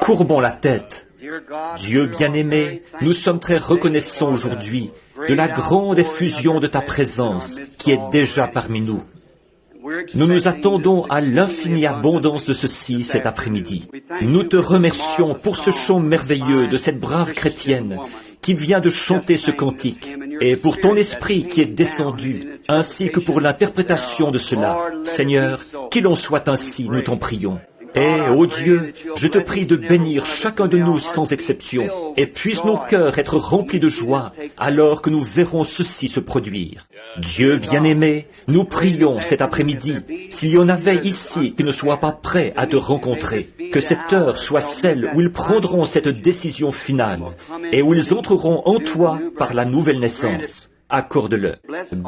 Courbons la tête. Dieu bien-aimé, nous sommes très reconnaissants aujourd'hui de la grande effusion de ta présence qui est déjà parmi nous. Nous nous attendons à l'infinie abondance de ceci cet après-midi. Nous te remercions pour ce chant merveilleux de cette brave chrétienne qui vient de chanter ce cantique, et pour ton esprit qui est descendu, ainsi que pour l'interprétation de cela. Seigneur, qu'il en soit ainsi, nous t'en prions. Et, ô Dieu, je te prie de bénir chacun de nous sans exception, et puissent nos cœurs être remplis de joie alors que nous verrons ceci se produire. Dieu bien-aimé, nous prions cet après-midi, s'il y en avait ici qui ne soient pas prêts à te rencontrer, que cette heure soit celle où ils prendront cette décision finale, et où ils entreront en toi par la nouvelle naissance. Accorde-le.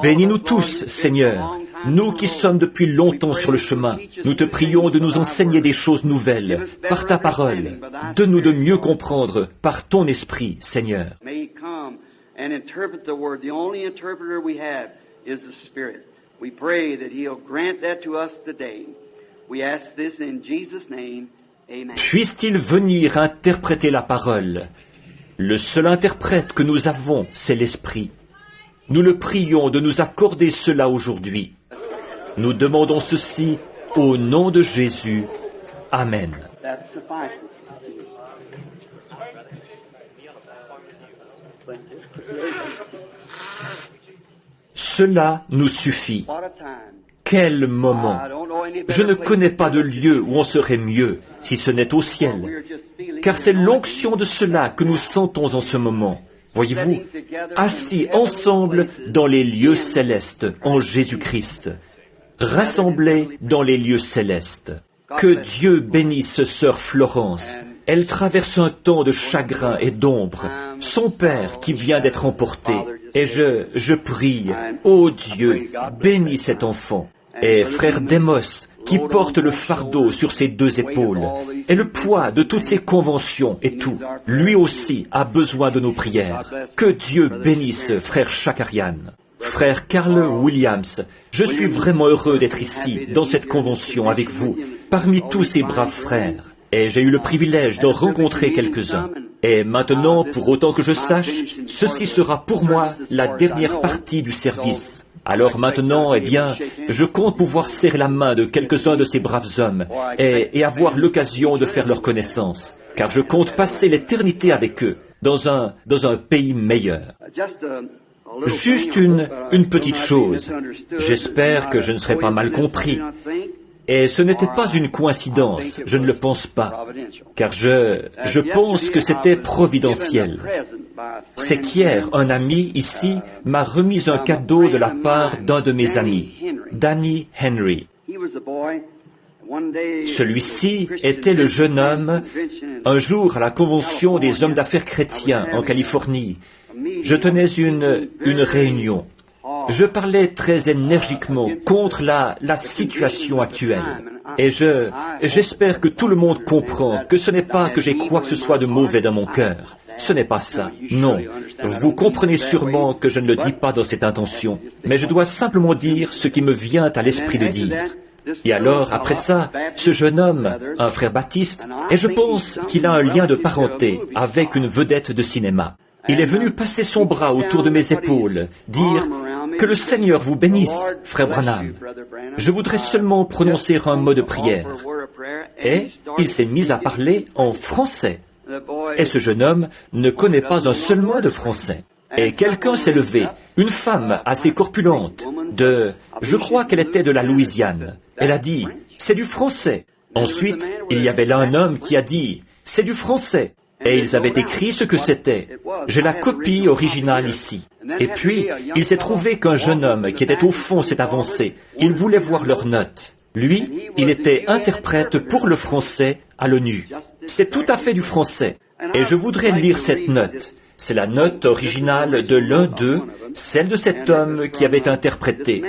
Bénis-nous tous, Seigneur, nous qui sommes depuis longtemps sur le chemin. Nous te prions de nous enseigner des choses nouvelles, par ta parole. Donne-nous de mieux comprendre par ton esprit, Seigneur. Puisse-t-il venir interpréter la parole? Le seul interprète que nous avons, c'est l'Esprit. Nous le prions de nous accorder cela aujourd'hui. Nous demandons ceci au nom de Jésus. Amen. Cela nous suffit. Quel moment! Je ne connais pas de lieu où on serait mieux, si ce n'est au ciel, car c'est l'onction de cela que nous sentons en ce moment. Voyez-vous, assis ensemble dans les lieux célestes en Jésus-Christ, rassemblés dans les lieux célestes. Que Dieu bénisse sœur Florence. Elle traverse un temps de chagrin et d'ombre. Son père qui vient d'être emporté. Et je prie, ô Dieu, bénis cet enfant. Et frère Démos, qui porte le fardeau sur ses deux épaules, et le poids de toutes ces conventions et tout, lui aussi a besoin de nos prières. Que Dieu bénisse frère Chakarian. Frère Carl Williams, je suis vraiment heureux d'être ici, dans cette convention avec vous, parmi tous ces braves frères, et j'ai eu le privilège d'en rencontrer quelques-uns. Et maintenant, pour autant que je sache, ceci sera pour moi la dernière partie du service. Alors maintenant, eh bien, je compte pouvoir serrer la main de quelques-uns de ces braves hommes et avoir l'occasion de faire leur connaissance, car je compte passer l'éternité avec eux dans un pays meilleur. Juste une petite chose. J'espère que je ne serai pas mal compris. Et ce n'était pas une coïncidence, je ne le pense pas, car je pense que c'était providentiel. C'est qu'hier, un ami ici m'a remis un cadeau de la part d'un de mes amis, Danny Henry. Celui-ci était le jeune homme, un jour à la convention des hommes d'affaires chrétiens en Californie. Je tenais une réunion. Je parlais très énergiquement contre la situation actuelle. Et j'espère que tout le monde comprend que ce n'est pas que j'ai quoi que ce soit de mauvais dans mon cœur. Ce n'est pas ça. Non. Vous comprenez sûrement que je ne le dis pas dans cette intention. Mais je dois simplement dire ce qui me vient à l'esprit de dire. Et alors, après ça, ce jeune homme, un frère baptiste, et je pense qu'il a un lien de parenté avec une vedette de cinéma. Il est venu passer son bras autour de mes épaules, dire « Que le Seigneur vous bénisse, frère Branham. Je voudrais seulement prononcer un mot de prière. » Et il s'est mis à parler en français. Et ce jeune homme ne connaît pas un seul mot de français. Et quelqu'un s'est levé, une femme assez corpulente, je crois qu'elle était de la Louisiane. Elle a dit « C'est du français. » Ensuite, il y avait là un homme qui a dit « C'est du français. » Et ils avaient écrit ce que c'était. J'ai la copie originale ici. Et puis, il s'est trouvé qu'un jeune homme qui était au fond s'est avancé. Il voulait voir leurs notes. Lui, il était interprète pour le français à l'ONU. C'est tout à fait du français. Et je voudrais lire cette note. C'est la note originale de l'un d'eux, celle de cet homme qui avait interprété.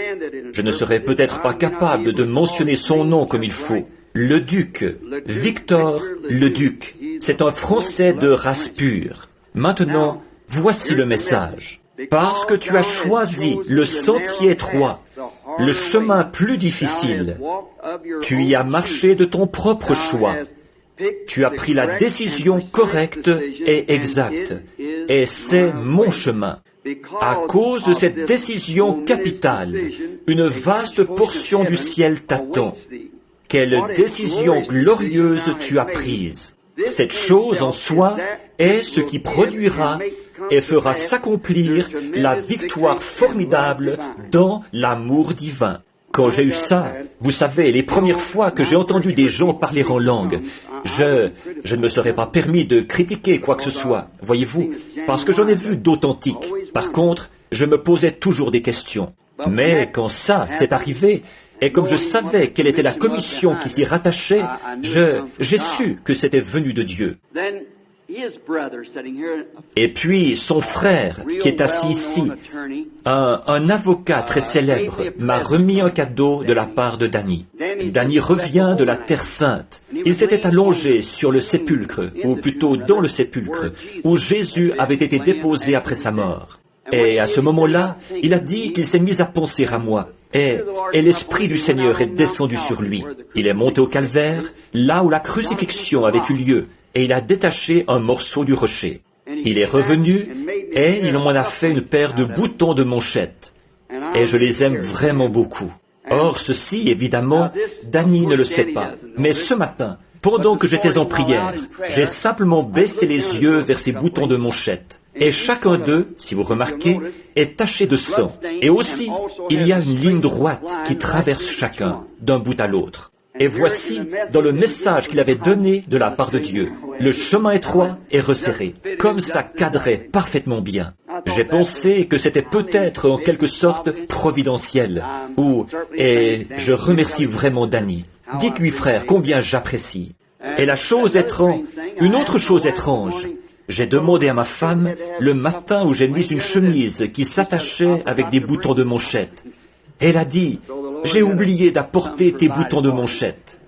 Je ne serais peut-être pas capable de mentionner son nom comme il faut. Le duc, Victor le duc. C'est un Français de race pure. Maintenant, voici le message. Parce que tu as choisi le sentier étroit, le chemin plus difficile, tu y as marché de ton propre choix, Tu as pris la décision correcte et exacte, et c'est mon chemin. À cause de cette décision capitale, une vaste portion du ciel t'attend. Quelle décision glorieuse tu as prise! Cette chose en soi est ce qui produira et fera s'accomplir la victoire formidable dans l'amour divin. Quand j'ai eu ça, vous savez, les premières fois que j'ai entendu des gens parler en langue, je ne me serais pas permis de critiquer quoi que ce soit, voyez-vous, parce que j'en ai vu d'authentiques. Par contre, je me posais toujours des questions. Mais quand ça s'est arrivé, et comme je savais quelle était la commission qui s'y rattachait, j'ai su que c'était venu de Dieu. Et puis, son frère, qui est assis ici, un avocat très célèbre, m'a remis un cadeau de la part de Danny. Danny revient de la Terre Sainte. Il s'était allongé sur le sépulcre, ou plutôt dans le sépulcre, où Jésus avait été déposé après sa mort. Et à ce moment-là, il a dit qu'il s'est mis à penser à moi. Et l'Esprit du Seigneur est descendu sur lui. Il est monté au calvaire, là où la crucifixion avait eu lieu, et il a détaché un morceau du rocher. Il est revenu, et il m'en a fait une paire de boutons de manchette. Et je les aime vraiment beaucoup. Or, ceci, évidemment, Danny ne le sait pas. Mais ce matin, pendant que j'étais en prière, j'ai simplement baissé les yeux vers ces boutons de manchette. Et chacun d'eux, si vous remarquez, est taché de sang. Et aussi, il y a une ligne droite qui traverse chacun, d'un bout à l'autre. Et voici, dans le message qu'il avait donné de la part de Dieu, le chemin étroit est resserré, comme ça cadrait parfaitement bien. J'ai pensé que c'était peut-être en quelque sorte providentiel, et je remercie vraiment Danny. Dites-lui, frère, combien j'apprécie. Et la chose étrange, une autre chose étrange, j'ai demandé à ma femme, le matin où j'ai mis une chemise qui s'attachait avec des boutons de manchette. Elle a dit, « J'ai oublié d'apporter tes boutons de manchette. »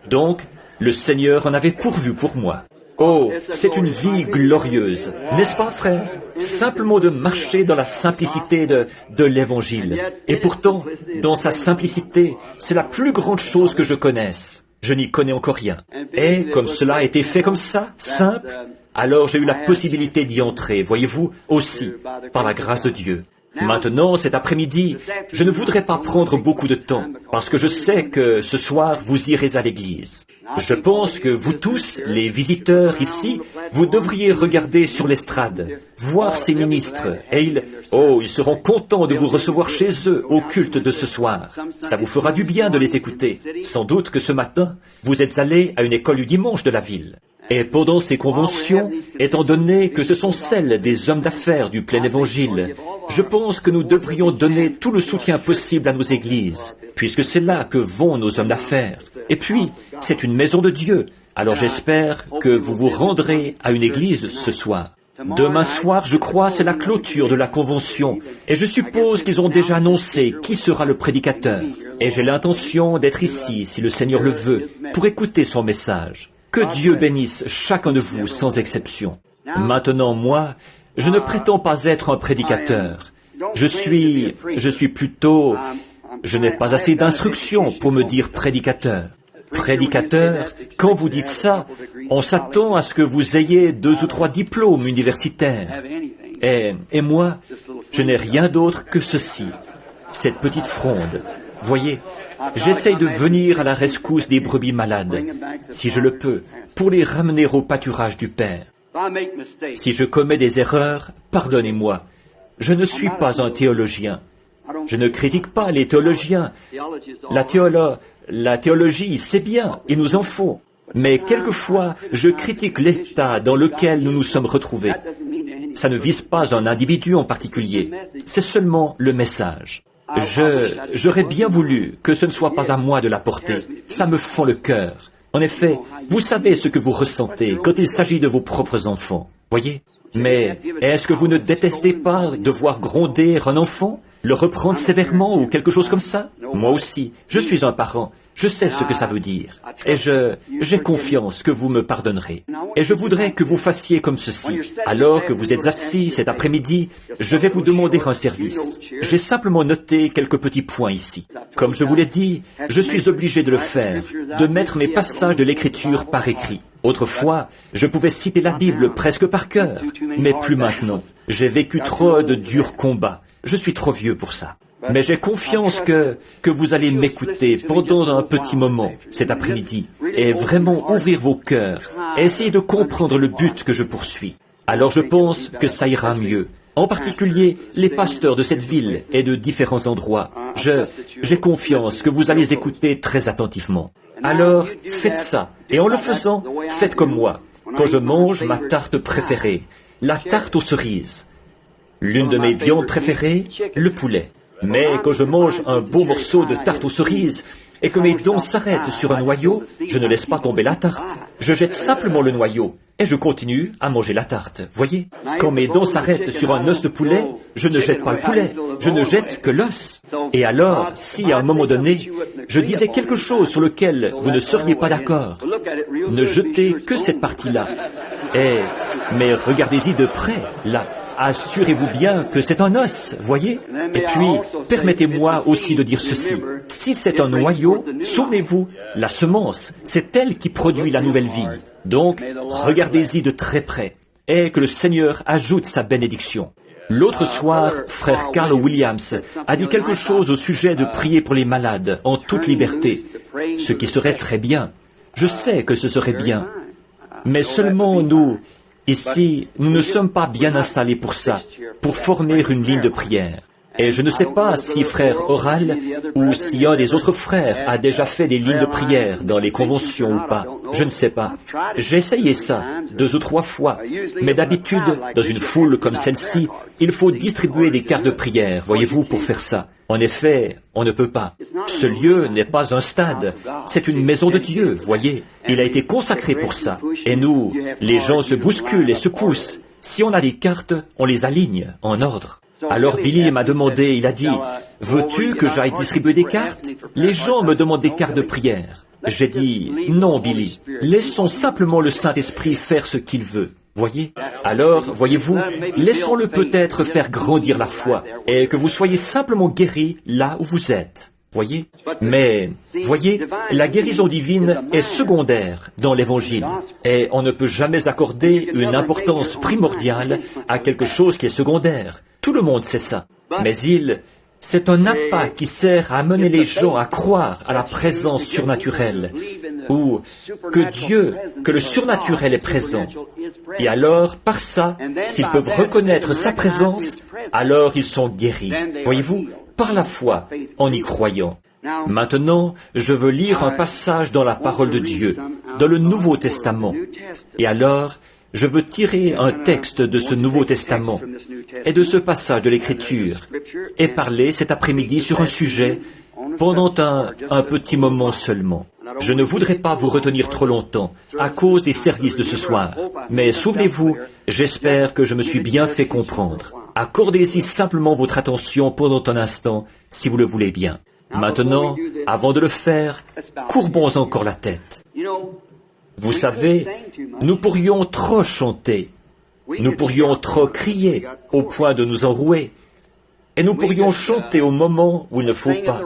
Donc, le Seigneur en avait pourvu pour moi. Oh, c'est une vie glorieuse, n'est-ce pas, frère? Simplement de marcher dans la simplicité de l'Évangile. Et pourtant, dans sa simplicité, c'est la plus grande chose que je connaisse. Je n'y connais encore rien. Et comme cela a été fait comme ça, simple, alors j'ai eu la possibilité d'y entrer, voyez-vous, aussi, par la grâce de Dieu. Maintenant, cet après-midi, je ne voudrais pas prendre beaucoup de temps, parce que je sais que ce soir, vous irez à l'église. Je pense que vous tous, les visiteurs ici, vous devriez regarder sur l'estrade, voir ces ministres, et ils seront contents de vous recevoir chez eux au culte de ce soir. Ça vous fera du bien de les écouter. Sans doute que ce matin, vous êtes allés à une école du dimanche de la ville. Et pendant ces conventions, étant donné que ce sont celles des hommes d'affaires du plein évangile, je pense que nous devrions donner tout le soutien possible à nos églises, puisque c'est là que vont nos hommes d'affaires. Et puis, c'est une maison de Dieu, alors j'espère que vous vous rendrez à une église ce soir. Demain soir, je crois, c'est la clôture de la convention, et je suppose qu'ils ont déjà annoncé qui sera le prédicateur. Et j'ai l'intention d'être ici, si le Seigneur le veut, pour écouter son message. Que Dieu bénisse chacun de vous sans exception. Maintenant, moi, je ne prétends pas être un prédicateur. Je n'ai pas assez d'instruction pour me dire prédicateur. Prédicateur, quand vous dites ça, on s'attend à ce que vous ayez 2 ou 3 diplômes universitaires. Et moi, je n'ai rien d'autre que ceci, cette petite fronde. Voyez, j'essaye de venir à la rescousse des brebis malades, si je le peux, pour les ramener au pâturage du Père. Si je commets des erreurs, pardonnez-moi. Je ne suis pas un théologien. Je ne critique pas les théologiens. La théologie, c'est bien, il nous en faut. Mais quelquefois, je critique l'état dans lequel nous nous sommes retrouvés. Ça ne vise pas un individu en particulier, c'est seulement le message. J'aurais bien voulu que ce ne soit pas à moi de l'apporter. Ça me fend le cœur. En effet, vous savez ce que vous ressentez quand il s'agit de vos propres enfants. Voyez? Mais est-ce que vous ne détestez pas de voir gronder un enfant, le reprendre sévèrement ou quelque chose comme ça? Moi aussi, je suis un parent. Je sais ce que ça veut dire. Et j'ai confiance que vous me pardonnerez. Et je voudrais que vous fassiez comme ceci. Alors que vous êtes assis cet après-midi, je vais vous demander un service. J'ai simplement noté quelques petits points ici. Comme je vous l'ai dit, je suis obligé de le faire, de mettre mes passages de l'Écriture par écrit. Autrefois, je pouvais citer la Bible presque par cœur, mais plus maintenant. J'ai vécu trop de durs combats. Je suis trop vieux pour ça. Mais j'ai confiance que vous allez m'écouter pendant un petit moment cet après-midi et vraiment ouvrir vos cœurs et essayer de comprendre le but que je poursuis. Alors je pense que ça ira mieux. En particulier, les pasteurs de cette ville et de différents endroits. J'ai confiance que vous allez écouter très attentivement. Alors, faites ça. Et en le faisant, faites comme moi. Quand je mange ma tarte préférée, la tarte aux cerises. L'une de mes viandes préférées, le poulet. Mais quand je mange un beau morceau de tarte aux cerises et que mes dents s'arrêtent sur un noyau, je ne laisse pas tomber la tarte. Je jette simplement le noyau et je continue à manger la tarte. Voyez, quand mes dents s'arrêtent sur un os de poulet, je ne jette pas le poulet, je ne jette que l'os. Et alors, si à un moment donné, je disais quelque chose sur lequel vous ne seriez pas d'accord, ne jetez que cette partie-là. Mais regardez-y de près, là. Assurez-vous bien que c'est un os, voyez? Et puis, permettez-moi aussi de dire ceci. Si c'est un noyau, souvenez-vous, la semence, c'est elle qui produit la nouvelle vie. Donc, regardez-y de très près, et que le Seigneur ajoute sa bénédiction. L'autre soir, frère Carl Williams a dit quelque chose au sujet de prier pour les malades en toute liberté, ce qui serait très bien. Je sais que ce serait bien. Mais seulement nous... Ici, nous ne sommes pas bien installés pour ça, pour former une ligne de prière. Et je ne sais pas si frère Oral ou si un des autres frères a déjà fait des lignes de prière dans les conventions ou pas. Je ne sais pas. J'ai essayé ça 2 ou 3 fois. Mais d'habitude, dans une foule comme celle-ci, il faut distribuer des cartes de prière, voyez-vous, pour faire ça. En effet, on ne peut pas. Ce lieu n'est pas un stade, c'est une maison de Dieu, voyez. Il a été consacré pour ça. Et nous, les gens se bousculent et se poussent. Si on a des cartes, on les aligne en ordre. Alors Billy m'a demandé, il a dit, « Veux-tu que j'aille distribuer des cartes? Les gens me demandent des cartes de prière. » J'ai dit, « Non, Billy, laissons simplement le Saint-Esprit faire ce qu'il veut. » Voyez? Alors, voyez-vous, laissons-le peut-être faire grandir la foi et que vous soyez simplement guéris là où vous êtes. Voyez? Mais, voyez, la guérison divine est secondaire dans l'Évangile et on ne peut jamais accorder une importance primordiale à quelque chose qui est secondaire. Tout le monde sait ça. Mais c'est un appât qui sert à amener les gens à croire à la présence surnaturelle ou que le surnaturel est présent. Et alors, par ça, s'ils peuvent reconnaître sa présence, alors ils sont guéris. Voyez-vous, par la foi, en y croyant. Maintenant, je veux lire un passage dans la parole de Dieu, dans le Nouveau Testament. Et alors, je veux tirer un texte de ce Nouveau Testament et de ce passage de l'Écriture et parler cet après-midi sur un sujet pendant un petit moment seulement. Je ne voudrais pas vous retenir trop longtemps à cause des services de ce soir, mais souvenez-vous, j'espère que je me suis bien fait comprendre. Accordez-y simplement votre attention pendant un instant, si vous le voulez bien. Maintenant, avant de le faire, courbons encore la tête. Vous savez, nous pourrions trop chanter, nous pourrions trop crier au point de nous enrouer, et nous pourrions chanter au moment où il ne faut pas,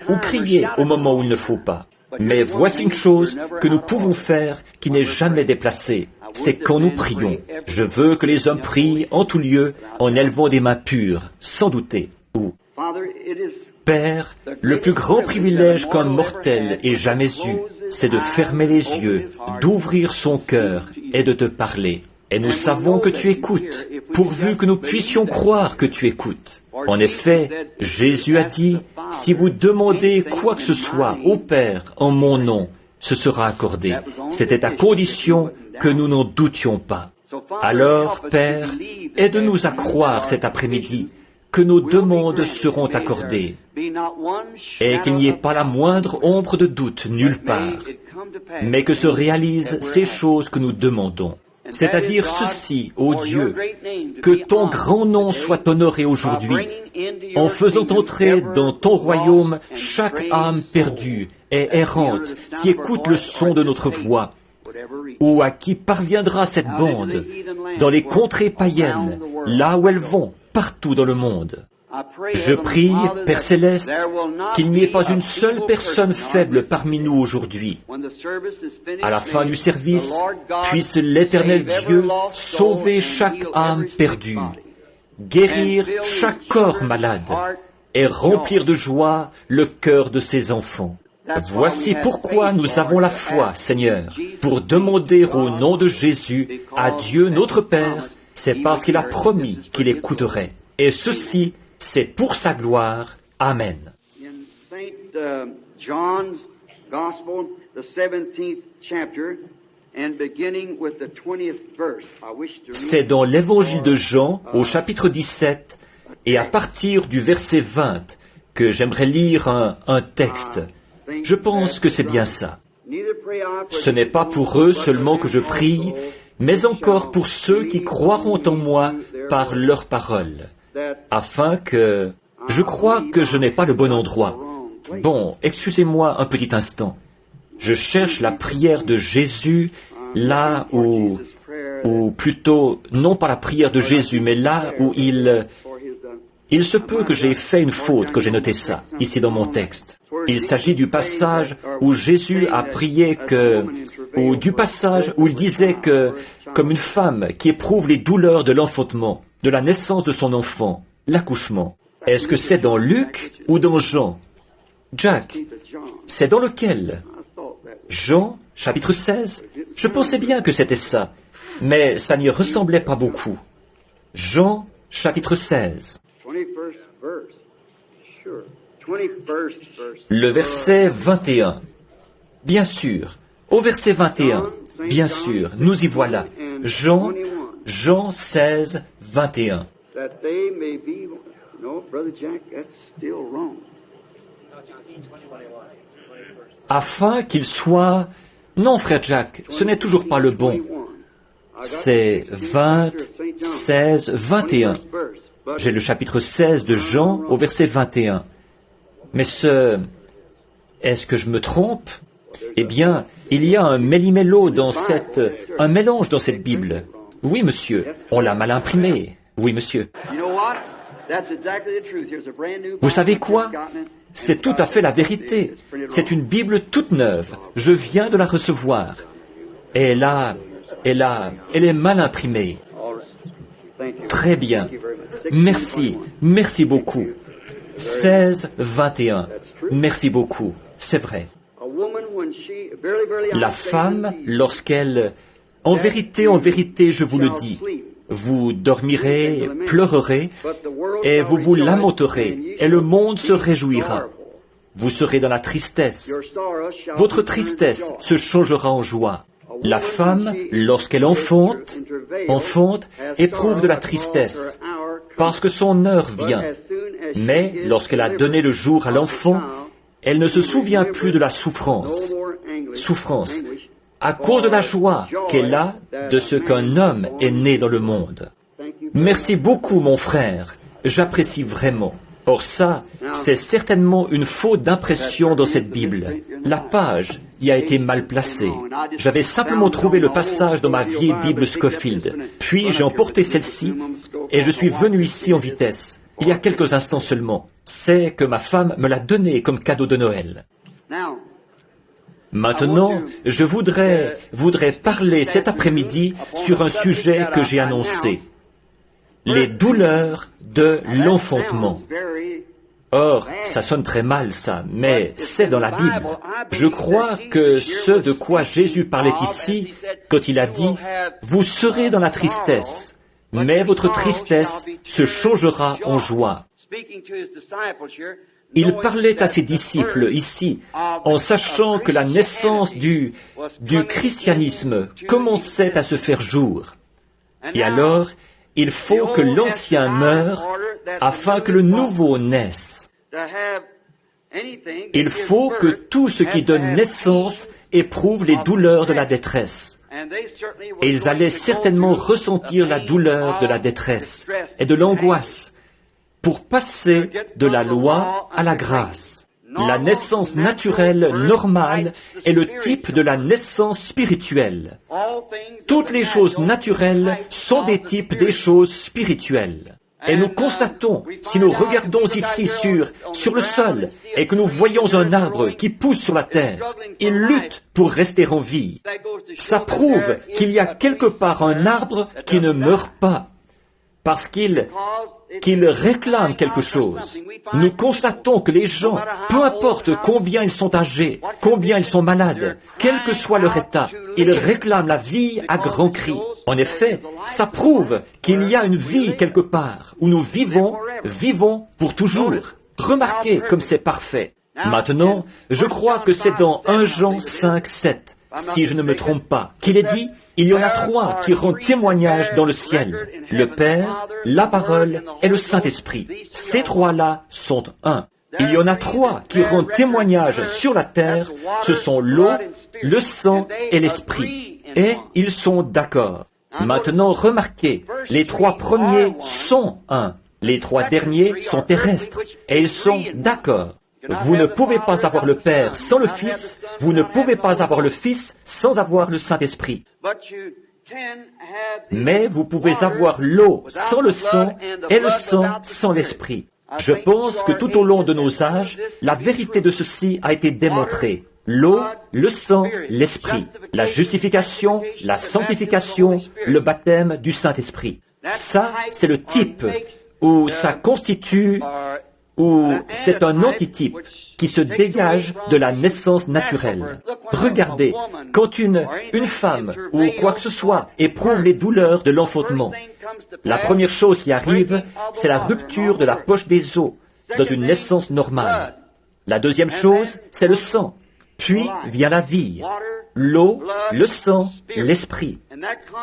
ou crier au moment où il ne faut pas. Mais voici une chose que nous pouvons faire qui n'est jamais déplacée, c'est quand nous prions. Je veux que les hommes prient en tout lieu en élevant des mains pures, sans douter. Ou, Père, le plus grand privilège qu'un mortel ait jamais eu, c'est de fermer les yeux, d'ouvrir son cœur et de te parler. Et nous savons que tu écoutes, pourvu que nous puissions croire que tu écoutes. En effet, Jésus a dit, « Si vous demandez quoi que ce soit au Père en mon nom, ce sera accordé. » C'était à condition que nous n'en doutions pas. Alors, Père, aide-nous à croire cet après-midi que nos demandes seront accordées et qu'il n'y ait pas la moindre ombre de doute nulle part, mais que se réalisent ces choses que nous demandons. C'est-à-dire ceci, ô Dieu, que ton grand nom soit honoré aujourd'hui, en faisant entrer dans ton royaume chaque âme perdue et errante qui écoute le son de notre voix, ou à qui parviendra cette bande dans les contrées païennes, là où elles vont, partout dans le monde. Je prie, Père Céleste, qu'il n'y ait pas une seule personne faible parmi nous aujourd'hui. À la fin du service, puisse l'Éternel Dieu sauver chaque âme perdue, guérir chaque corps malade et remplir de joie le cœur de ses enfants. Voici pourquoi nous avons la foi, Seigneur, pour demander au nom de Jésus à Dieu notre Père, c'est parce qu'il a promis qu'il écouterait. Et ceci, c'est pour sa gloire. Amen. C'est dans l'Évangile de Jean, au chapitre 17, et à partir du verset 20, que j'aimerais lire un texte. Je pense que c'est bien ça. Ce n'est pas pour eux seulement que je prie, mais encore pour ceux qui croiront en moi par leur parole, afin que... Je crois que je n'ai pas le bon endroit. Bon, excusez-moi un petit instant. Je cherche la prière de Jésus là où plutôt, non pas la prière de Jésus, mais là où il se peut que j'ai fait une faute, que j'ai noté ça, ici dans mon texte. Il s'agit du passage où Jésus a prié ou du passage où il disait que, comme une femme qui éprouve les douleurs de l'enfantement, de la naissance de son enfant, l'accouchement. Est-ce que c'est dans Luc ou dans Jean? Jack, c'est dans lequel? Jean, chapitre 16? Je pensais bien que c'était ça, mais ça n'y ressemblait pas beaucoup. Jean, chapitre 16. Le verset 21. Bien sûr, au verset 21, bien sûr, nous y voilà. Jean 16, 21. Afin qu'il soit... Non, frère Jack, ce n'est toujours pas le bon. C'est 20, 16, 21. J'ai le chapitre 16 de Jean au verset 21. Mais est-ce que je me trompe? Eh bien, il y a un méli-mélo un mélange dans cette Bible. Oui, monsieur, on l'a mal imprimé. Oui, monsieur. Vous savez quoi? C'est tout à fait la vérité. C'est une Bible toute neuve. Je viens de la recevoir. Et elle est mal imprimée. Très bien. Merci. Merci beaucoup. 16, 21. Merci beaucoup. C'est vrai. La femme, lorsqu'elle... En vérité, je vous le dis, vous dormirez, pleurerez, et vous vous lamenterez, et le monde se réjouira. Vous serez dans la tristesse. Votre tristesse se changera en joie. La femme, lorsqu'elle enfante, éprouve de la tristesse, parce que son heure vient. Mais lorsqu'elle a donné le jour à l'enfant, elle ne se souvient plus de la souffrance, à cause de la joie qu'elle a de ce qu'un homme est né dans le monde. Merci beaucoup, mon frère, j'apprécie vraiment. Or ça, c'est certainement une faute d'impression dans cette Bible. La page y a été mal placée. J'avais simplement trouvé le passage dans ma vieille Bible Scofield. Puis j'ai emporté celle-ci et je suis venu ici en vitesse. Il y a quelques instants seulement. C'est que ma femme me l'a donné comme cadeau de Noël. Maintenant, je voudrais parler cet après-midi sur un sujet que j'ai annoncé. Les douleurs de l'enfantement. Or, ça sonne très mal ça, mais c'est dans la Bible. Je crois que ce de quoi Jésus parlait ici, quand il a dit « Vous serez dans la tristesse », mais votre tristesse se changera en joie. Il parlait à ses disciples ici, en sachant que la naissance du christianisme commençait à se faire jour. Et alors, il faut que l'ancien meure afin que le nouveau naisse. Il faut que tout ce qui donne naissance éprouve les douleurs de la détresse. Et ils allaient certainement ressentir la douleur de la détresse et de l'angoisse pour passer de la loi à la grâce. La naissance naturelle, normale, est le type de la naissance spirituelle. Toutes les choses naturelles sont des types des choses spirituelles. Et nous constatons, si nous regardons ici sur le sol, et que nous voyons un arbre qui pousse sur la terre, il lutte pour rester en vie. Ça prouve qu'il y a quelque part un arbre qui ne meurt pas, parce qu'il réclame quelque chose. Nous constatons que les gens, peu importe combien ils sont âgés, combien ils sont malades, quel que soit leur état, ils réclament la vie à grands cris. En effet, ça prouve qu'il y a une vie quelque part, où nous vivons pour toujours. Remarquez comme c'est parfait. Maintenant, je crois que c'est dans 1 Jean 5, 7, si je ne me trompe pas, qu'il est dit: il y en a 3 qui rendent témoignage dans le ciel, le Père, la Parole et le Saint-Esprit. Ces 3-là sont un. Il y en a 3 qui rendent témoignage sur la terre, ce sont l'eau, le sang et l'Esprit. Et ils sont d'accord. Maintenant, remarquez, les 3 premiers sont un. Les 3 derniers sont terrestres. Et ils sont d'accord. Vous ne pouvez pas avoir le Père sans le Fils, vous ne pouvez pas avoir le Fils sans avoir le Saint-Esprit. Mais vous pouvez avoir l'eau sans le sang et le sang sans l'Esprit. Je pense que tout au long de nos âges, la vérité de ceci a été démontrée. L'eau, le sang, l'Esprit, la justification, la sanctification, le baptême du Saint-Esprit. Ça, c'est le type où ça constitue, ou c'est un antitype qui se dégage de la naissance naturelle. Regardez, quand une femme ou quoi que ce soit éprouve les douleurs de l'enfantement, la première chose qui arrive, c'est la rupture de la poche des os dans une naissance normale. La deuxième chose, c'est le sang. Puis vient la vie, l'eau, le sang, l'esprit.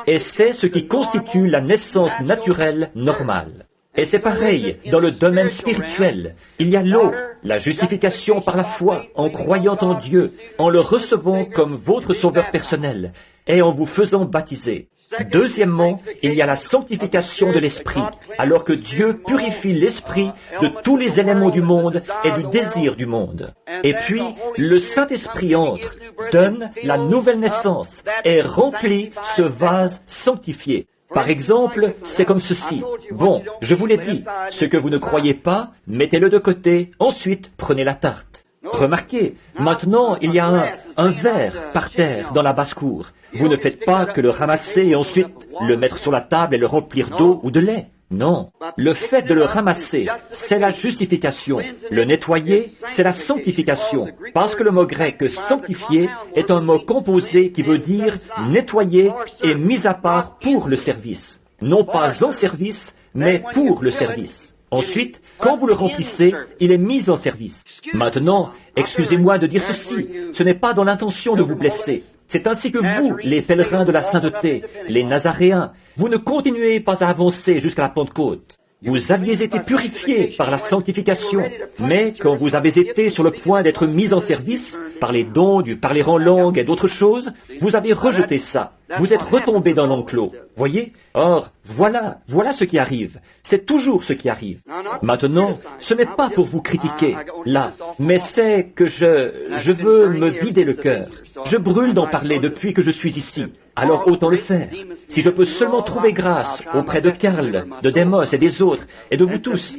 Et c'est ce qui constitue la naissance naturelle normale. Et c'est pareil dans le domaine spirituel. Il y a l'eau, la justification par la foi, en croyant en Dieu, en le recevant comme votre sauveur personnel et en vous faisant baptiser. Deuxièmement, il y a la sanctification de l'esprit, alors que Dieu purifie l'esprit de tous les éléments du monde et du désir du monde. Et puis, le Saint-Esprit entre, donne la nouvelle naissance et remplit ce vase sanctifié. Par exemple, c'est comme ceci. Bon, je vous l'ai dit, ce que vous ne croyez pas, mettez-le de côté, ensuite prenez la tarte. Remarquez, maintenant il y a un verre par terre dans la basse-cour. Vous ne faites pas que le ramasser et ensuite le mettre sur la table et le remplir d'eau ou de lait. Non, le fait de le ramasser, c'est la justification. Le nettoyer, c'est la sanctification. Parce que le mot grec « sanctifier » est un mot composé qui veut dire nettoyer et mis à part pour le service. Non pas en service, mais pour le service. Ensuite, quand vous le remplissez, il est mis en service. Maintenant, excusez-moi de dire ceci, ce n'est pas dans l'intention de vous blesser. C'est ainsi que vous, les pèlerins de la sainteté, les Nazaréens, vous ne continuez pas à avancer jusqu'à la Pentecôte. Vous aviez été purifiés par la sanctification, mais quand vous avez été sur le point d'être mis en service, par les dons du parler en langue et d'autres choses, vous avez rejeté ça. Vous êtes retombés dans l'enclos. Voyez? Or, voilà ce qui arrive. C'est toujours ce qui arrive. Maintenant, ce n'est pas pour vous critiquer, là, mais c'est que je veux me vider le cœur. Je brûle d'en parler depuis que je suis ici. Alors autant le faire. Si je peux seulement trouver grâce auprès de Karl, de Demos et des autres, et de vous tous,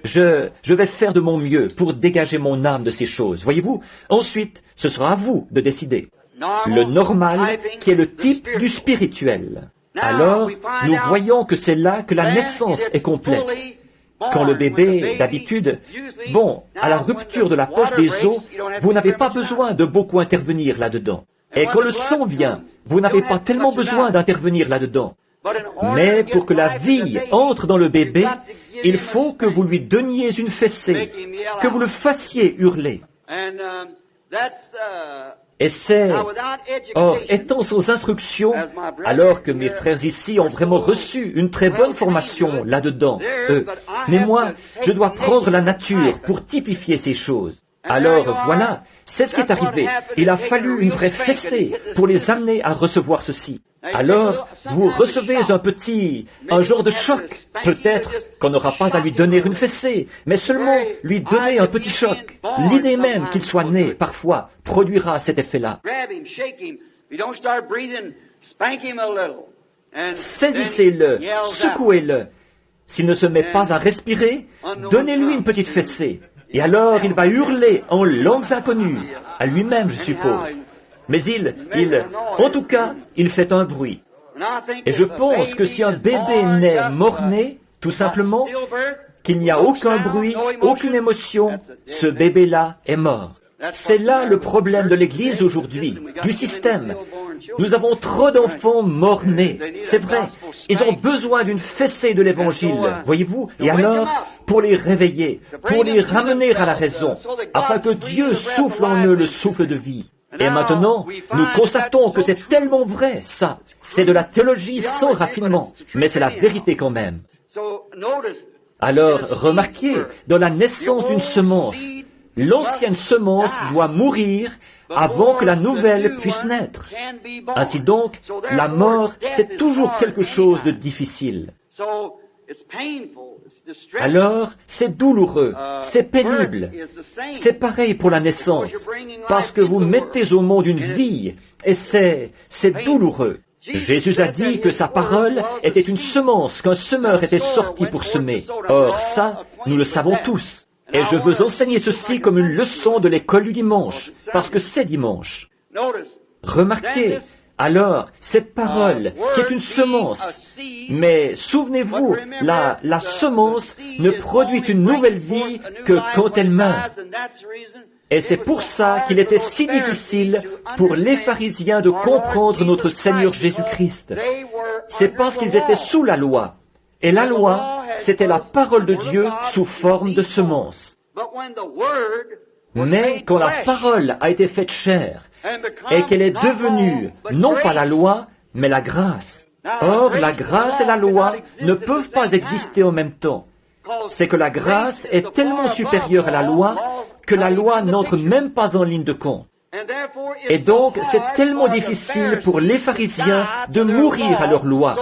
je vais faire de mon mieux pour dégager mon âme de ces choses. Voyez-vous? Ensuite, ce sera à vous de décider. Le normal, qui est le type du spirituel. Alors, nous voyons que c'est là que la naissance est complète. Quand le bébé, d'habitude, à la rupture de la poche des os, vous n'avez pas besoin de beaucoup intervenir là-dedans. Et quand le sang vient, vous n'avez pas tellement besoin d'intervenir là-dedans. Mais pour que la vie entre dans le bébé, il faut que vous lui donniez une fessée, que vous le fassiez hurler. Et c'est... Or, étant sans instruction, alors que mes frères ici ont vraiment reçu une très bonne formation là-dedans, mais moi, je dois prendre la nature pour typifier ces choses. Alors voilà, c'est ce qui est arrivé. Il a fallu une vraie fessée pour les amener à recevoir ceci. Alors, vous recevez un genre de choc. Peut-être qu'on n'aura pas à lui donner une fessée, mais seulement lui donner un petit choc. L'idée même qu'il soit né, parfois, produira cet effet-là. Saisissez-le, secouez-le. S'il ne se met pas à respirer, donnez-lui une petite fessée. Et alors il va hurler en langues inconnues, à lui-même, je suppose. Mais en tout cas, il fait un bruit. Et je pense que si un bébé naît mort-né, tout simplement, qu'il n'y a aucun bruit, aucune émotion, ce bébé-là est mort. C'est là le problème de l'Église aujourd'hui, du système. Nous avons trop d'enfants morts-nés, c'est vrai. Ils ont besoin d'une fessée de l'Évangile, voyez-vous. Et alors, pour les réveiller, pour les ramener à la raison, afin que Dieu souffle en eux le souffle de vie. Et maintenant, nous constatons que c'est tellement vrai, ça. C'est de la théologie sans raffinement, mais c'est la vérité quand même. Alors, remarquez, dans la naissance d'une semence, l'ancienne semence doit mourir avant que la nouvelle puisse naître. Ainsi donc, la mort, c'est toujours quelque chose de difficile. Alors, c'est douloureux, c'est pénible. C'est pareil pour la naissance, parce que vous mettez au monde une vie, et c'est douloureux. Jésus a dit que sa parole était une semence, qu'un semeur était sorti pour semer. Or, ça, nous le savons tous. Et je veux enseigner ceci comme une leçon de l'école du dimanche, parce que c'est dimanche. Remarquez, alors, cette parole, qui est une semence, mais souvenez-vous, la semence ne produit une nouvelle vie que quand elle meurt. Et c'est pour ça qu'il était si difficile pour les pharisiens de comprendre notre Seigneur Jésus-Christ. C'est parce qu'ils étaient sous la loi. Et la loi, c'était la parole de Dieu sous forme de semence. Mais quand la parole a été faite chair, et qu'elle est devenue, non pas la loi, mais la grâce. Or, la grâce et la loi ne peuvent pas exister en même temps. C'est que la grâce est tellement supérieure à la loi que la loi n'entre même pas en ligne de compte. Et donc, c'est tellement difficile pour les pharisiens de mourir à leur loi,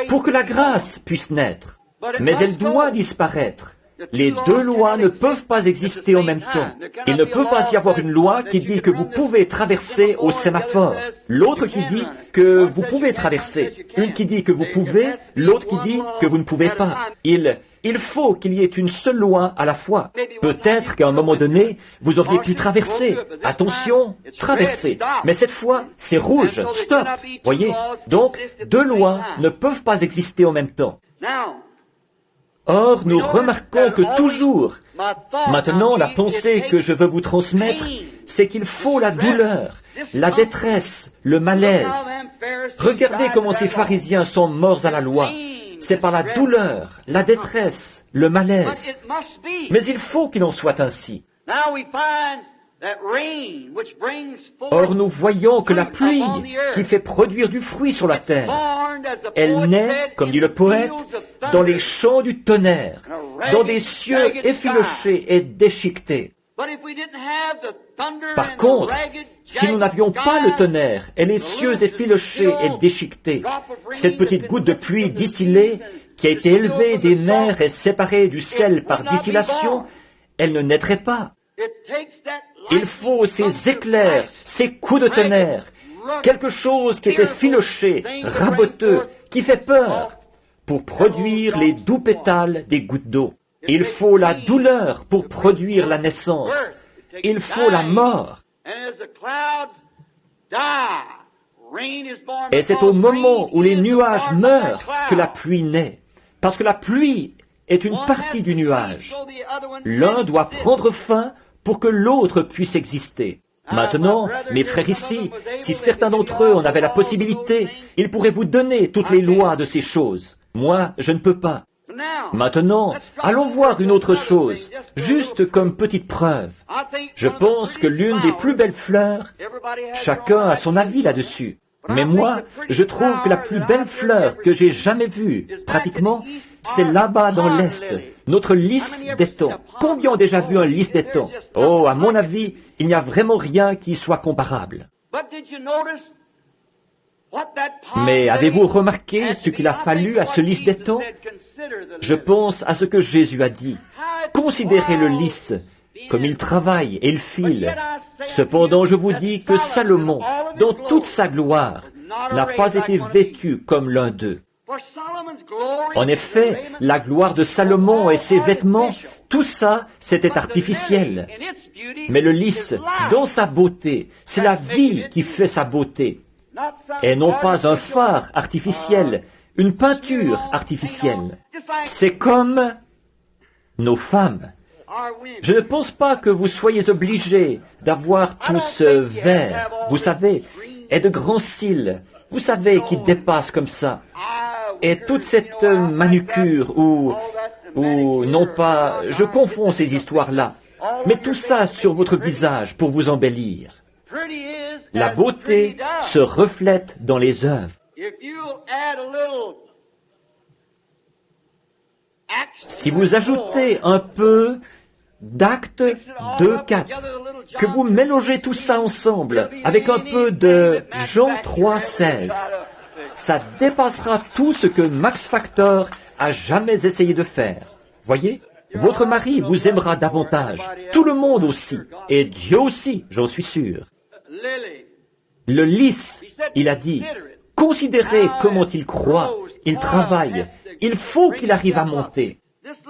pour que la grâce puisse naître. Mais elle doit disparaître. Les deux lois ne peuvent pas exister en même temps. Il ne peut pas y avoir une loi qui dit que vous pouvez traverser au sémaphore, l'autre qui dit que vous pouvez traverser, une qui dit que vous pouvez, l'autre qui dit que vous ne pouvez pas. Il faut qu'il y ait une seule loi à la fois. Peut-être qu'à un moment donné, vous auriez pu traverser. Attention, traverser. Mais cette fois, c'est rouge, stop. Voyez? Donc, deux lois ne peuvent pas exister en même temps. Or, nous remarquons que toujours, maintenant, la pensée que je veux vous transmettre, c'est qu'il faut la douleur, la détresse, le malaise. Regardez comment ces pharisiens sont morts à la loi. C'est par la douleur, la détresse, le malaise. Mais il faut qu'il en soit ainsi. Or, nous voyons que la pluie qui fait produire du fruit sur la terre, elle naît, comme dit le poète, dans les champs du tonnerre, dans des cieux effilochés et déchiquetés. Par contre, si nous n'avions pas le tonnerre et les cieux effilochés et déchiquetés, cette petite goutte de pluie distillée qui a été élevée des mers et séparée du sel par distillation, elle ne naîtrait pas. Il faut ces éclairs, ces coups de tonnerre, quelque chose qui est effiloché, raboteux, qui fait peur, pour produire les doux pétales des gouttes d'eau. Il faut la douleur pour produire la naissance. Il faut la mort. Et c'est au moment où les nuages meurent que la pluie naît. Parce que la pluie est une partie du nuage. L'un doit prendre fin pour que l'autre puisse exister. Maintenant, mes frères ici, si certains d'entre eux en avaient la possibilité, ils pourraient vous donner toutes les lois de ces choses. Moi, je ne peux pas. Maintenant, allons voir une autre chose, juste comme petite preuve. Je pense que l'une des plus belles fleurs, chacun a son avis là-dessus. Mais moi, je trouve que la plus belle fleur que j'ai jamais vue, pratiquement, c'est là-bas dans l'Est, notre lys d'étang. Combien ont déjà vu un lys d'étang? Oh, à mon avis, il n'y a vraiment rien qui soit comparable. Mais avez-vous remarqué ce qu'il a fallu à ce lys d'étang? Je pense à ce que Jésus a dit. Considérez le lys, comme il travaille et il file. Cependant, je vous dis que Salomon, dans toute sa gloire, n'a pas été vêtu comme l'un d'eux. En effet, la gloire de Salomon et ses vêtements, tout ça, c'était artificiel. Mais le lys, dans sa beauté, c'est la vie qui fait sa beauté, et non pas un phare artificiel, une peinture artificielle. C'est comme nos femmes. Je ne pense pas que vous soyez obligés d'avoir tout ce vert, vous savez, et de grands cils, vous savez, qui dépassent comme ça. Et toute cette manucure ou non pas, je confonds ces histoires-là, mais tout ça sur votre visage pour vous embellir. La beauté se reflète dans les œuvres. Si vous ajoutez un peu d'Actes 2:4, que vous mélangez tout ça ensemble avec un peu de Jean 3:16, ça dépassera tout ce que Max Factor a jamais essayé de faire. Voyez, votre mari vous aimera davantage, tout le monde aussi, et Dieu aussi, j'en suis sûr. Le lys, il a dit, considérez comment il croit, il travaille, il faut qu'il arrive à monter.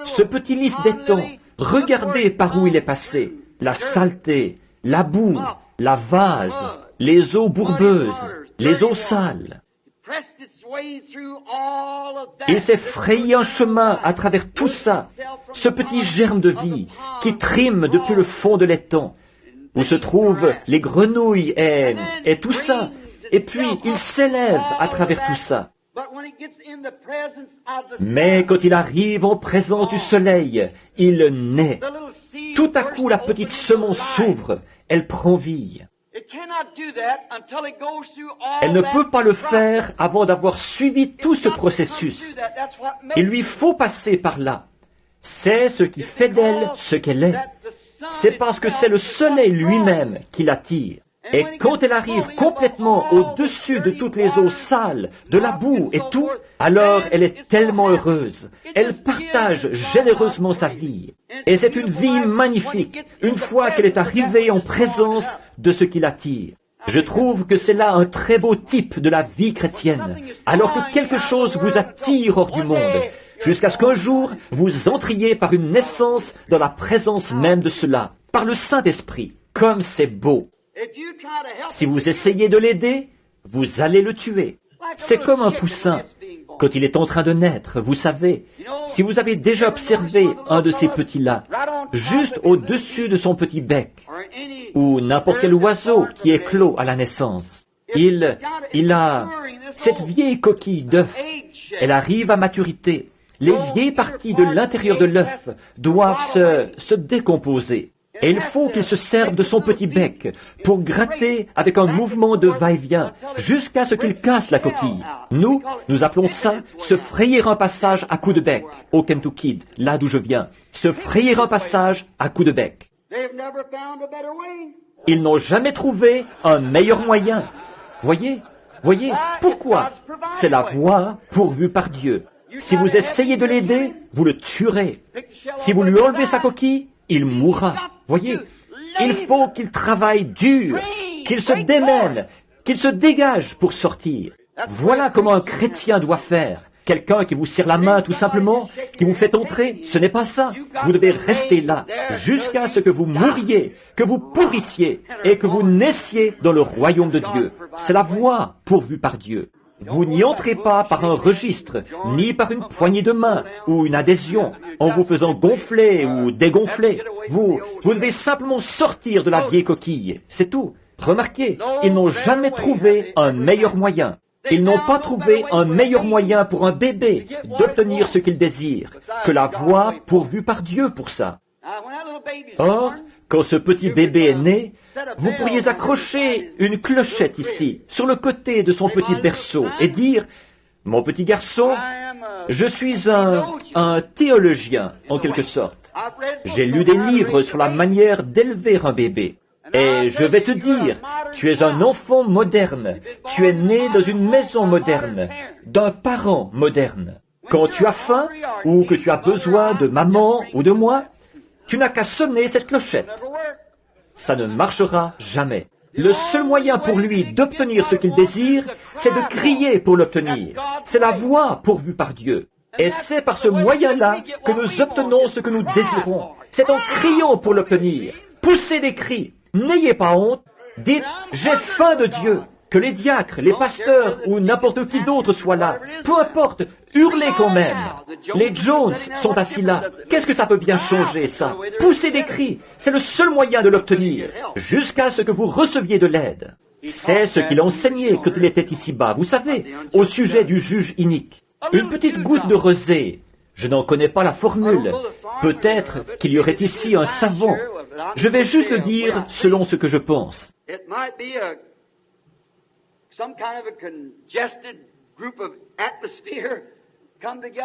Ce petit lys d'étang, regardez par où il est passé, la saleté, la boue, la vase, les eaux bourbeuses, les eaux sales. Il s'est frayé un chemin à travers tout ça, ce petit germe de vie qui trime depuis le fond de l'étang, où se trouvent les grenouilles et tout ça, et puis il s'élève à travers tout ça. Mais quand il arrive en présence du soleil, il naît. Tout à coup, la petite semence s'ouvre, elle prend vie. Elle ne peut pas le faire avant d'avoir suivi tout ce processus. Il lui faut passer par là. C'est ce qui fait d'elle ce qu'elle est. C'est parce que c'est le soleil lui-même qui l'attire. Et quand elle arrive complètement au-dessus de toutes les eaux sales, de la boue et tout, alors elle est tellement heureuse. Elle partage généreusement sa vie. Et c'est une vie magnifique, une fois qu'elle est arrivée en présence de ce qui l'attire. Je trouve que c'est là un très beau type de la vie chrétienne, alors que quelque chose vous attire hors du monde, jusqu'à ce qu'un jour vous entriez par une naissance dans la présence même de cela, par le Saint-Esprit. Comme c'est beau! Si vous essayez de l'aider, vous allez le tuer. C'est comme un poussin. Quand il est en train de naître, vous savez, si vous avez déjà observé un de ces petits-là, juste au-dessus de son petit bec, ou n'importe quel oiseau qui éclot à la naissance, il a cette vieille coquille d'œuf. Elle arrive à maturité. Les vieilles parties de l'intérieur de l'œuf doivent se décomposer. Et il faut qu'il se serve de son petit bec pour gratter avec un mouvement de va-et-vient jusqu'à ce qu'il casse la coquille. Nous appelons ça se frayer un passage à coups de bec, au Kentucky, là d'où je viens. Se frayer un passage à coups de bec. Ils n'ont jamais trouvé un meilleur moyen. Voyez, pourquoi? C'est la voie pourvue par Dieu. Si vous essayez de l'aider, vous le tuerez. Si vous lui enlevez sa coquille, il mourra. Voyez, il faut qu'il travaille dur, qu'il se démène, qu'il se dégage pour sortir. Voilà comment un chrétien doit faire. Quelqu'un qui vous serre la main tout simplement, qui vous fait entrer, ce n'est pas ça. Vous devez rester là, jusqu'à ce que vous mouriez, que vous pourrissiez, et que vous naissiez dans le royaume de Dieu. C'est la voie pourvue par Dieu. Vous n'y entrez pas par un registre, ni par une poignée de main ou une adhésion, en vous faisant gonfler ou dégonfler. Vous devez simplement sortir de la vieille coquille, c'est tout. Remarquez, ils n'ont jamais trouvé un meilleur moyen. Ils n'ont pas trouvé un meilleur moyen pour un bébé d'obtenir ce qu'il désire que la voie pourvue par Dieu pour ça. Or, quand ce petit bébé est né, vous pourriez accrocher une clochette ici, sur le côté de son petit berceau, et dire, « Mon petit garçon, je suis un théologien, en quelque sorte. J'ai lu des livres sur la manière d'élever un bébé. Et je vais te dire, tu es un enfant moderne, tu es né dans une maison moderne, d'un parent moderne. Quand tu as faim ou que tu as besoin de maman ou de moi, tu n'as qu'à sonner cette clochette. Ça ne marchera jamais. Le seul moyen pour lui d'obtenir ce qu'il désire, c'est de crier pour l'obtenir. C'est la voie pourvue par Dieu. Et c'est par ce moyen-là que nous obtenons ce que nous désirons. C'est en criant pour l'obtenir. Poussez des cris. N'ayez pas honte. Dites, j'ai faim de Dieu. Que les diacres, les pasteurs ou n'importe qui d'autre soit là. Peu importe, hurlez quand même. Les Jones sont assis là. Qu'est-ce que ça peut bien changer, ça? Poussez des cris. C'est le seul moyen de l'obtenir. Jusqu'à ce que vous receviez de l'aide. C'est ce qu'il enseignait quand il était ici-bas. Vous savez, au sujet du juge inique. Une petite goutte de rosée. Je n'en connais pas la formule. Peut-être qu'il y aurait ici un savant. Je vais juste le dire selon ce que je pense.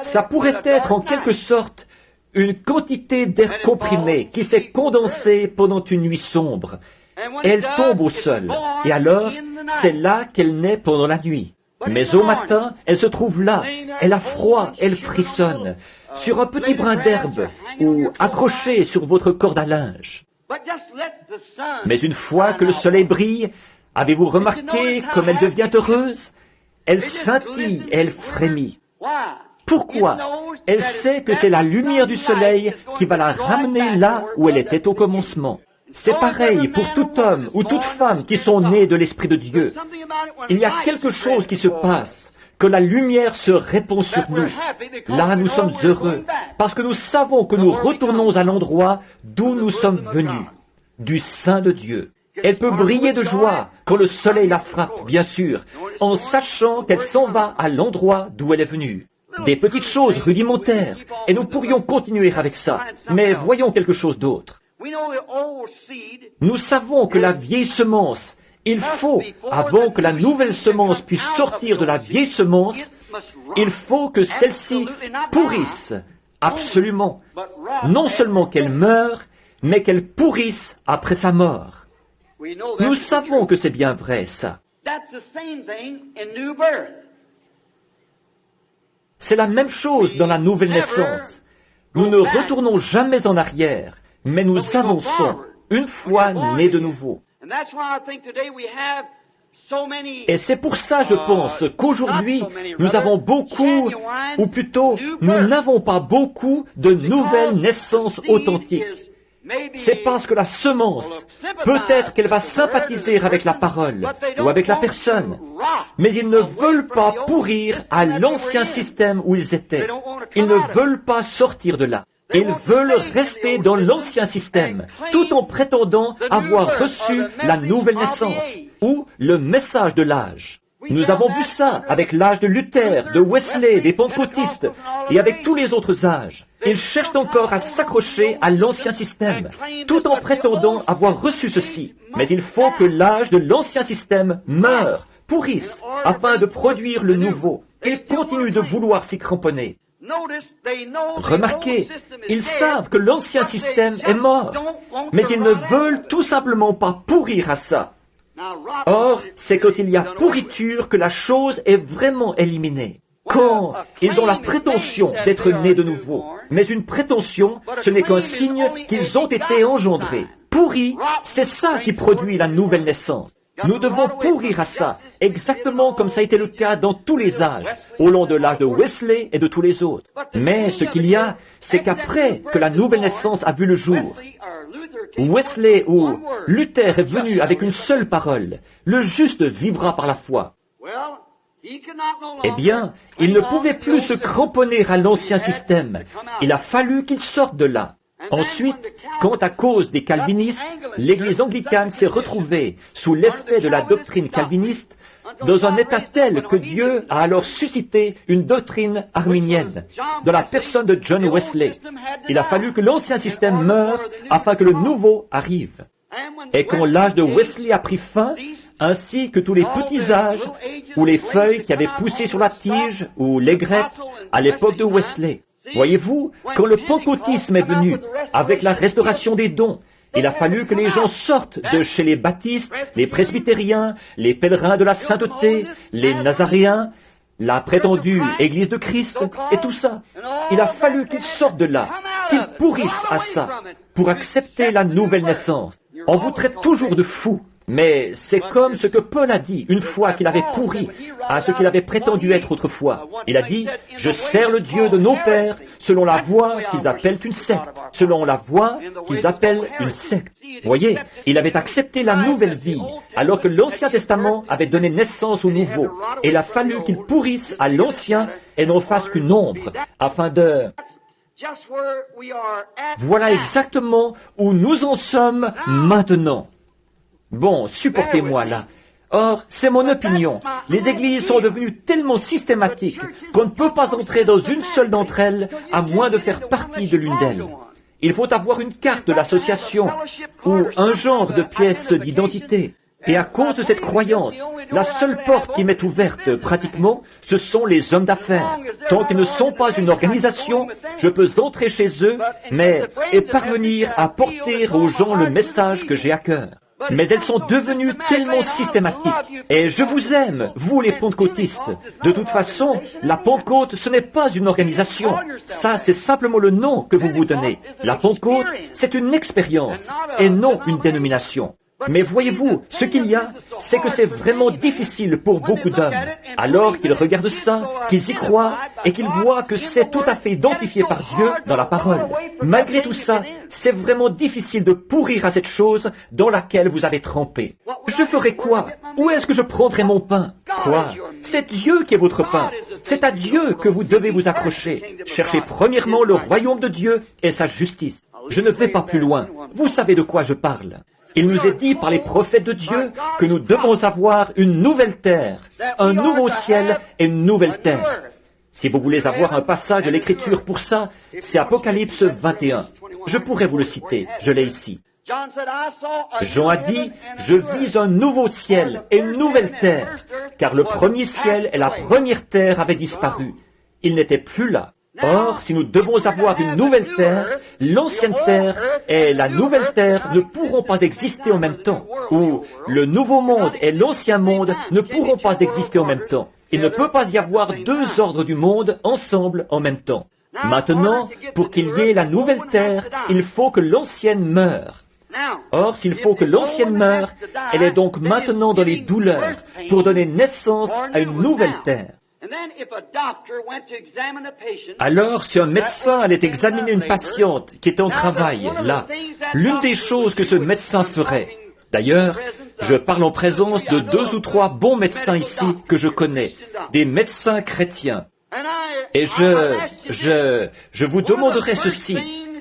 Ça pourrait être en quelque sorte une quantité d'air comprimé qui s'est condensé pendant une nuit sombre. Elle tombe au sol. Et alors, c'est là qu'elle naît pendant la nuit. Mais au matin, elle se trouve là. Elle a froid, elle frissonne. Sur un petit brin d'herbe ou accrochée sur votre corde à linge. Mais une fois que le soleil brille, avez-vous remarqué comme elle devient heureuse? Elle scintille et elle frémit. Pourquoi? Elle sait que c'est la lumière du soleil qui va la ramener là où elle était au commencement. C'est pareil pour tout homme ou toute femme qui sont nés de l'Esprit de Dieu. Il y a quelque chose qui se passe, que la lumière se répand sur nous. Là, nous sommes heureux, parce que nous savons que nous retournons à l'endroit d'où nous sommes venus, du sein de Dieu. Elle peut briller de joie quand le soleil la frappe, bien sûr, en sachant qu'elle s'en va à l'endroit d'où elle est venue. Des petites choses rudimentaires, et nous pourrions continuer avec ça, mais voyons quelque chose d'autre. Nous savons que la vieille semence, il faut, avant que la nouvelle semence puisse sortir de la vieille semence, il faut que celle-ci pourrisse, absolument. Non seulement qu'elle meure, mais qu'elle pourrisse après sa mort. Nous savons que c'est bien vrai, ça. C'est la même chose dans la nouvelle naissance. Nous ne retournons jamais en arrière, mais nous avançons, une fois nés de nouveau. Et c'est pour ça, je pense, qu'aujourd'hui, nous avons beaucoup, ou plutôt, nous n'avons pas beaucoup de nouvelles naissances authentiques. C'est parce que la semence, peut-être qu'elle va sympathiser avec la parole ou avec la personne, mais ils ne veulent pas pourrir à l'ancien système où ils étaient. Ils ne veulent pas sortir de là. Ils veulent rester dans l'ancien système, tout en prétendant avoir reçu la nouvelle naissance, ou le message de l'âge. Nous avons vu ça avec l'âge de Luther, de Wesley, des pentecôtistes, et avec tous les autres âges. Ils cherchent encore à s'accrocher à l'ancien système, tout en prétendant avoir reçu ceci. Mais il faut que l'âge de l'ancien système meure, pourrisse, afin de produire le nouveau. Ils continuent de vouloir s'y cramponner. Remarquez, ils savent que l'ancien système est mort, mais ils ne veulent tout simplement pas pourrir à ça. Or, c'est quand il y a pourriture que la chose est vraiment éliminée. Quand ils ont la prétention d'être nés de nouveau, mais une prétention, ce n'est qu'un signe qu'ils ont été engendrés. Pourri, c'est ça qui produit la nouvelle naissance. Nous devons pourrir à ça, exactement comme ça a été le cas dans tous les âges, au long de l'âge de Wesley et de tous les autres. Mais ce qu'il y a, c'est qu'après que la nouvelle naissance a vu le jour, Wesley ou Luther est venu avec une seule parole, le juste vivra par la foi. Eh bien, il ne pouvait plus se cramponner à l'ancien système. Il a fallu qu'il sorte de là. Ensuite, quand à cause des calvinistes, l'Église anglicane s'est retrouvée sous l'effet de la doctrine calviniste, dans un état tel que Dieu a alors suscité une doctrine arminienne, dans la personne de John Wesley. Il a fallu que l'ancien système meure afin que le nouveau arrive. Et quand l'âge de Wesley a pris fin, ainsi que tous les petits âges, ou les feuilles qui avaient poussé sur la tige, ou l'aigrettes, à l'époque de Wesley. Voyez-vous, quand le pentecôtisme est venu, avec la restauration des dons, Il a fallu que les gens sortent de chez les baptistes, les presbytériens, les pèlerins de la sainteté, les nazaréens, la prétendue Église de Christ et tout ça. Il a fallu qu'ils sortent de là, qu'ils pourrissent à ça, pour accepter la nouvelle naissance. On vous traite toujours de fous. Mais c'est comme ce que Paul a dit une fois qu'il avait pourri à ce qu'il avait prétendu être autrefois. Il a dit, « Je sers le Dieu de nos pères selon la voie qu'ils appellent une secte. » Selon la voie qu'ils appellent une secte. Voyez, il avait accepté la nouvelle vie, alors que l'Ancien Testament avait donné naissance au Nouveau. Et il a fallu qu'il pourrisse à l'Ancien et n'en fasse qu'une ombre, afin de... Voilà exactement où nous en sommes maintenant. Bon, supportez-moi là. Or, c'est mon opinion. Les églises sont devenues tellement systématiques qu'on ne peut pas entrer dans une seule d'entre elles à moins de faire partie de l'une d'elles. Il faut avoir une carte de l'association ou un genre de pièce d'identité. Et à cause de cette croyance, la seule porte qui m'est ouverte, pratiquement, ce sont les hommes d'affaires. Tant qu'ils ne sont pas une organisation, je peux entrer chez eux, et parvenir à porter aux gens le message que j'ai à cœur. Mais elles sont devenues tellement systématiques. Et je vous aime, vous les pentecôtistes. De toute façon, la Pentecôte, ce n'est pas une organisation. Ça, c'est simplement le nom que vous vous donnez. La Pentecôte, c'est une expérience et non une dénomination. Mais voyez-vous, ce qu'il y a, c'est que c'est vraiment difficile pour beaucoup d'hommes. Alors qu'ils regardent ça, qu'ils y croient, et qu'ils voient que c'est tout à fait identifié par Dieu dans la parole. Malgré tout ça, c'est vraiment difficile de pourrir à cette chose dans laquelle vous avez trempé. Je ferai quoi? Où est-ce que je prendrai mon pain? Quoi? C'est Dieu qui est votre pain. C'est à Dieu que vous devez vous accrocher. Cherchez premièrement le royaume de Dieu et sa justice. Je ne vais pas plus loin. Vous savez de quoi je parle. Il nous est dit par les prophètes de Dieu que nous devons avoir une nouvelle terre, un nouveau ciel et une nouvelle terre. Si vous voulez avoir un passage de l'Écriture pour ça, c'est Apocalypse 21. Je pourrais vous le citer, je l'ai ici. Jean a dit, « Je vis un nouveau ciel et une nouvelle terre, car le premier ciel et la première terre avaient disparu. Ils n'étaient plus là. » Or, si nous devons avoir une nouvelle terre, l'ancienne terre et la nouvelle terre ne pourront pas exister en même temps. Ou le nouveau monde et l'ancien monde ne pourront pas exister en même temps. Il ne peut pas y avoir deux ordres du monde ensemble en même temps. Maintenant, pour qu'il y ait la nouvelle terre, il faut que l'ancienne meure. Or, s'il faut que l'ancienne meure, elle est donc maintenant dans les douleurs pour donner naissance à une nouvelle terre. Alors, si un médecin allait examiner une patiente qui était en travail, là, l'une des choses que ce médecin ferait, d'ailleurs, je parle en présence de 2 ou 3 bons médecins ici que je connais, des médecins chrétiens, et je vous demanderai ceci.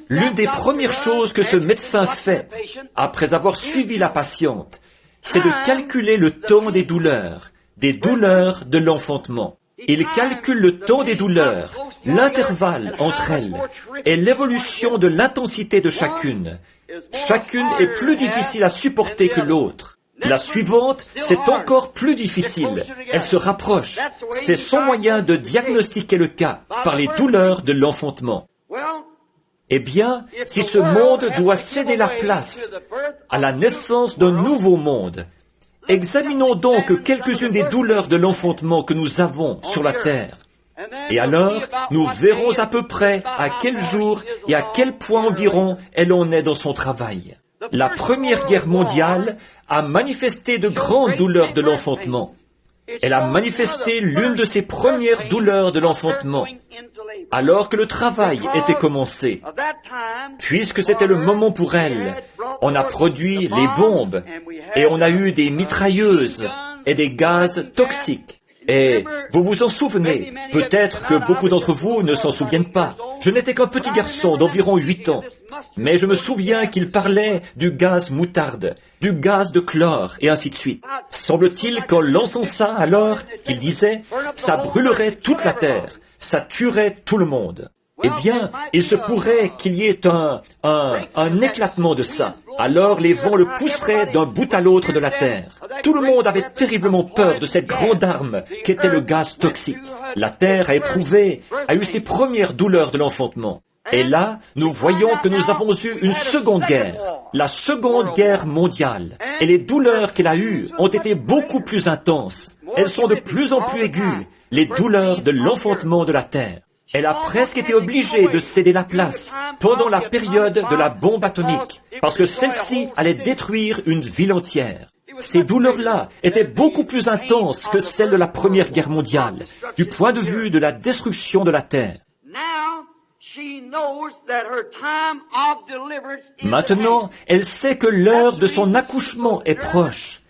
L'une des premières choses que ce médecin fait, après avoir suivi la patiente, c'est de calculer le temps des douleurs de l'enfantement. Il calcule le temps des douleurs, l'intervalle entre elles, et l'évolution de l'intensité de chacune. Chacune est plus difficile à supporter que l'autre. La suivante, c'est encore plus difficile. Elle se rapproche. C'est son moyen de diagnostiquer le cas par les douleurs de l'enfantement. Eh bien, si ce monde doit céder la place à la naissance d'un nouveau monde, examinons donc quelques-unes des douleurs de l'enfantement que nous avons sur la terre. Et alors, nous verrons à peu près à quel jour et à quel point environ elle en est dans son travail. La Première Guerre mondiale a manifesté de grandes douleurs de l'enfantement. Elle a manifesté l'une de ses premières douleurs de l'enfantement, alors que le travail était commencé. Puisque c'était le moment pour elle, on a produit les bombes, et on a eu des mitrailleuses et des gaz toxiques. Et vous vous en souvenez, peut-être que beaucoup d'entre vous ne s'en souviennent pas. Je n'étais qu'un petit garçon d'environ 8 ans, mais je me souviens qu'il parlait du gaz moutarde, du gaz de chlore, et ainsi de suite. Semble-t-il qu'en lançant ça alors, qu'il disait, ça brûlerait toute la terre, ça tuerait tout le monde. Eh bien, il se pourrait qu'il y ait un éclatement de ça. Alors les vents le pousseraient d'un bout à l'autre de la terre. Tout le monde avait terriblement peur de cette grande arme qu'était le gaz toxique. La terre a éprouvé, a eu ses premières douleurs de l'enfantement. Et là, nous voyons que nous avons eu une seconde guerre, la Seconde Guerre mondiale. Et les douleurs qu'elle a eues ont été beaucoup plus intenses. Elles sont de plus en plus aiguës, les douleurs de l'enfantement de la terre. Elle a presque été obligée de céder la place pendant la période de la bombe atomique, parce que celle-ci allait détruire une ville entière. Ces douleurs-là étaient beaucoup plus intenses que celles de la Première Guerre mondiale, du point de vue de la destruction de la terre. Maintenant, elle sait que l'heure de son accouchement est proche.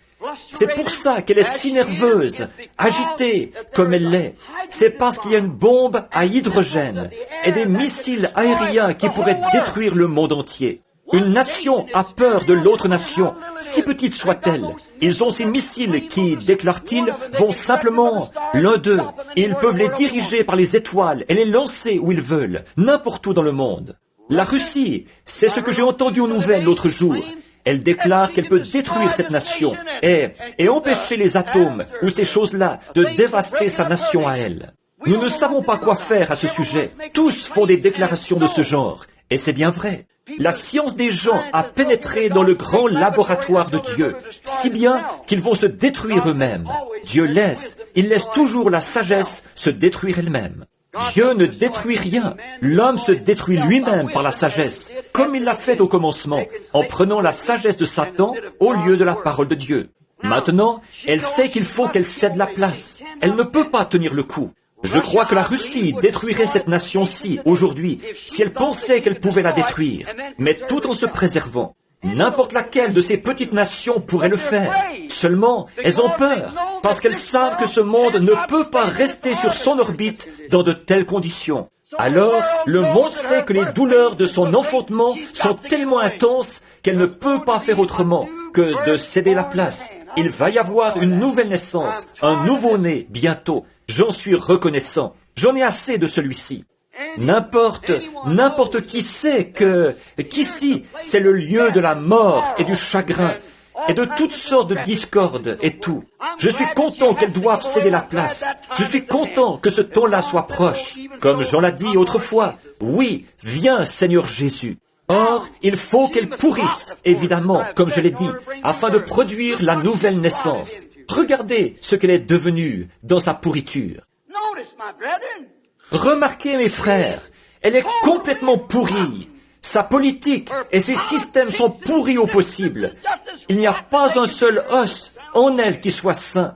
C'est pour ça qu'elle est si nerveuse, agitée comme elle l'est. C'est parce qu'il y a une bombe à hydrogène et des missiles aériens qui pourraient détruire le monde entier. Une nation a peur de l'autre nation, si petite soit-elle. Ils ont ces missiles qui, déclarent-ils, vont simplement l'un d'eux. Ils peuvent les diriger par les étoiles et les lancer où ils veulent, n'importe où dans le monde. La Russie, c'est ce que j'ai entendu aux nouvelles l'autre jour. Elle déclare qu'elle peut détruire cette nation et empêcher les atomes ou ces choses-là de dévaster sa nation à elle. Nous ne savons pas quoi faire à ce sujet. Tous font des déclarations de ce genre. Et c'est bien vrai. La science des gens a pénétré dans le grand laboratoire de Dieu, si bien qu'ils vont se détruire eux-mêmes. Dieu laisse, il laisse toujours la sagesse se détruire elle-même. Dieu ne détruit rien. L'homme se détruit lui-même par la sagesse, comme il l'a fait au commencement, en prenant la sagesse de Satan au lieu de la parole de Dieu. Maintenant, elle sait qu'il faut qu'elle cède la place. Elle ne peut pas tenir le coup. Je crois que la Russie détruirait cette nation-ci aujourd'hui si elle pensait qu'elle pouvait la détruire, mais tout en se préservant. N'importe laquelle de ces petites nations pourrait le faire. Seulement, elles ont peur, parce qu'elles savent que ce monde ne peut pas rester sur son orbite dans de telles conditions. Alors, le monde sait que les douleurs de son enfantement sont tellement intenses qu'elle ne peut pas faire autrement que de céder la place. Il va y avoir une nouvelle naissance, un nouveau-né bientôt. J'en suis reconnaissant. J'en ai assez de celui-ci. N'importe qui sait qu'ici, c'est le lieu de la mort et du chagrin et de toutes sortes de discordes et tout. Je suis content qu'elles doivent céder la place. Je suis content que ce temps-là soit proche. Comme Jean l'a dit autrefois, oui, viens Seigneur Jésus. Or, il faut qu'elles pourrissent, évidemment, comme je l'ai dit, afin de produire la nouvelle naissance. Regardez ce qu'elle est devenue dans sa pourriture. Remarquez, mes frères, elle est complètement pourrie. Sa politique et ses systèmes sont pourris au possible. Il n'y a pas un seul os en elle qui soit sain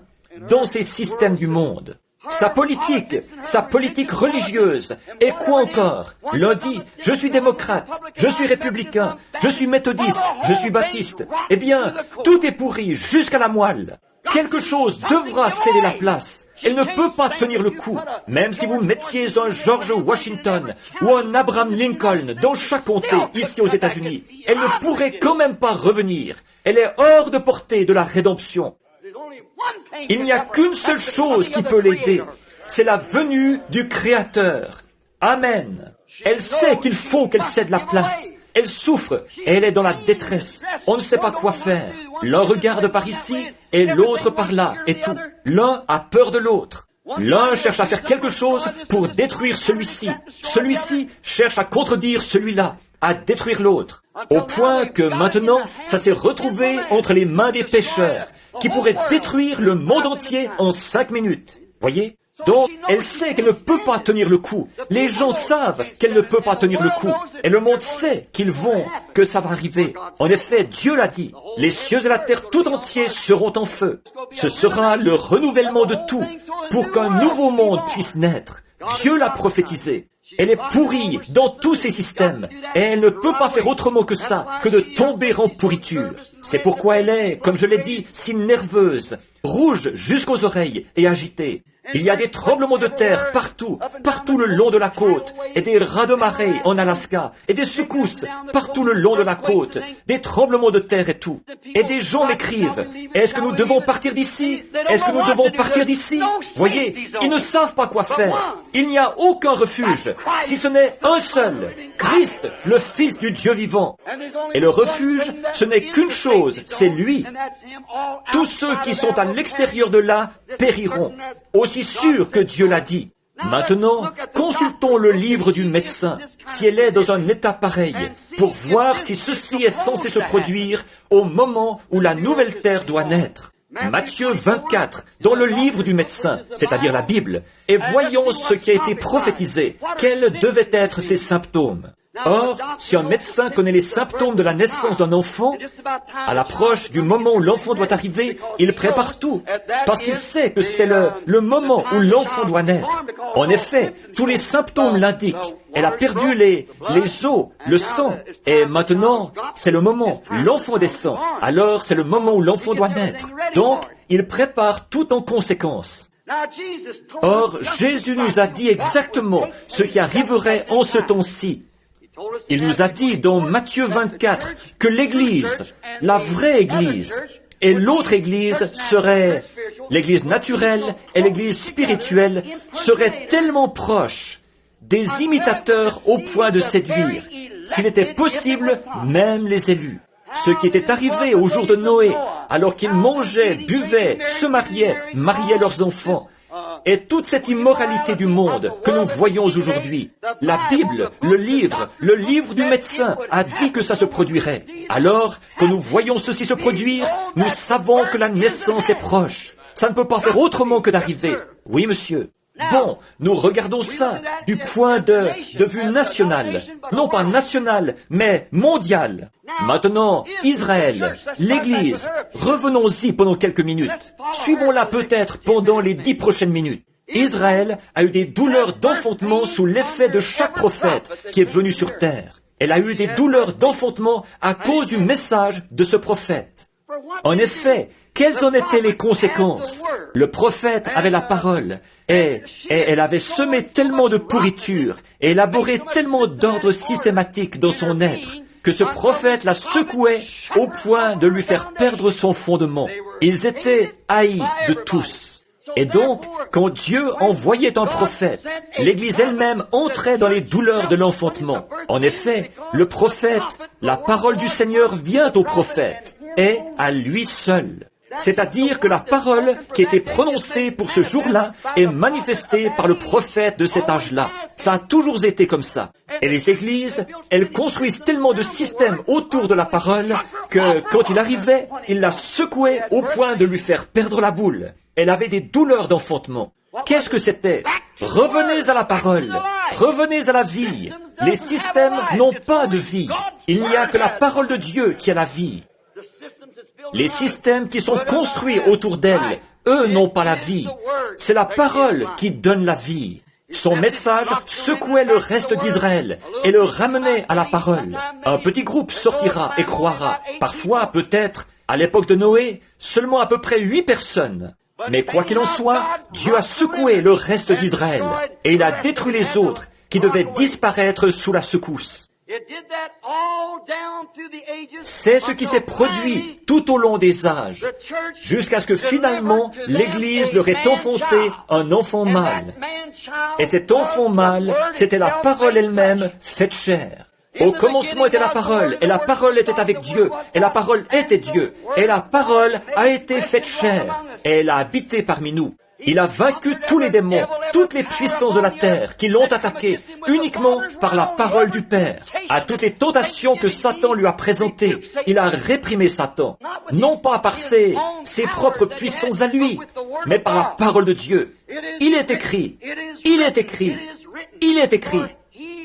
dans ces systèmes du monde. Sa politique religieuse, et quoi encore? L'un dit, je suis démocrate, je suis républicain, je suis méthodiste, je suis baptiste. Eh bien, tout est pourri jusqu'à la moelle. Quelque chose devra céder la place. Elle ne peut pas tenir le coup, même si vous mettiez un George Washington ou un Abraham Lincoln dans chaque comté ici aux États-Unis. Elle ne pourrait quand même pas revenir. Elle est hors de portée de la rédemption. Il n'y a qu'une seule chose qui peut l'aider, c'est la venue du Créateur. Amen. Elle sait qu'il faut qu'elle cède la place. Elle souffre et elle est dans la détresse. On ne sait pas quoi faire. L'un regarde par ici et l'autre par là et tout. L'un a peur de l'autre. L'un cherche à faire quelque chose pour détruire celui-ci. Celui-ci cherche à contredire celui-là, à détruire l'autre. Au point que maintenant, ça s'est retrouvé entre les mains des pécheurs, qui pourraient détruire le monde entier en 5 minutes. Voyez? Donc, elle sait qu'elle ne peut pas tenir le coup. Les gens savent qu'elle ne peut pas tenir le coup. Et le monde sait que ça va arriver. En effet, Dieu l'a dit. Les cieux et la terre tout entiers seront en feu. Ce sera le renouvellement de tout pour qu'un nouveau monde puisse naître. Dieu l'a prophétisé. Elle est pourrie dans tous ses systèmes, et elle ne peut pas faire autrement que ça, que de tomber en pourriture. C'est pourquoi elle est, comme je l'ai dit, si nerveuse, rouge jusqu'aux oreilles et agitée. Il y a des tremblements de terre partout le long de la côte, et des raz-de-marée en Alaska, et des secousses partout le long de la côte, des tremblements de terre et tout. Et des gens m'écrivent, est-ce que nous devons partir d'ici? Est-ce que nous devons partir d'ici? Voyez, ils ne savent pas quoi faire. Il n'y a aucun refuge, si ce n'est un seul, Christ, le Fils du Dieu vivant. Et le refuge, ce n'est qu'une chose, c'est lui. Tous ceux qui sont à l'extérieur de là périront. Aussi sûr que Dieu l'a dit. Maintenant, consultons le livre du médecin, si elle est dans un état pareil, pour voir si ceci est censé se produire au moment où la nouvelle terre doit naître. Matthieu 24, dans le livre du médecin, c'est-à-dire la Bible, et voyons ce qui a été prophétisé, quels devaient être ces symptômes. Or, si un médecin connaît les symptômes de la naissance d'un enfant, à l'approche du moment où l'enfant doit arriver, il prépare tout, parce qu'il sait que c'est le moment où l'enfant doit naître. En effet, tous les symptômes l'indiquent. Elle a perdu les os, le sang, et maintenant, c'est le moment, l'enfant descend, alors c'est le moment où l'enfant doit naître. Donc, il prépare tout en conséquence. Or, Jésus nous a dit exactement ce qui arriverait en ce temps-ci. Il nous a dit dans Matthieu 24 que l'Église, la vraie Église, et l'autre Église serait, l'Église naturelle et l'Église spirituelle, seraient tellement proches, des imitateurs au point de séduire, s'il était possible, même les élus. Ce qui était arrivé au jour de Noé, alors qu'ils mangeaient, buvaient, se mariaient leurs enfants, et toute cette immoralité du monde que nous voyons aujourd'hui. La Bible, le livre du médecin a dit que ça se produirait. Alors que nous voyons ceci se produire, nous savons que la naissance est proche. Ça ne peut pas faire autrement que d'arriver. Oui, monsieur. Bon, nous regardons ça du point de vue national. Non pas national, mais mondial. Maintenant, Israël, l'Église, revenons-y pendant quelques minutes. Suivons-la peut-être pendant les 10 prochaines minutes. Israël a eu des douleurs d'enfantement sous l'effet de chaque prophète qui est venu sur terre. Elle a eu des douleurs d'enfantement à cause du message de ce prophète. En effet, quelles en étaient les conséquences? Le prophète avait la parole, et elle avait semé tellement de pourriture et élaboré tellement d'ordres systématiques dans son être, que ce prophète la secouait au point de lui faire perdre son fondement. Ils étaient haïs de tous. Et donc, quand Dieu envoyait un prophète, l'Église elle-même entrait dans les douleurs de l'enfantement. En effet, le prophète, la parole du Seigneur vient au prophète, et à lui seul. C'est-à-dire que la parole qui était prononcée pour ce jour-là est manifestée par le prophète de cet âge-là. Ça a toujours été comme ça. Et les églises, elles construisent tellement de systèmes autour de la parole que quand il arrivait, il la secouait au point de lui faire perdre la boule. Elle avait des douleurs d'enfantement. Qu'est-ce que c'était? Revenez à la parole, revenez à la vie. Les systèmes n'ont pas de vie. Il n'y a que la parole de Dieu qui a la vie. Les systèmes qui sont construits autour d'elle, eux n'ont pas la vie. C'est la parole qui donne la vie. Son message secouait le reste d'Israël et le ramenait à la parole. Un petit groupe sortira et croira. Parfois, peut-être, à l'époque de Noé, seulement à peu près 8 personnes. Mais quoi qu'il en soit, Dieu a secoué le reste d'Israël et il a détruit les autres qui devaient disparaître sous la secousse. C'est ce qui s'est produit tout au long des âges, jusqu'à ce que finalement l'Église leur ait enfanté un enfant mâle. Et cet enfant mâle, c'était la parole elle-même faite chair. Au commencement était la parole, et la parole était avec Dieu, et la parole était Dieu, et la parole a été faite chair, et elle a habité parmi nous. Il a vaincu tous les démons, toutes les puissances de la terre qui l'ont attaqué uniquement par la parole du Père. À toutes les tentations que Satan lui a présentées, il a réprimé Satan, non pas par ses propres puissances à lui, mais par la parole de Dieu. Il est écrit, il est écrit, il est écrit,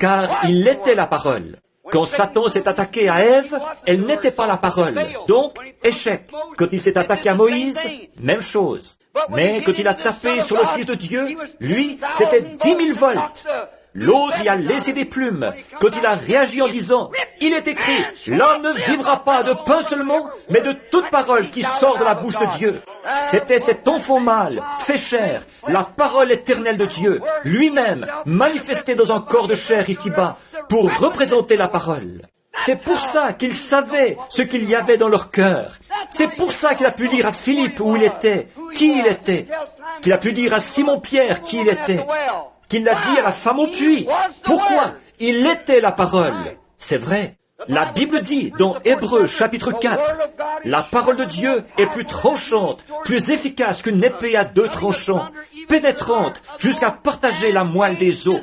car il était la parole. Quand Satan s'est attaqué à Ève, elle n'était pas la parole. Donc, échec. Quand il s'est attaqué à Moïse, même chose. Mais quand il a tapé sur le Fils de Dieu, lui, c'était 10 000 volts. L'autre y a laissé des plumes. Quand il a réagi en disant, il est écrit, l'homme ne vivra pas de pain seulement, mais de toute parole qui sort de la bouche de Dieu. C'était cet enfant mâle, fait chair, la parole éternelle de Dieu, lui-même, manifesté dans un corps de chair ici-bas, pour représenter la parole. C'est pour ça qu'il savait ce qu'il y avait dans leur cœur. C'est pour ça qu'il a pu dire à Philippe où il était, qui il était. Qu'il a pu dire à Simon-Pierre qui il était. Qu'il l'a dit à la femme au puits. Pourquoi? Il était la parole. C'est vrai. La Bible dit dans Hébreux chapitre 4, la parole de Dieu est plus tranchante, plus efficace qu'une épée à 2 tranchants, pénétrante jusqu'à partager la moelle des os,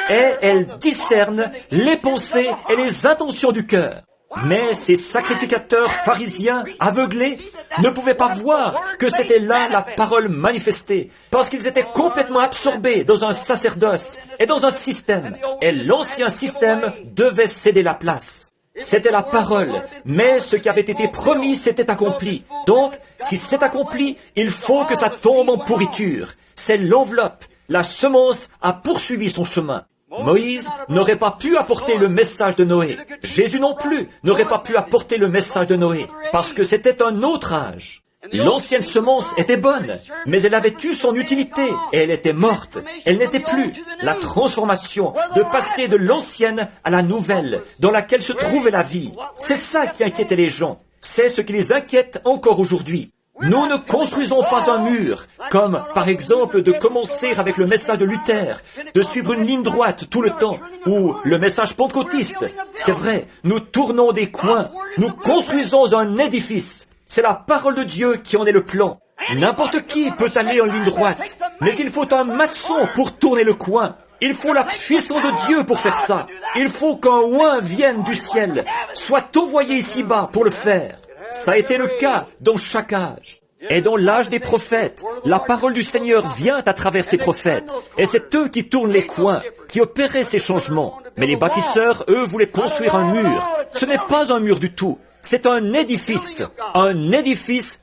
et elle discerne les pensées et les intentions du cœur. Mais ces sacrificateurs pharisiens aveuglés ne pouvaient pas voir que c'était là la parole manifestée, parce qu'ils étaient complètement absorbés dans un sacerdoce et dans un système, et l'ancien système devait céder la place. C'était la parole, mais ce qui avait été promis s'était accompli. Donc, si c'est accompli, il faut que ça tombe en pourriture. C'est l'enveloppe. La semence a poursuivi son chemin. Moïse n'aurait pas pu apporter le message de Noé. Jésus non plus n'aurait pas pu apporter le message de Noé, parce que c'était un autre âge. L'ancienne semence était bonne, mais elle avait eu son utilité et elle était morte. Elle n'était plus. La transformation de passer de l'ancienne à la nouvelle, dans laquelle se trouvait la vie. C'est ça qui inquiétait les gens. C'est ce qui les inquiète encore aujourd'hui. Nous ne construisons pas un mur, comme par exemple de commencer avec le message de Luther, de suivre une ligne droite tout le temps, ou le message pentecôtiste. C'est vrai, nous tournons des coins, nous construisons un édifice. C'est la parole de Dieu qui en est le plan. N'importe qui peut aller en ligne droite, mais il faut un maçon pour tourner le coin. Il faut la puissance de Dieu pour faire ça. Il faut qu'un oint vienne du ciel, soit envoyé ici-bas pour le faire. Ça a été le cas dans chaque âge. Et dans l'âge des prophètes, la parole du Seigneur vient à travers ces prophètes. Et c'est eux qui tournent les coins, qui opéraient ces changements. Mais les bâtisseurs, eux, voulaient construire un mur. Ce n'est pas un mur du tout. C'est un édifice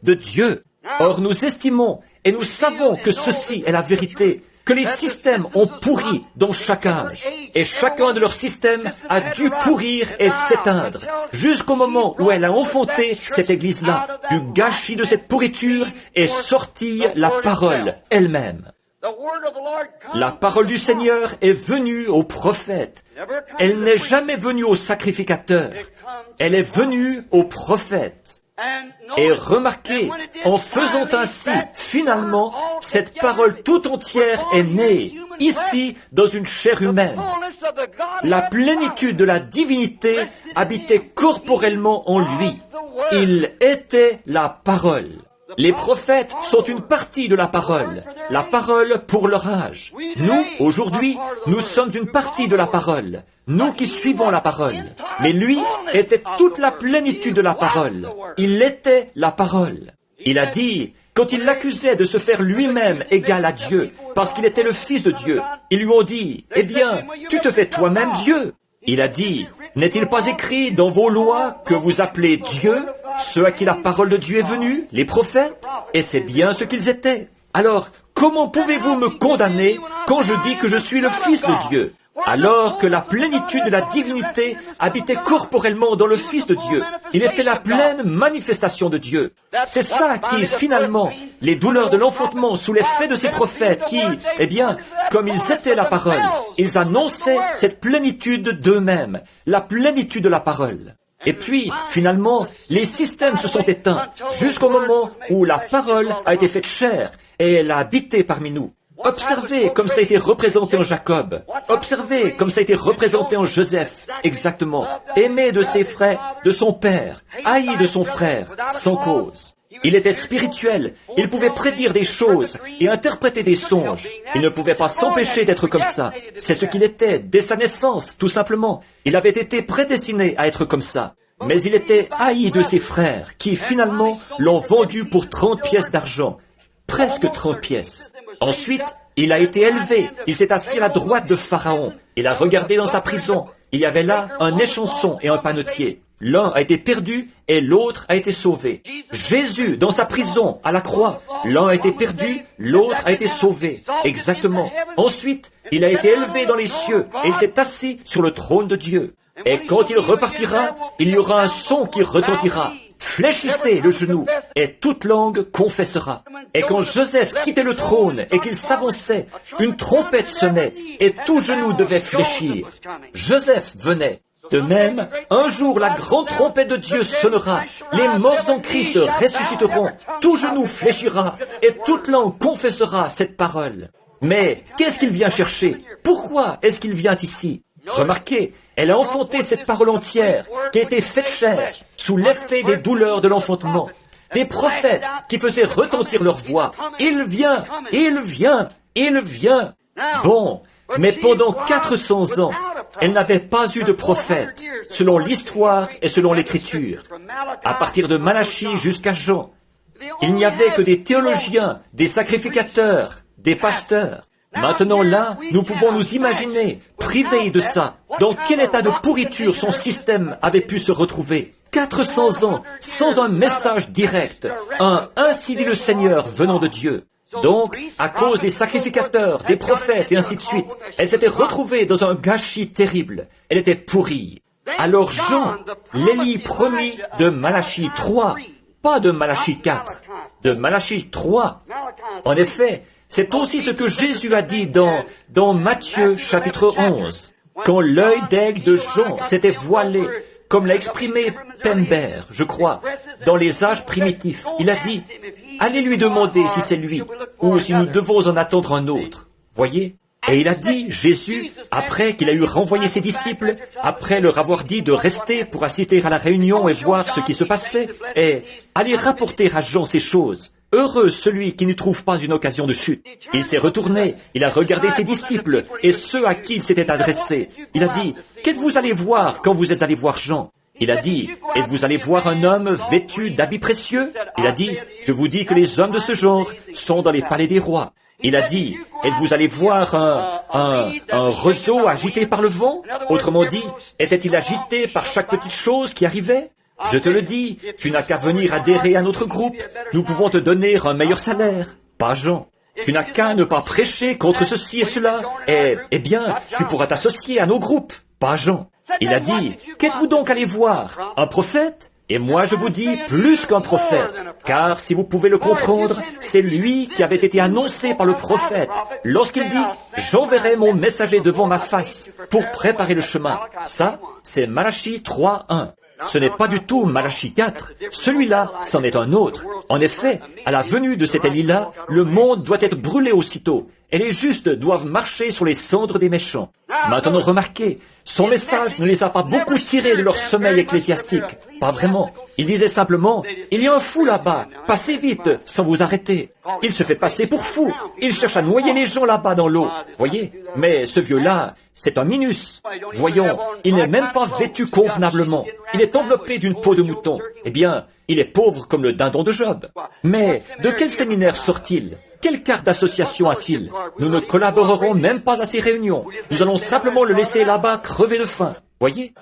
de Dieu. Or, nous estimons et nous savons que ceci est la vérité, que les systèmes ont pourri dans chaque âge. Et chacun de leurs systèmes a dû pourrir et s'éteindre, jusqu'au moment où elle a enfanté cette Église-là. Du gâchis de cette pourriture est sortie la parole elle-même. La parole du Seigneur est venue aux prophètes. Elle n'est jamais venue aux sacrificateurs. Elle est venue aux prophètes. Et remarquez, en faisant ainsi, finalement, cette parole tout entière est née, ici, dans une chair humaine. La plénitude de la divinité habitait corporellement en lui. Il était la parole. Les prophètes sont une partie de la parole pour leur âge. Nous, aujourd'hui, nous sommes une partie de la parole, nous qui suivons la parole. Mais lui était toute la plénitude de la parole. Il était la parole. Il a dit, quand il l'accusait de se faire lui-même égal à Dieu, parce qu'il était le Fils de Dieu, ils lui ont dit, « Eh bien, tu te fais toi-même Dieu. » Il a dit, « N'est-il pas écrit dans vos lois que vous appelez Dieu ceux à qui la parole de Dieu est venue, les prophètes? » Et c'est bien ce qu'ils étaient. Alors, comment pouvez-vous me condamner quand je dis que je suis le Fils de Dieu, alors que la plénitude de la divinité habitait corporellement dans le Fils de Dieu? Il était la pleine manifestation de Dieu. C'est ça qui, finalement, les douleurs de l'enfantement sous l'effet de ces prophètes qui, eh bien, comme ils étaient la parole, ils annonçaient cette plénitude d'eux-mêmes, la plénitude de la parole. Et puis, finalement, les systèmes se sont éteints jusqu'au moment où la parole a été faite chair et elle a habité parmi nous. Observez comme ça a été représenté en Jacob. Observez comme ça a été représenté en Joseph. Exactement. Aimé de ses frères, de son père, haï de son frère, sans cause. Il était spirituel. Il pouvait prédire des choses et interpréter des songes. Il ne pouvait pas s'empêcher d'être comme ça. C'est ce qu'il était dès sa naissance, tout simplement. Il avait été prédestiné à être comme ça. Mais il était haï de ses frères, qui finalement l'ont vendu pour 30 pièces d'argent. Presque 30 pièces. Ensuite, il a été élevé. Il s'est assis à la droite de Pharaon. Il a regardé dans sa prison. Il y avait là un échanson et un panetier. L'un a été perdu et l'autre a été sauvé. Jésus, dans sa prison, à la croix, l'un a été perdu, l'autre a été sauvé. Exactement. Ensuite, il a été élevé dans les cieux et il s'est assis sur le trône de Dieu. Et quand il repartira, il y aura un son qui retentira. Fléchissez le genou, et toute langue confessera. Et quand Joseph quittait le trône et qu'il s'avançait, une trompette sonnait, et tout genou devait fléchir. Joseph venait. De même, un jour la grande trompette de Dieu sonnera, les morts en Christ ressusciteront, tout genou fléchira, et toute langue confessera cette parole. Mais qu'est-ce qu'il vient chercher? Pourquoi est-ce qu'il vient ici? Remarquez, elle a enfanté cette parole entière, qui a été faite chair, sous l'effet des douleurs de l'enfantement. Des prophètes qui faisaient retentir leur voix. Il vient, il vient, il vient. Bon, Mais pendant 400 ans, elle n'avait pas eu de prophète, selon l'histoire et selon l'Écriture. À partir de Malachie jusqu'à Jean, il n'y avait que des théologiens, des sacrificateurs, des pasteurs. Maintenant là, nous pouvons nous imaginer, privés de ça, dans quel état de pourriture son système avait pu se retrouver. 400 ans, sans un message direct, un « Ainsi dit le Seigneur » venant de Dieu. Donc, à cause des sacrificateurs, des prophètes et ainsi de suite, elle s'était retrouvée dans un gâchis terrible. Elle était pourrie. Alors Jean, l'Élie promis de Malachie 3, pas de Malachie 4, de Malachie 3. En effet, c'est aussi ce que Jésus a dit dans Matthieu chapitre 11, quand l'œil d'aigle de Jean s'était voilé, comme l'a exprimé Pembert, je crois, dans les âges primitifs. Il a dit, allez lui demander si c'est lui, ou si nous devons en attendre un autre. Voyez? Et il a dit, Jésus, après qu'il a eu renvoyé ses disciples, après leur avoir dit de rester pour assister à la réunion et voir ce qui se passait, et aller rapporter à Jean ces choses. Heureux celui qui ne trouve pas une occasion de chute. Il s'est retourné, il a regardé ses disciples et ceux à qui il s'était adressé. Il a dit, qu'êtes-vous allé voir quand vous êtes allé voir Jean? Il a dit, êtes-vous allé voir un homme vêtu d'habits précieux? Il a dit, je vous dis que les hommes de ce genre sont dans les palais des rois. Il a dit, êtes-vous allé voir un roseau agité par le vent? Autrement dit, était-il agité par chaque petite chose qui arrivait? Je te le dis, tu n'as qu'à venir adhérer à notre groupe. Nous pouvons te donner un meilleur salaire. Pas Jean. Tu n'as qu'à ne pas prêcher contre ceci et cela. Eh bien, tu pourras t'associer à nos groupes. Pas Jean. Il a dit, qu'êtes-vous donc allé voir? Un prophète? Et moi je vous dis, plus qu'un prophète. Car si vous pouvez le comprendre, c'est lui qui avait été annoncé par le prophète. Lorsqu'il dit, j'enverrai mon messager devant ma face pour préparer le chemin. Ça, c'est Malachie 3:1. Ce n'est pas du tout Malachie 4. Celui-là, c'en est un autre. En effet, à la venue de cet Élie-là, le monde doit être brûlé aussitôt, et les justes doivent marcher sur les cendres des méchants. Maintenant, remarquez, son message ne les a pas beaucoup tirés de leur sommeil ecclésiastique. Pas vraiment. Il disait simplement, il y a un fou là-bas, passez vite, sans vous arrêter. Il se fait passer pour fou. Il cherche à noyer les gens là-bas dans l'eau. Voyez? Mais ce vieux-là, c'est un minus. Voyons, il n'est même pas vêtu convenablement. Il est enveloppé d'une peau de mouton. Eh bien, il est pauvre comme le dindon de Job. Mais de quel séminaire sort-il? Quelle carte d'association a-t-il? Nous ne collaborerons même pas à ces réunions. Nous allons simplement le laisser là-bas crever de faim. Voyez?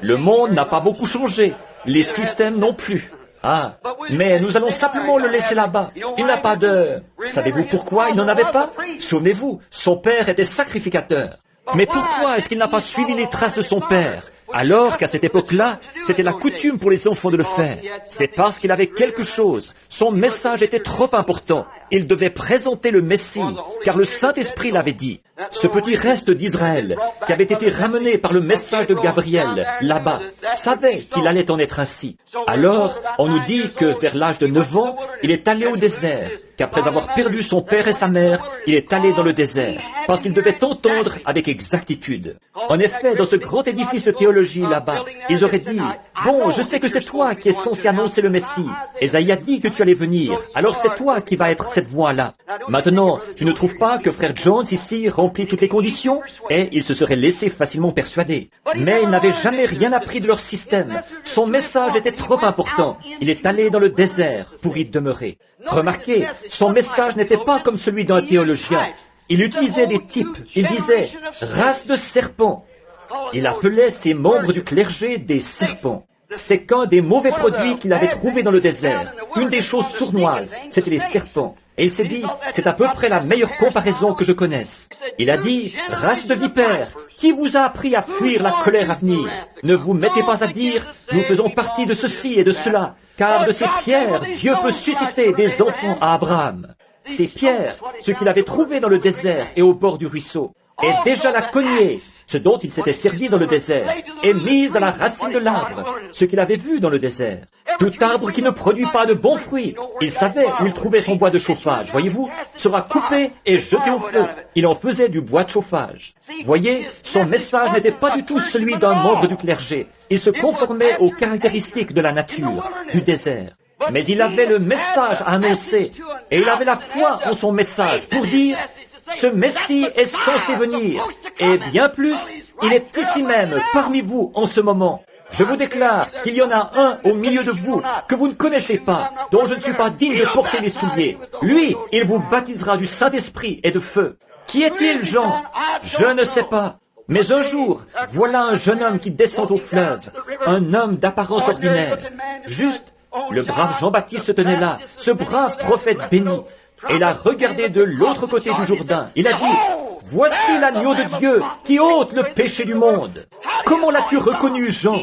Le monde n'a pas beaucoup changé. Les systèmes non plus. Ah, mais nous allons simplement le laisser là-bas. Il n'a pas de... Savez-vous pourquoi il n'en avait pas? Souvenez-vous, son père était sacrificateur. Mais pourquoi est-ce qu'il n'a pas suivi les traces de son père? Alors qu'à cette époque-là, c'était la coutume pour les enfants de le faire. C'est parce qu'il avait quelque chose. Son message était trop important. Il devait présenter le Messie, car le Saint-Esprit l'avait dit. Ce petit reste d'Israël, qui avait été ramené par le message de Gabriel, là-bas, savait qu'il allait en être ainsi. Alors, on nous dit que vers l'âge de 9 ans, il est allé au désert, qu'après avoir perdu son père et sa mère, il est allé dans le désert, parce qu'il devait entendre avec exactitude. En effet, dans ce grand édifice de théologie là-bas, ils auraient dit, « Bon, je sais que c'est toi qui es censé annoncer le Messie. Esaïe a dit que tu allais venir, alors c'est toi qui vas être cette voix-là. » Maintenant, tu ne trouves pas que frère Jones ici remplit toutes les conditions? Et il se serait laissé facilement persuader. Mais il n'avait jamais rien appris de leur système. Son message était trop important. Il est allé dans le désert pour y demeurer. Remarquez, son message n'était pas comme celui d'un théologien. Il utilisait des types. Il disait « race de serpents ». Il appelait ses membres du clergé des serpents. C'est qu'un des mauvais produits qu'il avait trouvé dans le désert, une des choses sournoises, c'était les serpents. Et il s'est dit, c'est à peu près la meilleure comparaison que je connaisse. Il a dit, race de vipères, qui vous a appris à fuir la colère à venir? Ne vous mettez pas à dire, nous faisons partie de ceci et de cela, car de ces pierres, Dieu peut susciter des enfants à Abraham. Ces pierres, ce qu'il avait trouvé dans le désert et au bord du ruisseau, est déjà la cognée, ce dont il s'était servi dans le désert, est mise à la racine de l'arbre, ce qu'il avait vu dans le désert. Tout arbre qui ne produit pas de bons fruits, il savait où il trouvait son bois de chauffage, voyez-vous, sera coupé et jeté au feu. Il en faisait du bois de chauffage. Voyez, son message n'était pas du tout celui d'un membre du clergé. Il se conformait aux caractéristiques de la nature, du désert. Mais il avait le message à annoncer, et il avait la foi en son message pour dire, Ce Messie est censé venir. Et bien plus, il est ici même, parmi vous, en ce moment. Je vous déclare qu'il y en a un au milieu de vous que vous ne connaissez pas, dont je ne suis pas digne de porter les souliers. Lui, il vous baptisera du Saint-Esprit et de feu. Qui est-il, Jean? Je ne sais pas. Mais un jour, voilà un jeune homme qui descend au fleuve, un homme d'apparence ordinaire. Juste, le brave Jean-Baptiste se tenait là, ce brave prophète béni. Et il a regardé de l'autre côté du Jourdain. Il a dit, « Voici l'agneau de Dieu qui ôte le péché du monde. » Comment l'as-tu reconnu, Jean?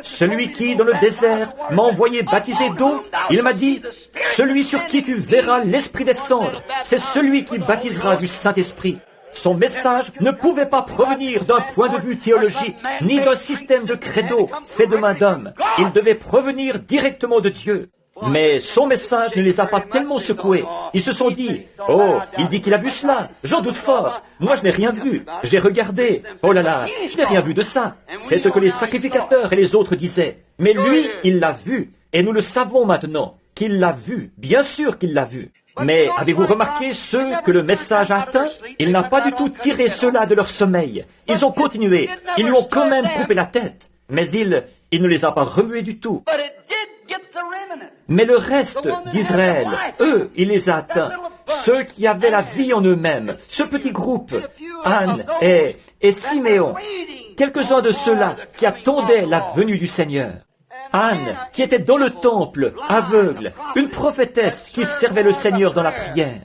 Celui qui, dans le désert, m'a envoyé baptiser d'eau, il m'a dit, « Celui sur qui tu verras l'Esprit descendre, c'est celui qui baptisera du Saint-Esprit. » Son message ne pouvait pas provenir d'un point de vue théologique, ni d'un système de credo fait de main d'homme. Il devait provenir directement de Dieu. Mais son message ne les a pas tellement secoués. Ils se sont dit, « Oh, il dit qu'il a vu cela. J'en doute fort. Moi, je n'ai rien vu. J'ai regardé. Oh là là, je n'ai rien vu de ça. » C'est ce que les sacrificateurs et les autres disaient. Mais lui, il l'a vu. Et nous le savons maintenant, qu'il l'a vu. Bien sûr qu'il l'a vu. Mais avez-vous remarqué ceux que le message a atteints? Il n'a pas du tout tiré ceux-là de leur sommeil. Ils ont continué. Ils lui ont quand même coupé la tête. Mais il ne les a pas remués du tout. Mais le reste d'Israël, eux, il les a atteints. Ceux qui avaient la vie en eux-mêmes, ce petit groupe, Anne et Siméon, quelques-uns de ceux-là qui attendaient la venue du Seigneur. Anne, qui était dans le temple, aveugle, une prophétesse qui servait le Seigneur dans la prière.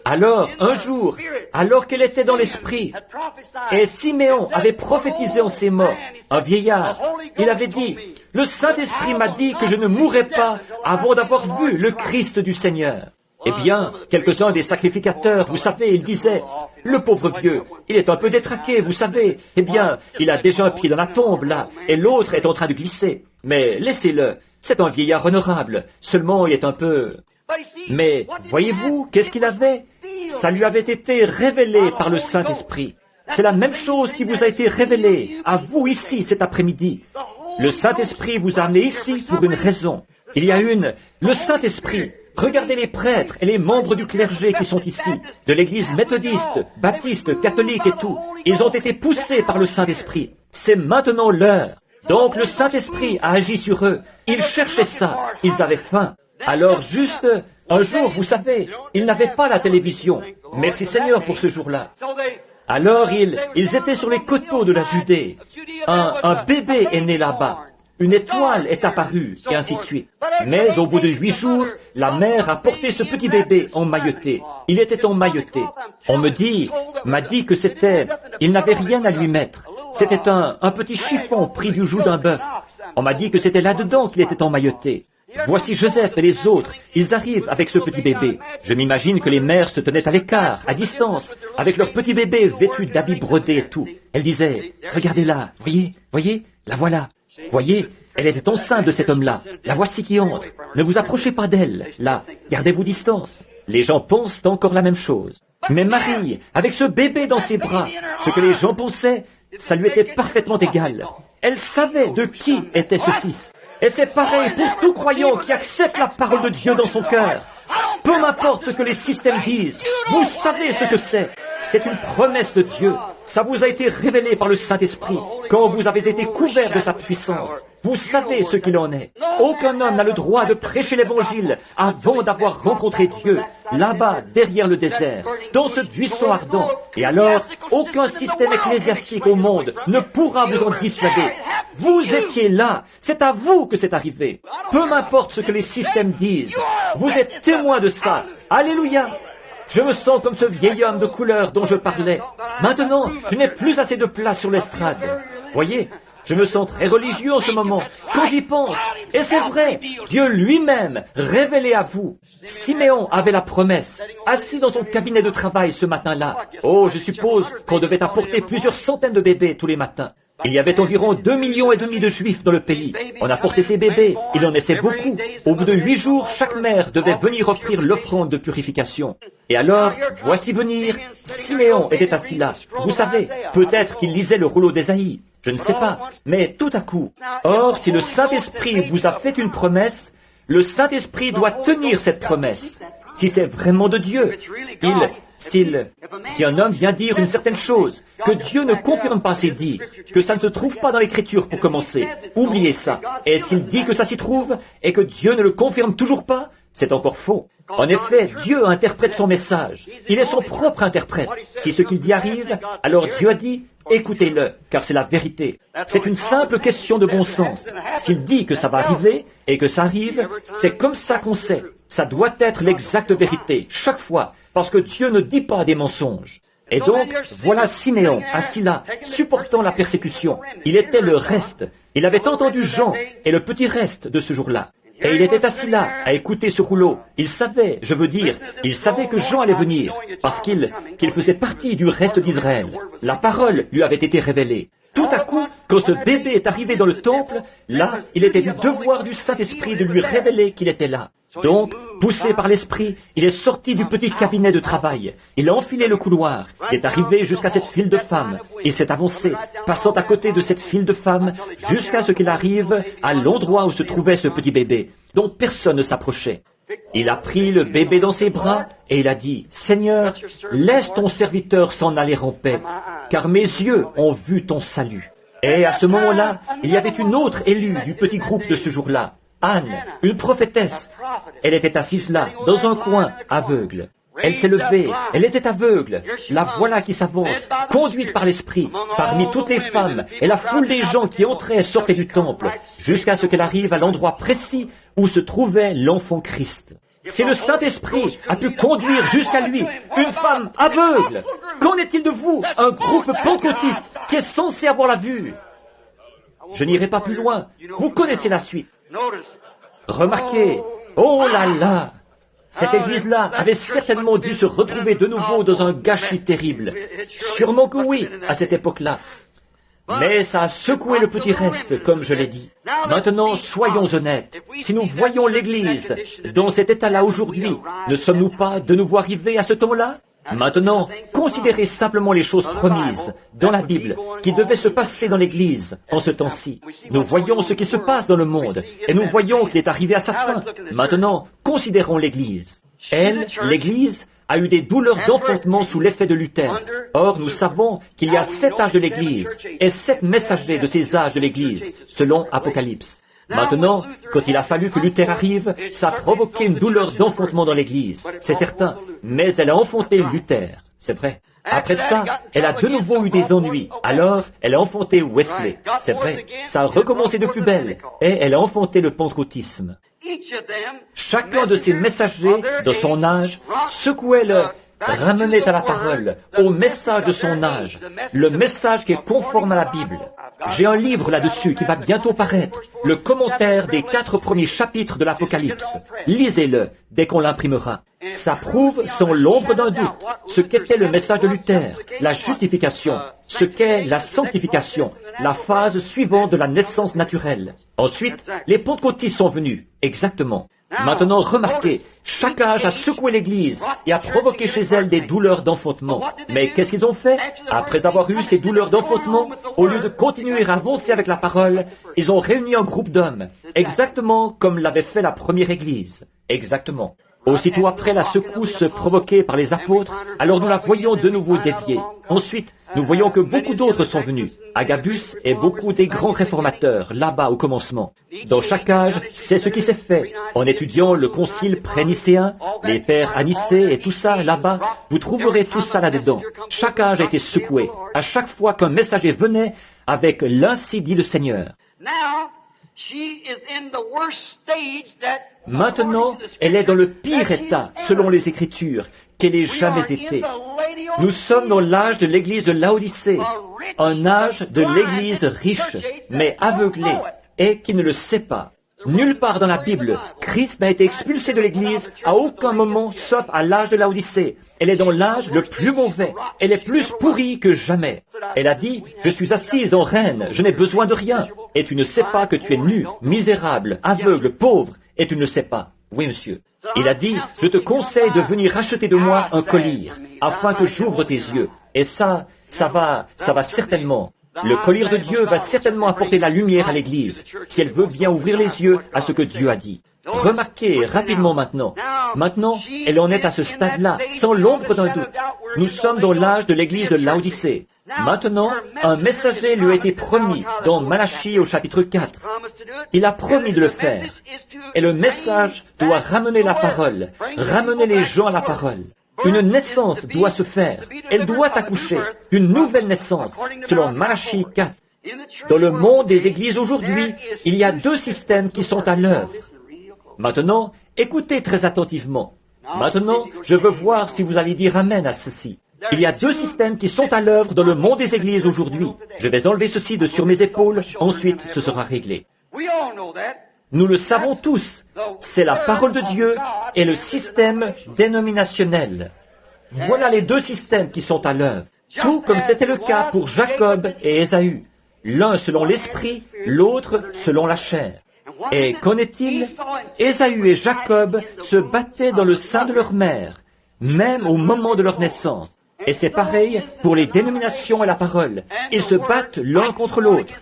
Alors, un jour, alors qu'elle était dans l'esprit, et Siméon avait prophétisé en ses morts, un vieillard, il avait dit, « Le Saint-Esprit m'a dit que je ne mourrais pas avant d'avoir vu le Christ du Seigneur. » Eh bien, quelques-uns des sacrificateurs, vous savez, ils disaient, « Le pauvre vieux, il est un peu détraqué, vous savez. Eh bien, il a déjà un pied dans la tombe, là, et l'autre est en train de glisser. Mais laissez-le, c'est un vieillard honorable, seulement il est un peu... » Mais, voyez-vous, qu'est-ce qu'il avait? Ça lui avait été révélé par le Saint-Esprit. C'est la même chose qui vous a été révélée à vous ici cet après-midi. Le Saint-Esprit vous a amené ici pour une raison. Il y a le Saint-Esprit. Regardez les prêtres et les membres du clergé qui sont ici, de l'église méthodiste, baptiste, catholique et tout. Ils ont été poussés par le Saint-Esprit. C'est maintenant l'heure. Donc le Saint-Esprit a agi sur eux. Ils cherchaient ça. Ils avaient faim. Alors juste, un jour, vous savez, ils n'avaient pas la télévision. Merci Seigneur pour ce jour-là. Alors ils étaient sur les coteaux de la Judée. Un bébé est né là-bas. Une étoile est apparue, et ainsi de suite. Mais au bout de 8 jours, la mère a porté ce petit bébé emmailloté. Il était emmailloté. On m'a dit que il n'avait rien à lui mettre. C'était un petit chiffon pris du joug d'un bœuf. On m'a dit que c'était là-dedans qu'il était emmailloté. Voici Joseph et les autres, ils arrivent avec ce petit bébé. Je m'imagine que les mères se tenaient à l'écart, à distance, avec leur petit bébé vêtu d'habits brodés et tout. Elles disaient, regardez-la, voyez, la voilà. Voyez, elle était enceinte de cet homme-là. La voici qui entre. Ne vous approchez pas d'elle, là, gardez-vous distance. Les gens pensent encore la même chose. Mais Marie, avec ce bébé dans ses bras, ce que les gens pensaient, ça lui était parfaitement égal. Elle savait de qui était ce fils. Et c'est pareil pour tout croyant qui accepte la parole de Dieu dans son cœur. Peu m'importe ce que les systèmes disent, vous savez ce que c'est. C'est une promesse de Dieu. Ça vous a été révélé par le Saint-Esprit quand vous avez été couverts de sa puissance. Vous savez ce qu'il en est. Aucun homme n'a le droit de prêcher l'Évangile avant d'avoir rencontré Dieu, là-bas, derrière le désert, dans ce buisson ardent. Et alors, aucun système ecclésiastique au monde ne pourra vous en dissuader. Vous étiez là, c'est à vous que c'est arrivé. Peu m'importe ce que les systèmes disent, vous êtes témoin de ça. Alléluia! Je me sens comme ce vieil homme de couleur dont je parlais. Maintenant, je n'ai plus assez de place sur l'estrade. Voyez, je me sens très religieux en ce moment, quand j'y pense. Et c'est vrai, Dieu lui-même, révélé à vous. Siméon avait la promesse, assis dans son cabinet de travail ce matin-là. Oh, je suppose qu'on devait apporter plusieurs centaines de bébés tous les matins. Il y avait environ 2,5 millions de Juifs dans le pays. On apportait ces bébés, il en naissait beaucoup. Au bout de 8 jours, chaque mère devait venir offrir l'offrande de purification. Et alors, voici venir, Siméon était assis là. Vous savez, peut-être qu'il lisait le rouleau d'Ésaïe. Je ne sais pas, mais tout à coup. Or, si le Saint-Esprit vous a fait une promesse, le Saint-Esprit doit tenir cette promesse. si c'est vraiment de Dieu. Si un homme vient dire une certaine chose, que Dieu ne confirme pas ses dires, que ça ne se trouve pas dans l'Écriture pour commencer, oubliez ça. Et s'il dit que ça s'y trouve, et que Dieu ne le confirme toujours pas, c'est encore faux. En effet, Dieu interprète son message. Il est son propre interprète. Si ce qu'il dit arrive, alors Dieu a dit, écoutez-le, car c'est la vérité. C'est une simple question de bon sens. S'il dit que ça va arriver, et que ça arrive, c'est comme ça qu'on sait. Ça doit être l'exacte vérité, chaque fois, parce que Dieu ne dit pas des mensonges. Et donc, voilà Siméon, assis là, supportant la persécution. Il était le reste. Il avait entendu Jean et le petit reste de ce jour-là. Et il était assis là, à écouter ce rouleau. Il savait, il savait que Jean allait venir, parce qu'il faisait partie du reste d'Israël. La parole lui avait été révélée. Tout à coup, quand ce bébé est arrivé dans le temple, là, il était du devoir du Saint-Esprit de lui révéler qu'il était là. Donc, poussé par l'Esprit, il est sorti du petit cabinet de travail. Il a enfilé le couloir. Il est arrivé jusqu'à cette file de femmes. Il s'est avancé, passant à côté de cette file de femmes, jusqu'à ce qu'il arrive à l'endroit où se trouvait ce petit bébé, dont personne ne s'approchait. Il a pris le bébé dans ses bras et il a dit, « Seigneur, laisse ton serviteur s'en aller en paix, car mes yeux ont vu ton salut. » Et à ce moment-là, il y avait une autre élue du petit groupe de ce jour-là, Anne, une prophétesse. Elle était assise là, dans un coin, aveugle. Elle s'est levée, elle était aveugle. La voilà qui s'avance, conduite par l'Esprit, parmi toutes les femmes et la foule des gens qui entraient et sortaient du temple, jusqu'à ce qu'elle arrive à l'endroit précis où se trouvait l'enfant Christ. Si le Saint-Esprit a pu conduire jusqu'à lui une femme aveugle, qu'en est-il de vous, un groupe pentecôtiste qui est censé avoir la vue? Je n'irai pas plus loin, vous connaissez la suite. Remarquez, oh là là, cette église-là avait certainement dû se retrouver de nouveau dans un gâchis terrible. Sûrement que oui, à cette époque-là. Mais ça a secoué le petit reste, comme je l'ai dit. Maintenant, soyons honnêtes. Si nous voyons l'Église dans cet état-là aujourd'hui, ne sommes-nous pas de nouveau arrivés à ce temps-là? Maintenant, considérez simplement les choses promises dans la Bible qui devaient se passer dans l'Église en ce temps-ci. Nous voyons ce qui se passe dans le monde et nous voyons qu'il est arrivé à sa fin. Maintenant, considérons l'Église. Elle, l'Église, a eu des douleurs d'enfantement sous l'effet de Luther. Or, nous savons qu'il y a 7 âges de l'Église et 7 messagers de ces âges de l'Église, selon Apocalypse. Maintenant, quand il a fallu que Luther arrive, ça a provoqué une douleur d'enfantement dans l'Église, c'est certain, mais elle a enfanté Luther, c'est vrai. Après ça, elle a de nouveau eu des ennuis, alors elle a enfanté Wesley, c'est vrai. Ça a recommencé de plus belle, et elle a enfanté le pentecôtisme. Chacun de ces messagers, de son âge, secouait ramenait à la parole, au message de son âge, le message qui est conforme à la Bible. J'ai un livre là-dessus qui va bientôt paraître, le commentaire des 4 premiers chapitres de l'Apocalypse. Lisez-le dès qu'on l'imprimera. Ça prouve sans l'ombre d'un doute ce qu'était le message de Luther, la justification, ce qu'est la sanctification, la phase suivante de la naissance naturelle. Ensuite, les pentecôtistes sont venus, exactement. Maintenant, remarquez, chaque âge a secoué l'Église et a provoqué chez elle des douleurs d'enfantement. Mais qu'est-ce qu'ils ont fait? Après avoir eu ces douleurs d'enfantement, au lieu de continuer à avancer avec la parole, ils ont réuni un groupe d'hommes, exactement comme l'avait fait la première Église. Exactement. Aussitôt après la secousse provoquée par les apôtres, alors nous la voyons de nouveau dévier. Ensuite, nous voyons que beaucoup d'autres sont venus. Agabus et beaucoup des grands réformateurs, là-bas au commencement. Dans chaque âge, c'est ce qui s'est fait. En étudiant le concile pré-nicéen, les pères à Nicée et tout ça là-bas, vous trouverez tout ça là-dedans. Chaque âge a été secoué. À chaque fois qu'un messager venait avec l'Ainsi dit le Seigneur. Maintenant, elle est dans le pire état, selon les Écritures, qu'elle ait jamais été. Nous sommes dans l'âge de l'Église de Laodicée, un âge de l'Église riche, mais aveuglée, et qui ne le sait pas. Nulle part dans la Bible, Christ n'a été expulsé de l'Église à aucun moment, sauf à l'âge de Laodicée. Elle est dans l'âge le plus mauvais. Elle est plus pourrie que jamais. Elle a dit, « Je suis assise en reine, je n'ai besoin de rien. » Et tu ne sais pas que tu es nu, misérable, aveugle, pauvre, et tu ne le sais pas. Oui, monsieur. Il a dit, « Je te conseille de venir acheter de moi un collier, afin que j'ouvre tes yeux. » Et ça va certainement. Le collier de Dieu va certainement apporter la lumière à l'Église, si elle veut bien ouvrir les yeux à ce que Dieu a dit. Remarquez rapidement maintenant. Maintenant, elle en est à ce stade-là, sans l'ombre d'un doute. Nous sommes dans l'âge de l'église de Laodicée. Maintenant, un messager lui a été promis dans Malachie au chapitre 4. Il a promis de le faire. Et le message doit ramener la parole, ramener les gens à la parole. Une naissance doit se faire. Elle doit accoucher d'une nouvelle naissance, selon Malachie 4. Dans le monde des églises aujourd'hui, il y a deux systèmes qui sont à l'œuvre. Maintenant, écoutez très attentivement. Maintenant, je veux voir si vous allez dire Amen à ceci. Il y a deux systèmes qui sont à l'œuvre dans le monde des églises aujourd'hui. Je vais enlever ceci de sur mes épaules, ensuite ce sera réglé. Nous le savons tous, c'est la parole de Dieu et le système dénominationnel. Voilà les deux systèmes qui sont à l'œuvre, tout comme c'était le cas pour Jacob et Ésaü. L'un selon l'esprit, l'autre selon la chair. Et qu'en est-il? Ésaü et Jacob se battaient dans le sein de leur mère, même au moment de leur naissance. Et c'est pareil pour les dénominations et la parole. Ils se battent l'un contre l'autre.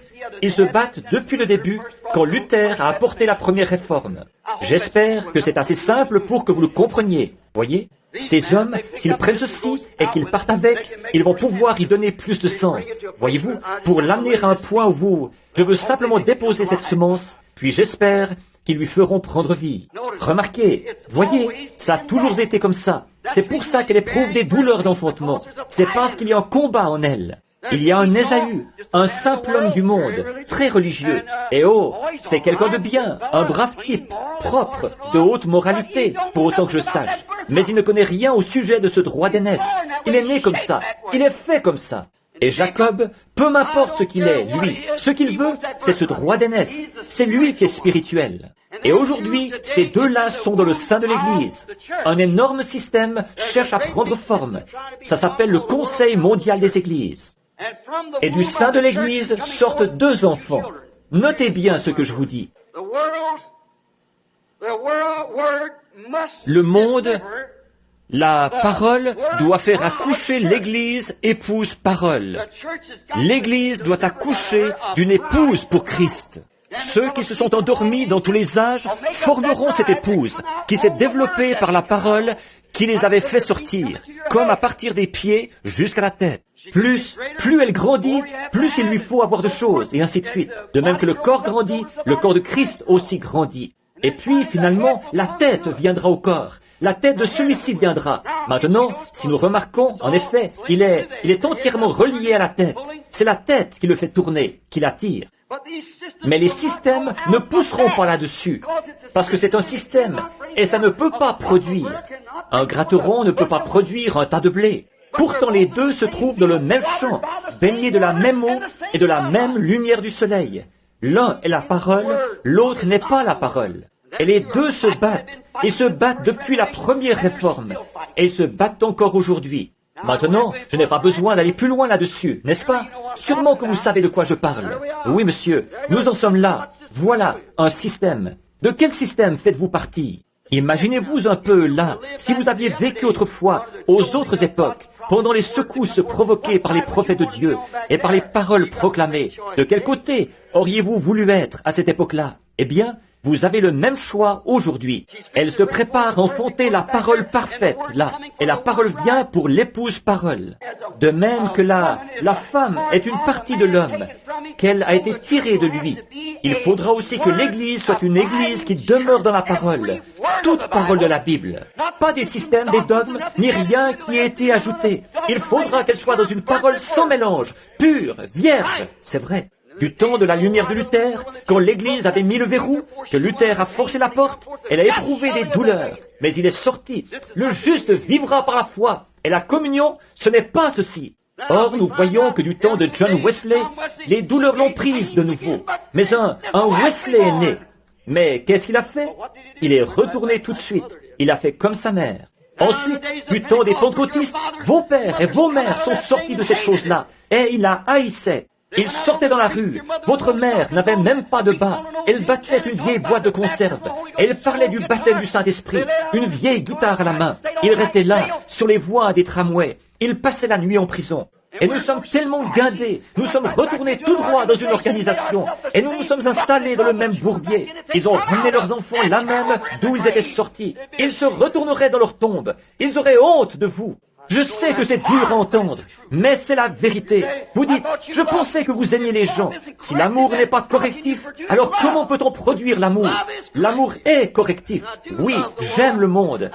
Ils se battent depuis le début, quand Luther a apporté la première réforme. J'espère que c'est assez simple pour que vous le compreniez. Voyez, ces hommes, s'ils prennent ceci et qu'ils partent avec, ils vont pouvoir y donner plus de sens. Voyez-vous, pour l'amener à un point où vous... Je veux simplement déposer cette semence, puis j'espère qu'ils lui feront prendre vie. Remarquez, voyez, ça a toujours été comme ça. C'est pour ça qu'elle éprouve des douleurs d'enfantement. C'est parce qu'il y a un combat en elle. Il y a un Ésaü, un simple homme du monde, très religieux. Et oh, c'est quelqu'un de bien, un brave type, propre, de haute moralité, pour autant que je sache. Mais il ne connaît rien au sujet de ce droit d'aînesse. Il est né comme ça, il est fait comme ça. Et Jacob, peu m'importe ce qu'il est, lui, ce qu'il veut, c'est ce droit d'aînesse. C'est lui qui est spirituel. Et aujourd'hui, ces deux-là sont dans le sein de l'Église. Un énorme système cherche à prendre forme. Ça s'appelle le Conseil mondial des Églises. Et du sein de l'Église sortent deux enfants. Notez bien ce que je vous dis. Le monde, la parole doit faire accoucher l'Église épouse parole. L'Église doit accoucher d'une épouse pour Christ. Ceux qui se sont endormis dans tous les âges formeront cette épouse qui s'est développée par la parole qui les avait fait sortir, comme à partir des pieds jusqu'à la tête. Plus elle grandit, plus il lui faut avoir de choses, et ainsi de suite. De même que le corps grandit, le corps de Christ aussi grandit. Et puis, finalement, la tête viendra au corps. La tête de celui-ci viendra. Maintenant, si nous remarquons, en effet, il est entièrement relié à la tête. C'est la tête qui le fait tourner, qui l'attire. Mais les systèmes ne pousseront pas là-dessus, parce que c'est un système, et ça ne peut pas produire. Un gratteron ne peut pas produire un tas de blé. Pourtant les deux se trouvent dans le même champ, baignés de la même eau et de la même lumière du soleil. L'un est la parole, l'autre n'est pas la parole. Et les deux se battent, et se battent depuis la première réforme, et ils se battent encore aujourd'hui. Maintenant, je n'ai pas besoin d'aller plus loin là-dessus, n'est-ce pas? Sûrement que vous savez de quoi je parle. Oui, monsieur, nous en sommes là. Voilà, un système. De quel système faites-vous partie? Imaginez-vous un peu là, si vous aviez vécu autrefois, aux autres époques, pendant les secousses provoquées par les prophètes de Dieu et par les paroles proclamées. De quel côté auriez-vous voulu être à cette époque-là? Eh bien, vous avez le même choix aujourd'hui. Elle se prépare à enfanter la parole parfaite, là, et la parole vient pour l'épouse parole. De même que la femme est une partie de l'homme, qu'elle a été tirée de lui. Il faudra aussi que l'Église soit une Église qui demeure dans la parole, toute parole de la Bible. Pas des systèmes, des dogmes, ni rien qui ait été ajouté. Il faudra qu'elle soit dans une parole sans mélange, pure, vierge, c'est vrai. Du temps de la lumière de Luther, quand l'Église avait mis le verrou, que Luther a forcé la porte, elle a éprouvé des douleurs, mais il est sorti. Le juste vivra par la foi, et la communion, ce n'est pas ceci. Or, nous voyons que du temps de John Wesley, les douleurs l'ont prise de nouveau. Mais un Wesley est né. Mais qu'est-ce qu'il a fait? Il est retourné tout de suite. Il a fait comme sa mère. Ensuite, du temps des pentecôtistes, vos pères et vos mères sont sortis de cette chose-là, et il la haïssait. Il sortait dans la rue. Votre mère n'avait même pas de bas. Elle battait une vieille boîte de conserve. Elle parlait du baptême du Saint-Esprit, une vieille guitare à la main. Il restait là, sur les voies des tramways. Il passait la nuit en prison. Et nous sommes tellement guindés, nous sommes retournés tout droit dans une organisation, et nous nous sommes installés dans le même bourbier. Ils ont ramené leurs enfants là même d'où ils étaient sortis. Ils se retourneraient dans leur tombe. Ils auraient honte de vous. Je sais que c'est dur à entendre, mais c'est la vérité. Vous dites, je pensais que vous aimiez les gens. Si l'amour n'est pas correctif, alors comment peut-on produire l'amour? L'amour est correctif. Oui, j'aime le monde.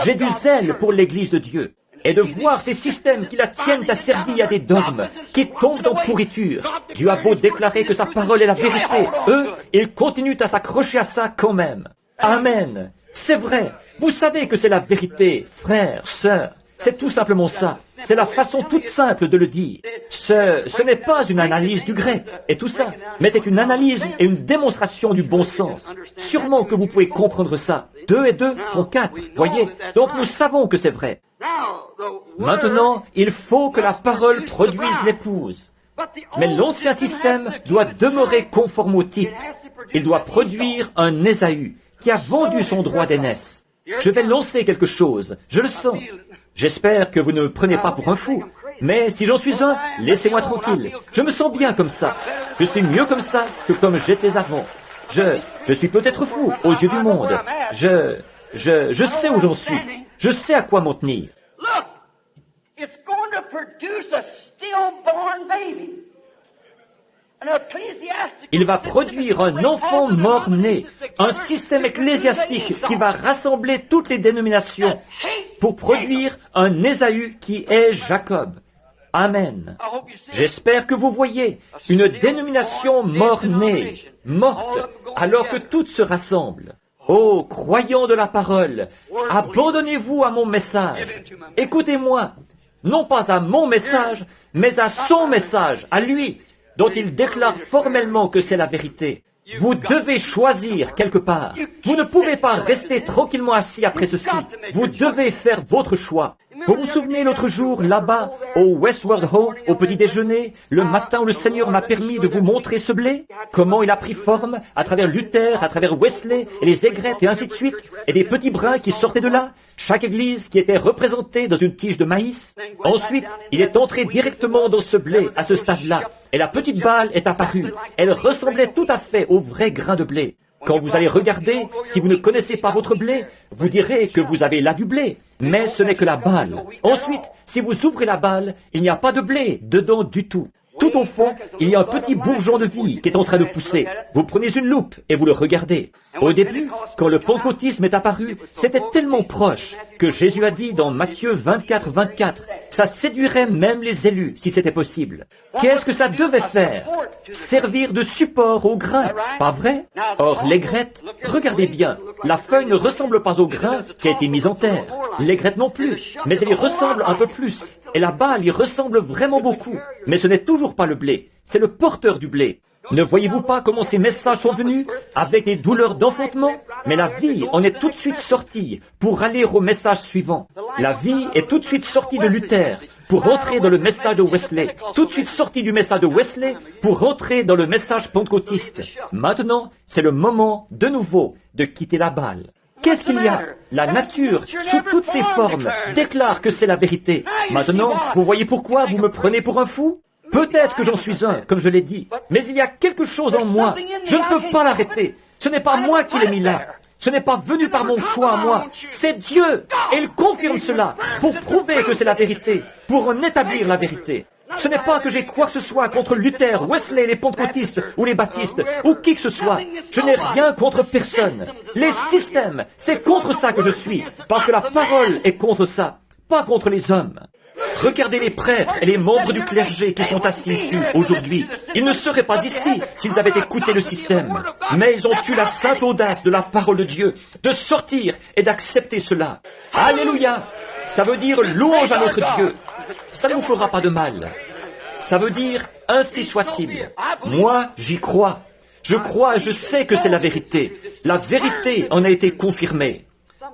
J'ai du zèle pour l'Église de Dieu. Et de voir ces systèmes qui la tiennent asservis à des dogmes, qui tombent dans pourriture. Dieu a beau déclarer que sa parole est la vérité. Eux, ils continuent à s'accrocher à ça quand même. Amen. C'est vrai. Vous savez que c'est la vérité, frères, sœurs. C'est tout simplement ça. C'est la façon toute simple de le dire. Ce n'est pas une analyse du grec et tout ça, mais c'est une analyse et une démonstration du bon sens. Sûrement que vous pouvez comprendre ça. 2 et 2 font 4, voyez. Donc nous savons que c'est vrai. Maintenant, il faut que la parole produise l'épouse. Mais l'ancien système doit demeurer conforme au type. Il doit produire un Ésaü qui a vendu son droit d'aînesse. Je vais lancer quelque chose, je le sens. J'espère que vous ne me prenez pas pour un fou. Mais si j'en suis un, laissez-moi tranquille. Je me sens bien comme ça. Je suis mieux comme ça que comme j'étais avant. Je suis peut-être fou aux yeux du monde. Je sais où j'en suis. Je sais à quoi m'en tenir. Look, it's going to produce a stillborn baby. Il va produire un enfant mort-né, un système ecclésiastique qui va rassembler toutes les dénominations pour produire un Ésaü qui est Jacob. Amen. J'espère que vous voyez une dénomination mort-née, morte, alors que toutes se rassemblent. Ô croyants de la parole, abandonnez-vous à mon message. Écoutez-moi, non pas à mon message, mais à son message, à lui, dont il déclare formellement que c'est la vérité. Vous devez choisir quelque part. Vous ne pouvez pas rester tranquillement assis après ceci. Vous devez faire votre choix. Vous vous souvenez l'autre jour, là-bas, au Westward Hall, au petit déjeuner, le matin où le Seigneur m'a permis de vous montrer ce blé? Comment il a pris forme à travers Luther, à travers Wesley, et les aigrettes et ainsi de suite, et des petits brins qui sortaient de là, chaque église qui était représentée dans une tige de maïs. Ensuite, il est entré directement dans ce blé, à ce stade-là, et la petite balle est apparue. Elle ressemblait tout à fait au vrai grain de blé. Quand vous allez regarder, si vous ne connaissez pas votre blé, vous direz que vous avez là du blé, mais ce n'est que la balle. Ensuite, si vous ouvrez la balle, il n'y a pas de blé dedans du tout. Tout au fond, il y a un petit bourgeon de vie qui est en train de pousser. Vous prenez une loupe et vous le regardez. Au début, quand le pentecôtisme est apparu, c'était tellement proche que Jésus a dit dans Matthieu 24, 24, ça séduirait même les élus si c'était possible. Qu'est-ce que ça devait faire? Servir de support au grain, pas vrai? Or, l'aigrette, regardez bien, la feuille ne ressemble pas au grain qui a été mis en terre. L'aigrette non plus, mais elle y ressemble un peu plus. Et la balle y ressemble vraiment beaucoup. Mais ce n'est toujours pas le blé, c'est le porteur du blé. Ne voyez-vous pas comment ces messages sont venus avec des douleurs d'enfantement? Mais la vie en est tout de suite sortie pour aller au message suivant. La vie est tout de suite sortie de Luther pour entrer dans le message de Wesley. Tout de suite sortie du message de Wesley pour entrer dans le message pentecôtiste. Maintenant, c'est le moment, de nouveau, de quitter la balle. Qu'est-ce qu'il y a? La nature, sous toutes ses formes, déclare que c'est la vérité. Maintenant, vous voyez pourquoi vous me prenez pour un fou? Peut-être que j'en suis un, comme je l'ai dit, mais il y a quelque chose en moi. Je ne peux pas l'arrêter. Ce n'est pas moi qui l'ai mis là. Ce n'est pas venu par mon choix à moi. C'est Dieu. Et il confirme cela pour prouver que c'est la vérité, pour en établir la vérité. Ce n'est pas que j'ai quoi que ce soit contre Luther, Wesley, les pentecôtistes ou les baptistes, ou qui que ce soit. Je n'ai rien contre personne. Les systèmes, c'est contre ça que je suis, parce que la parole est contre ça, pas contre les hommes. Regardez les prêtres et les membres du clergé qui sont assis ici aujourd'hui. Ils ne seraient pas ici s'ils avaient écouté le système. Mais ils ont eu la simple audace de la parole de Dieu de sortir et d'accepter cela. Alléluia! Ça veut dire louange à notre Dieu. Ça ne vous fera pas de mal. Ça veut dire ainsi soit-il. Moi, j'y crois. Je crois et je sais que c'est la vérité. La vérité en a été confirmée.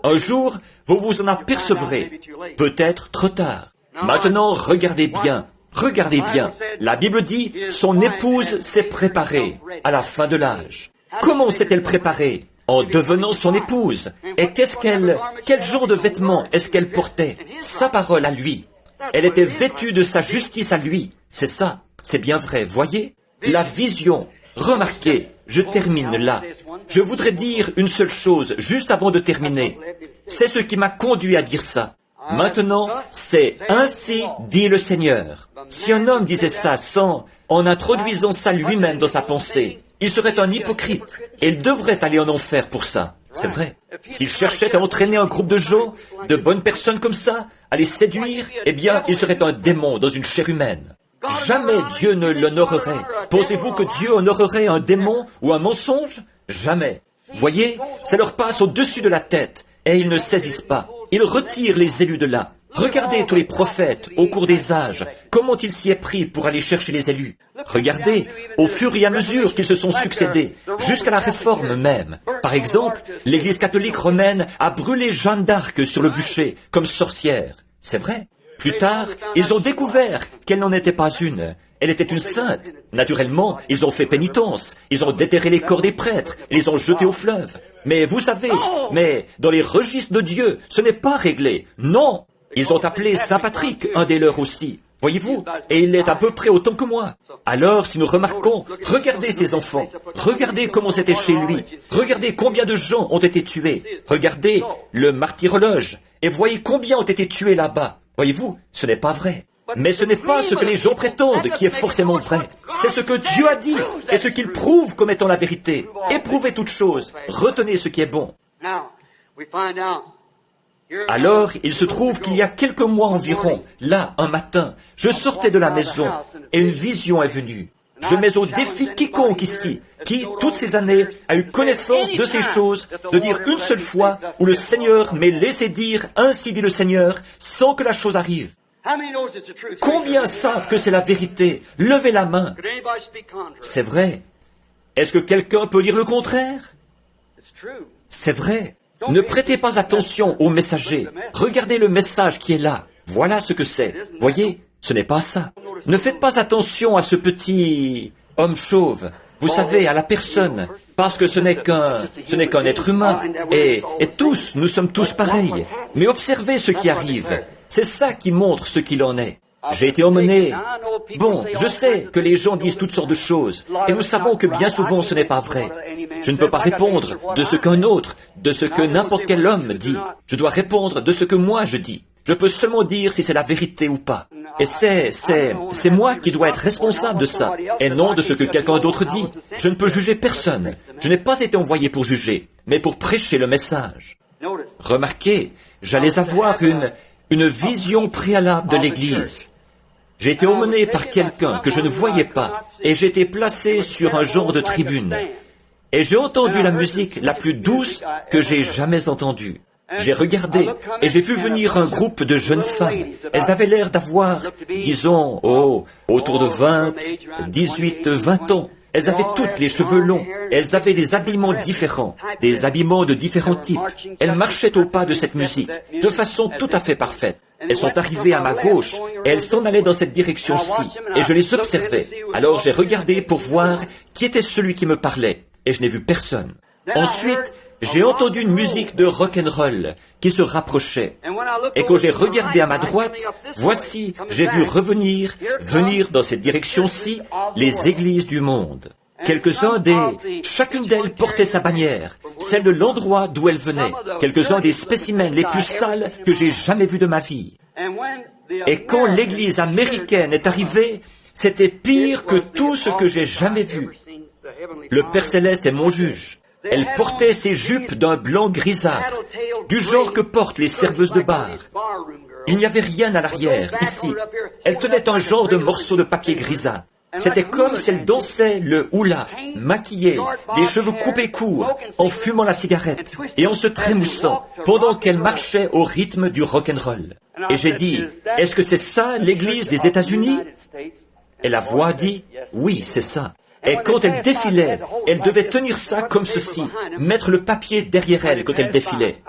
Un jour, vous vous en apercevrez. Peut-être trop tard. Maintenant, regardez bien. Regardez bien. La Bible dit, son épouse s'est préparée à la fin de l'âge. Comment s'est-elle préparée? En devenant son épouse. Et quel genre de vêtements est-ce qu'elle portait? Sa parole à lui. Elle était vêtue de sa justice à lui. C'est ça. C'est bien vrai. Voyez? La vision. Remarquez, je termine là. Je voudrais dire une seule chose juste avant de terminer. C'est ce qui m'a conduit à dire ça. Maintenant, c'est « Ainsi dit le Seigneur ». Si un homme disait ça en introduisant ça lui-même dans sa pensée, il serait un hypocrite et il devrait aller en enfer pour ça. C'est vrai. S'il cherchait à entraîner un groupe de gens, de bonnes personnes comme ça, à les séduire, eh bien, il serait un démon dans une chair humaine. Jamais Dieu ne l'honorerait. Pensez-vous que Dieu honorerait un démon ou un mensonge? Jamais. Voyez, ça leur passe au-dessus de la tête et ils ne saisissent pas. Ils retirent les élus de là. Regardez tous les prophètes au cours des âges, comment ils s'y est pris pour aller chercher les élus. Regardez, au fur et à mesure qu'ils se sont succédés, jusqu'à la Réforme même. Par exemple, l'Église catholique romaine a brûlé Jeanne d'Arc sur le bûcher, comme sorcière. C'est vrai. Plus tard, ils ont découvert qu'elle n'en était pas une. Elle était une sainte. Naturellement, ils ont fait pénitence. Ils ont déterré les corps des prêtres et les ont jetés au fleuve. Mais vous savez, dans les registres de Dieu, ce n'est pas réglé. Non! Ils ont appelé Saint Patrick, un des leurs aussi. Voyez-vous? Et il est à peu près autant que moi. Alors, si nous remarquons, regardez ces enfants. Regardez comment c'était chez lui. Regardez combien de gens ont été tués. Regardez le martyrologe. Et voyez combien ont été tués là-bas. Voyez-vous? Ce n'est pas vrai. Mais ce n'est pas ce que les gens prétendent qui est forcément vrai. C'est ce que Dieu a dit et ce qu'il prouve comme étant la vérité. Éprouvez toute chose. Retenez ce qui est bon. Alors, il se trouve qu'il y a quelques mois environ, là, un matin, je sortais de la maison et une vision est venue. Je mets au défi quiconque ici, qui, toutes ces années, a eu connaissance de ces choses, de dire une seule fois où le Seigneur m'ait laissé dire « Ainsi dit le Seigneur » sans que la chose arrive. Combien savent que c'est la vérité? Levez la main. C'est vrai. Est-ce que quelqu'un peut dire le contraire? C'est vrai. Ne prêtez pas attention au messager. Regardez le message qui est là. Voilà ce que c'est. Voyez, ce n'est pas ça. Ne faites pas attention à ce petit homme chauve. Vous savez, à la personne. Parce que ce n'est qu'un être humain. Et tous, nous sommes tous pareils. Mais observez ce qui arrive. C'est ça qui montre ce qu'il en est. J'ai été emmené. Bon, je sais que les gens disent toutes sortes de choses, et nous savons que bien souvent ce n'est pas vrai. Je ne peux pas répondre de ce qu'un autre, de ce que n'importe quel homme dit. Je dois répondre de ce que moi je dis. Je peux seulement dire si c'est la vérité ou pas. Et c'est moi qui dois être responsable de ça, et non de ce que quelqu'un d'autre dit. Je ne peux juger personne. Je n'ai pas été envoyé pour juger, mais pour prêcher le message. Remarquez, j'allais avoir une vision préalable de l'Église. J'ai été emmené par quelqu'un que je ne voyais pas, et j'ai été placé sur un genre de tribune. Et j'ai entendu la musique la plus douce que j'ai jamais entendue. J'ai regardé, et j'ai vu venir un groupe de jeunes femmes. Elles avaient l'air d'avoir, disons, autour de 20 ans. Elles avaient toutes les cheveux longs. Elles avaient des habillements différents, des habillements de différents types. Elles marchaient au pas de cette musique, de façon tout à fait parfaite. Elles sont arrivées à ma gauche, et elles s'en allaient dans cette direction-ci, et je les observais. Alors j'ai regardé pour voir qui était celui qui me parlait, et je n'ai vu personne. Ensuite, j'ai entendu une musique de rock'n'roll qui se rapprochait. Et quand j'ai regardé à ma droite, voici, j'ai vu venir dans cette direction-ci, les églises du monde. Chacune d'elles portait sa bannière, celle de l'endroit d'où elle venait. Quelques-uns des spécimens les plus sales que j'ai jamais vus de ma vie. Et quand l'église américaine est arrivée, c'était pire que tout ce que j'ai jamais vu. Le Père Céleste est mon juge. Elle portait ses jupes d'un blanc grisâtre, du genre que portent les serveuses de bar. Il n'y avait rien à l'arrière, ici. Elle tenait un genre de morceau de papier grisâtre. C'était comme si elle dansait le hula, maquillée, les cheveux coupés courts, en fumant la cigarette et en se trémoussant, pendant qu'elle marchait au rythme du rock'n'roll. Et j'ai dit, est-ce que c'est ça l'église des États-Unis? Et la voix dit, oui, c'est ça. Et quand elle défilait, elle devait tenir ça comme ceci, mettre le papier derrière elle quand elle défilait.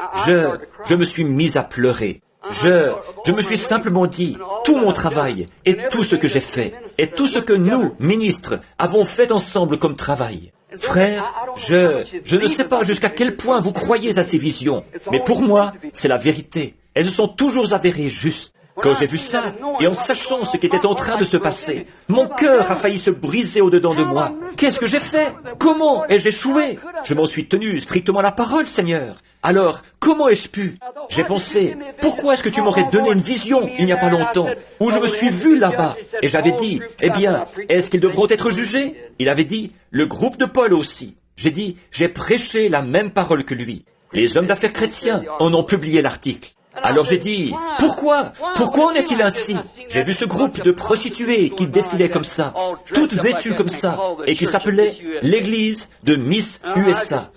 Je me suis mis à pleurer. Je me suis simplement dit, tout mon travail, et tout ce que j'ai fait, et tout ce que nous, ministres, avons fait ensemble comme travail. Frères, je ne sais pas jusqu'à quel point vous croyez à ces visions, mais pour moi, c'est la vérité. Elles se sont toujours avérées justes. Quand j'ai vu ça, et en sachant ce qui était en train de se passer, mon cœur a failli se briser au-dedans de moi. Qu'est-ce que j'ai fait? Comment ai-je échoué? Je m'en suis tenu strictement à la parole, Seigneur. Alors, comment ai-je pu? J'ai pensé, pourquoi est-ce que tu m'aurais donné une vision il n'y a pas longtemps, où je me suis vu là-bas? Et j'avais dit, eh bien, est-ce qu'ils devront être jugés? Il avait dit, le groupe de Paul aussi. J'ai dit, j'ai prêché la même parole que lui. Les hommes d'affaires chrétiens en ont publié l'article. Alors j'ai dit, pourquoi en est-il ainsi? J'ai vu ce groupe de prostituées qui défilaient comme ça, toutes vêtues comme ça, et qui s'appelait l'Église de Miss USA.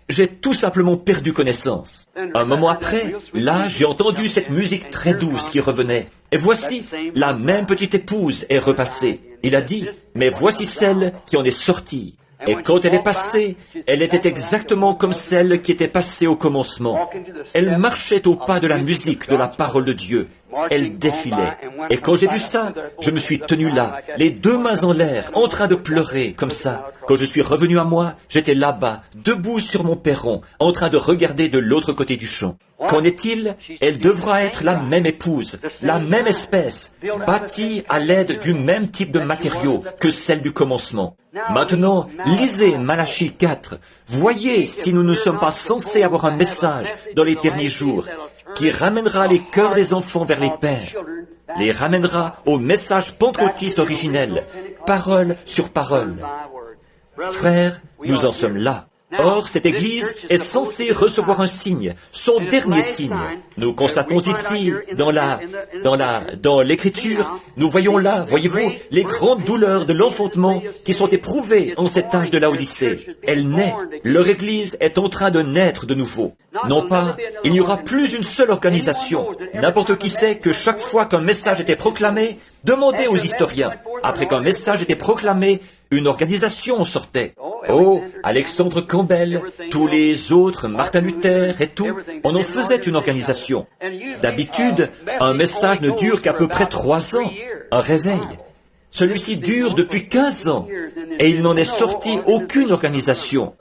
J'ai tout simplement perdu connaissance. Un moment après, là, j'ai entendu cette musique très douce qui revenait. Et voici, la même petite épouse est repassée. Il a dit, mais voici celle qui en est sortie. Et quand elle est passée, elle était exactement comme celle qui était passée au commencement. Elle marchait au pas de la musique, de la parole de Dieu. Elle défilait. Et quand j'ai vu ça, je me suis tenu là, les deux mains en l'air, en train de pleurer, comme ça. Quand je suis revenu à moi, j'étais là-bas, debout sur mon perron, en train de regarder de l'autre côté du champ. Qu'en est-il? Elle devra être la même épouse, la même espèce, bâtie à l'aide du même type de matériaux que celle du commencement. Maintenant, lisez Malachie 4. Voyez si nous ne sommes pas censés avoir un message dans les derniers jours qui ramènera les cœurs des enfants vers les pères, les ramènera au message pentecôtiste originel, parole sur parole. Frères, nous en sommes là. Or, cette Église est censée recevoir un signe, son dernier signe. Nous constatons ici, dans l'Écriture, nous voyons là, voyez-vous, les grandes douleurs de l'enfantement qui sont éprouvées en cet âge de l'Odyssée. Elle naît. Leur Église est en train de naître de nouveau. Non pas, il n'y aura plus une seule organisation. N'importe qui sait que chaque fois qu'un message était proclamé, demandez aux historiens. Après qu'un message était proclamé, une organisation en sortait. Oh, Alexandre Campbell, tous les autres, Martin Luther et tout, on en faisait une organisation. D'habitude, un message ne dure qu'à peu près 3 ans, un réveil. Celui-ci dure depuis 15 ans, et il n'en est sorti aucune organisation.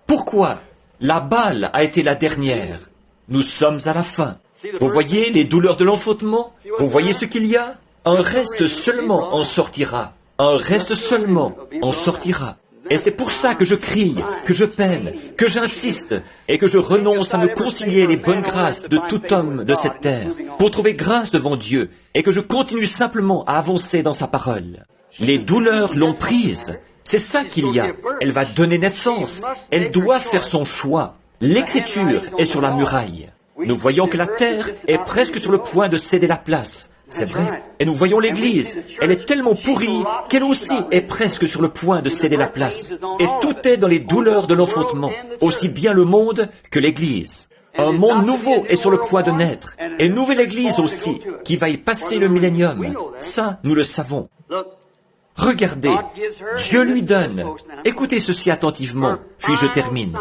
Pourquoi? La balle a été la dernière. Nous sommes à la fin. Vous voyez les douleurs de l'enfantement? Vous voyez ce qu'il y a? Un reste seulement en sortira. Un reste seulement en sortira. Et c'est pour ça que je crie, que je peine, que j'insiste et que je renonce à me concilier les bonnes grâces de tout homme de cette terre pour trouver grâce devant Dieu et que je continue simplement à avancer dans sa parole. Les douleurs l'ont prise. C'est ça qu'il y a. Elle va donner naissance. Elle doit faire son choix. L'Écriture est sur la muraille. Nous voyons que la terre est presque sur le point de céder la place. C'est vrai. Et nous voyons l'Église. Elle est tellement pourrie qu'elle aussi est presque sur le point de céder la place. Et tout est dans les douleurs de l'enfantement, aussi bien le monde que l'Église. Un monde nouveau est sur le point de naître. Et une nouvelle Église aussi, qui va y passer le millénium. Ça, nous le savons. Regardez, Dieu lui donne, écoutez ceci attentivement, puis je termine.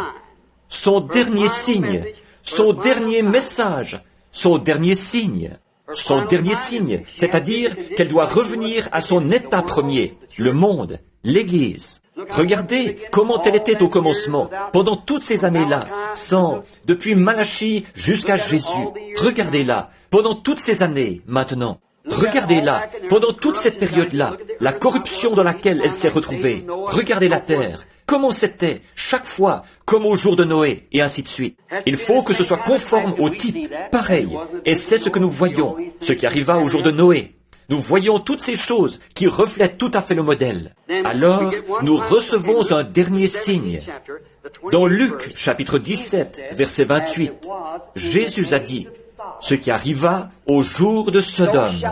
Son dernier signe, son dernier message, son dernier signe. Son dernier signe, c'est-à-dire qu'elle doit revenir à son état premier, le monde, l'Église. Regardez comment elle était au commencement, pendant toutes ces années-là, depuis Malachie jusqu'à Jésus. Regardez-la, pendant toutes ces années, maintenant. Regardez-la, pendant toute cette période-là, la corruption dans laquelle elle s'est retrouvée. Regardez la terre. Comment c'était, chaque fois, comme au jour de Noé, et ainsi de suite. Il faut que ce soit conforme au type, pareil. Et c'est ce que nous voyons, ce qui arriva au jour de Noé. Nous voyons toutes ces choses qui reflètent tout à fait le modèle. Alors, nous recevons un dernier signe. Dans Luc, chapitre 17, verset 28, Jésus a dit, « Ce qui arriva au jour de Sodome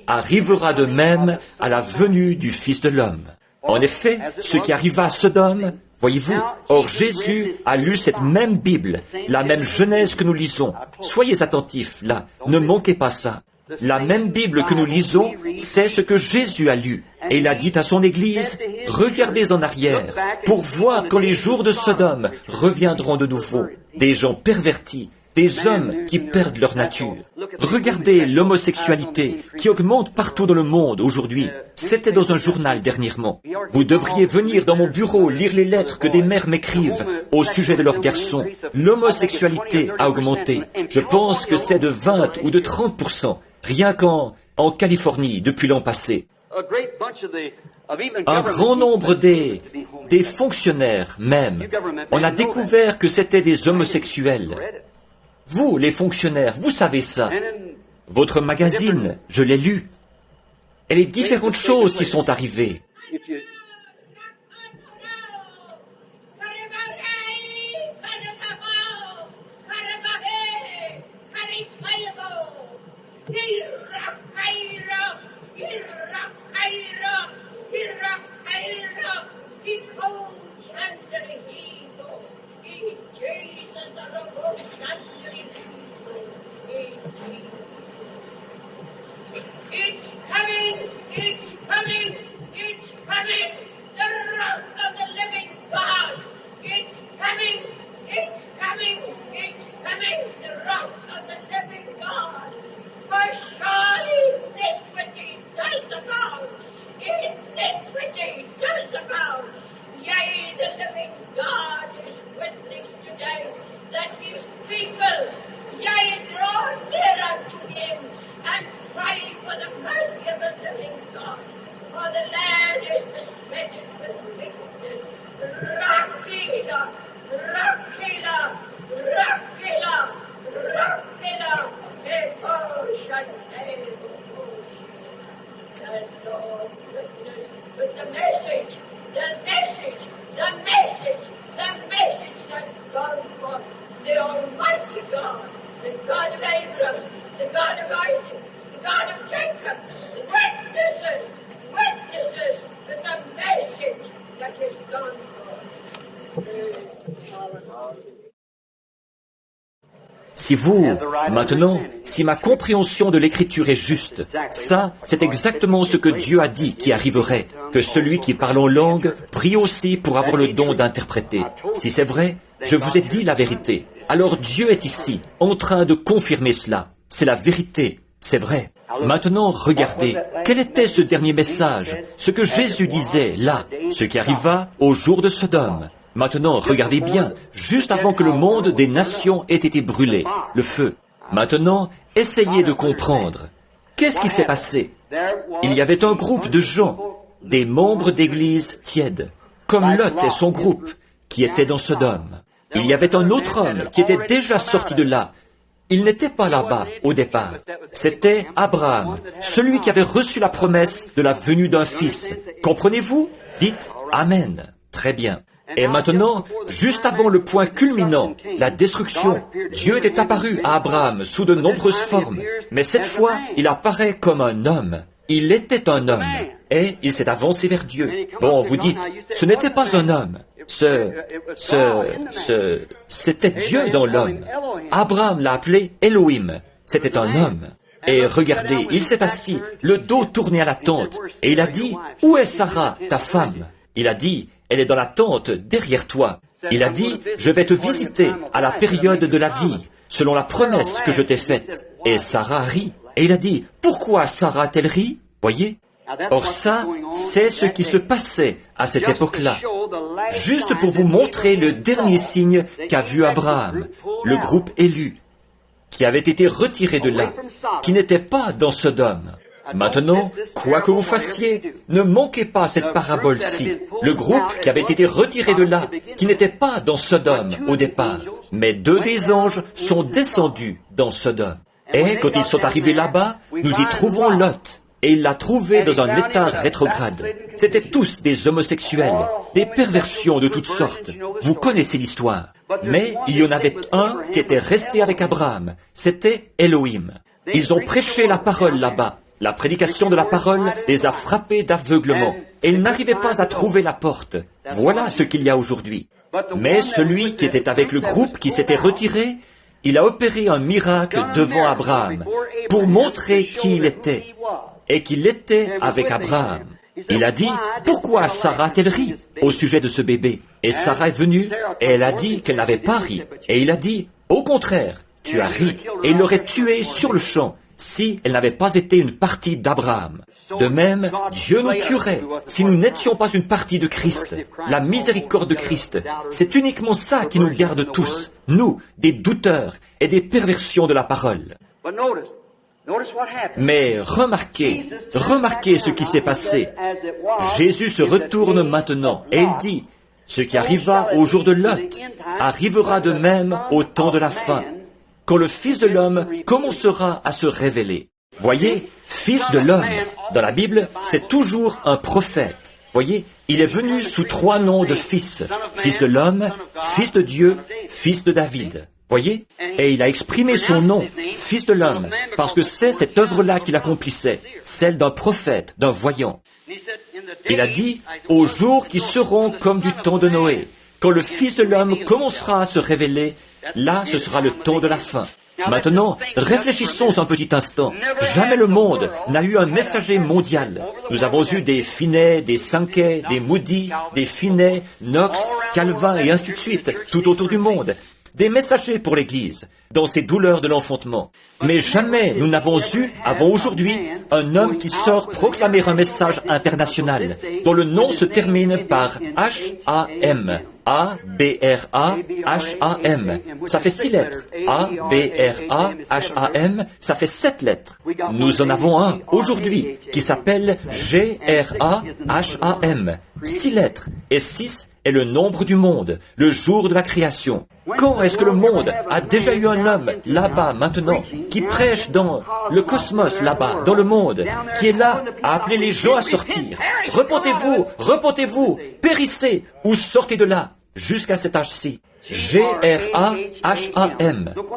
arrivera de même à la venue du Fils de l'homme. » En effet, ce qui arriva à Sodome, voyez-vous, or Jésus a lu cette même Bible, la même Genèse que nous lisons. Soyez attentifs, là, ne manquez pas ça. La même Bible que nous lisons, c'est ce que Jésus a lu. Et il a dit à son Église, regardez en arrière, pour voir quand les jours de Sodome reviendront de nouveau. Des gens pervertis, des hommes qui perdent leur nature. Regardez l'homosexualité qui augmente partout dans le monde aujourd'hui. C'était dans un journal dernièrement. Vous devriez venir dans mon bureau lire les lettres que des mères m'écrivent au sujet de leurs garçons. L'homosexualité a augmenté. Je pense que c'est de 20 ou de 30%, rien qu'en Californie depuis l'an passé. Un grand nombre des fonctionnaires même, on a découvert que c'était des homosexuels. Vous, les fonctionnaires, vous savez ça. Votre magazine, je l'ai lu. Et les différentes choses qui sont arrivées. Si vous, maintenant, si ma compréhension de l'Écriture est juste, ça, c'est exactement ce que Dieu a dit qui arriverait, que celui qui parle en langue prie aussi pour avoir le don d'interpréter. Si c'est vrai, je vous ai dit la vérité. Alors Dieu est ici, en train de confirmer cela. C'est la vérité, c'est vrai. Maintenant, regardez, quel était ce dernier message, ce que Jésus disait là, ce qui arriva au jour de Sodome. Maintenant, regardez bien, juste avant que le monde des nations ait été brûlé, le feu. Maintenant, essayez de comprendre. Qu'est-ce qui s'est passé? Il y avait un groupe de gens, des membres d'église tièdes, comme Lot et son groupe, qui étaient dans Sodome. Il y avait un autre homme qui était déjà sorti de là. Il n'était pas là-bas au départ. C'était Abraham, celui qui avait reçu la promesse de la venue d'un fils. Comprenez-vous? Dites Amen. Très bien. Et maintenant, juste avant le point culminant, la destruction, Dieu était apparu à Abraham sous de nombreuses formes, mais cette fois, il apparaît comme un homme. Il était un homme, et il s'est avancé vers Dieu. Bon, vous dites, ce n'était pas un homme. C'était Dieu dans l'homme. Abraham l'a appelé Elohim. C'était un homme. Et regardez, il s'est assis, le dos tourné à la tente, et il a dit, « Où est Sarah, ta femme ?» Il a dit, « Elle est dans la tente, derrière toi. » Il a dit, « Je vais te visiter à la période de la vie, selon la promesse que je t'ai faite. » Et Sarah rit. Et il a dit, « Pourquoi Sarah a-t-elle ri ?» Voyez? Or ça, c'est ce qui se passait à cette époque-là. Juste pour vous montrer le dernier signe qu'a vu Abraham, le groupe élu, qui avait été retiré de là, qui n'était pas dans Sodome. Maintenant, quoi que vous fassiez, ne manquez pas cette parabole-ci. Le groupe qui avait été retiré de là, qui n'était pas dans Sodome au départ, mais 2 des anges sont descendus dans Sodome. Et quand ils sont arrivés là-bas, nous y trouvons Lot. Et il l'a trouvé dans un état rétrograde. C'étaient tous des homosexuels, des perversions de toutes sortes. Vous connaissez l'histoire. Mais il y en avait un qui était resté avec Abraham. C'était Elohim. Ils ont prêché la parole là-bas. La prédication de la parole les a frappés d'aveuglement. Et ils n'arrivaient pas à trouver la porte. Voilà ce qu'il y a aujourd'hui. Mais celui qui était avec le groupe qui s'était retiré, il a opéré un miracle devant Abraham pour montrer qui il était. Et qu'il était avec Abraham. Il a dit, « Pourquoi Sarah a-t-elle ri au sujet de ce bébé ?» Et Sarah est venue, et elle a dit qu'elle n'avait pas ri. Et il a dit, « Au contraire, Tu as ri, et il l'aurait tué sur le champ, si elle n'avait pas été une partie d'Abraham. De même, Dieu nous tuerait si nous n'étions pas une partie de Christ. La miséricorde de Christ, c'est uniquement ça qui nous garde tous, nous, des douteurs et des perversions de la parole. Mais remarquez ce qui s'est passé. Jésus se retourne maintenant et il dit, ce qui arriva au jour de Lot arrivera de même au temps de la fin, quand le Fils de l'homme commencera à se révéler. Voyez, Fils de l'homme, dans la Bible, c'est toujours un prophète. Voyez, il est venu sous 3 noms de fils. Fils de l'homme, Fils de Dieu, Fils de David. Voyez, et il a exprimé son nom, Fils de l'homme, parce que c'est cette œuvre-là qu'il accomplissait, celle d'un prophète, d'un voyant. Il a dit, aux jours qui seront comme du temps de Noé, quand le Fils de l'homme commencera à se révéler, là ce sera le temps de la fin. Maintenant, réfléchissons un petit instant. Jamais le monde n'a eu un messager mondial. Nous avons eu des Finney, des Sankey, des Moody, des Finney, Knox, Calvin et ainsi de suite, tout autour du monde. Des messagers pour l'Église, dans ces douleurs de l'enfantement. Mais jamais nous n'avons eu, avant aujourd'hui, un homme qui sort proclamer un message international, dont le nom se termine par H-A-M. A-B-R-A-H-A-M. Ça fait 6 lettres. A-B-R-A-H-A-M, ça fait 7 lettres. Nous en avons un aujourd'hui qui s'appelle G-R-A-H-A-M. 6 lettres. Et 6 est le nombre du monde, le jour de la création. Quand est-ce que le monde a déjà eu un homme là-bas maintenant, qui prêche dans le cosmos là-bas, dans le monde, qui est là à appeler les gens à sortir. Repentez-vous, repentez-vous, périssez ou sortez de là, jusqu'à cet âge-ci. G-R-A-H-A-M.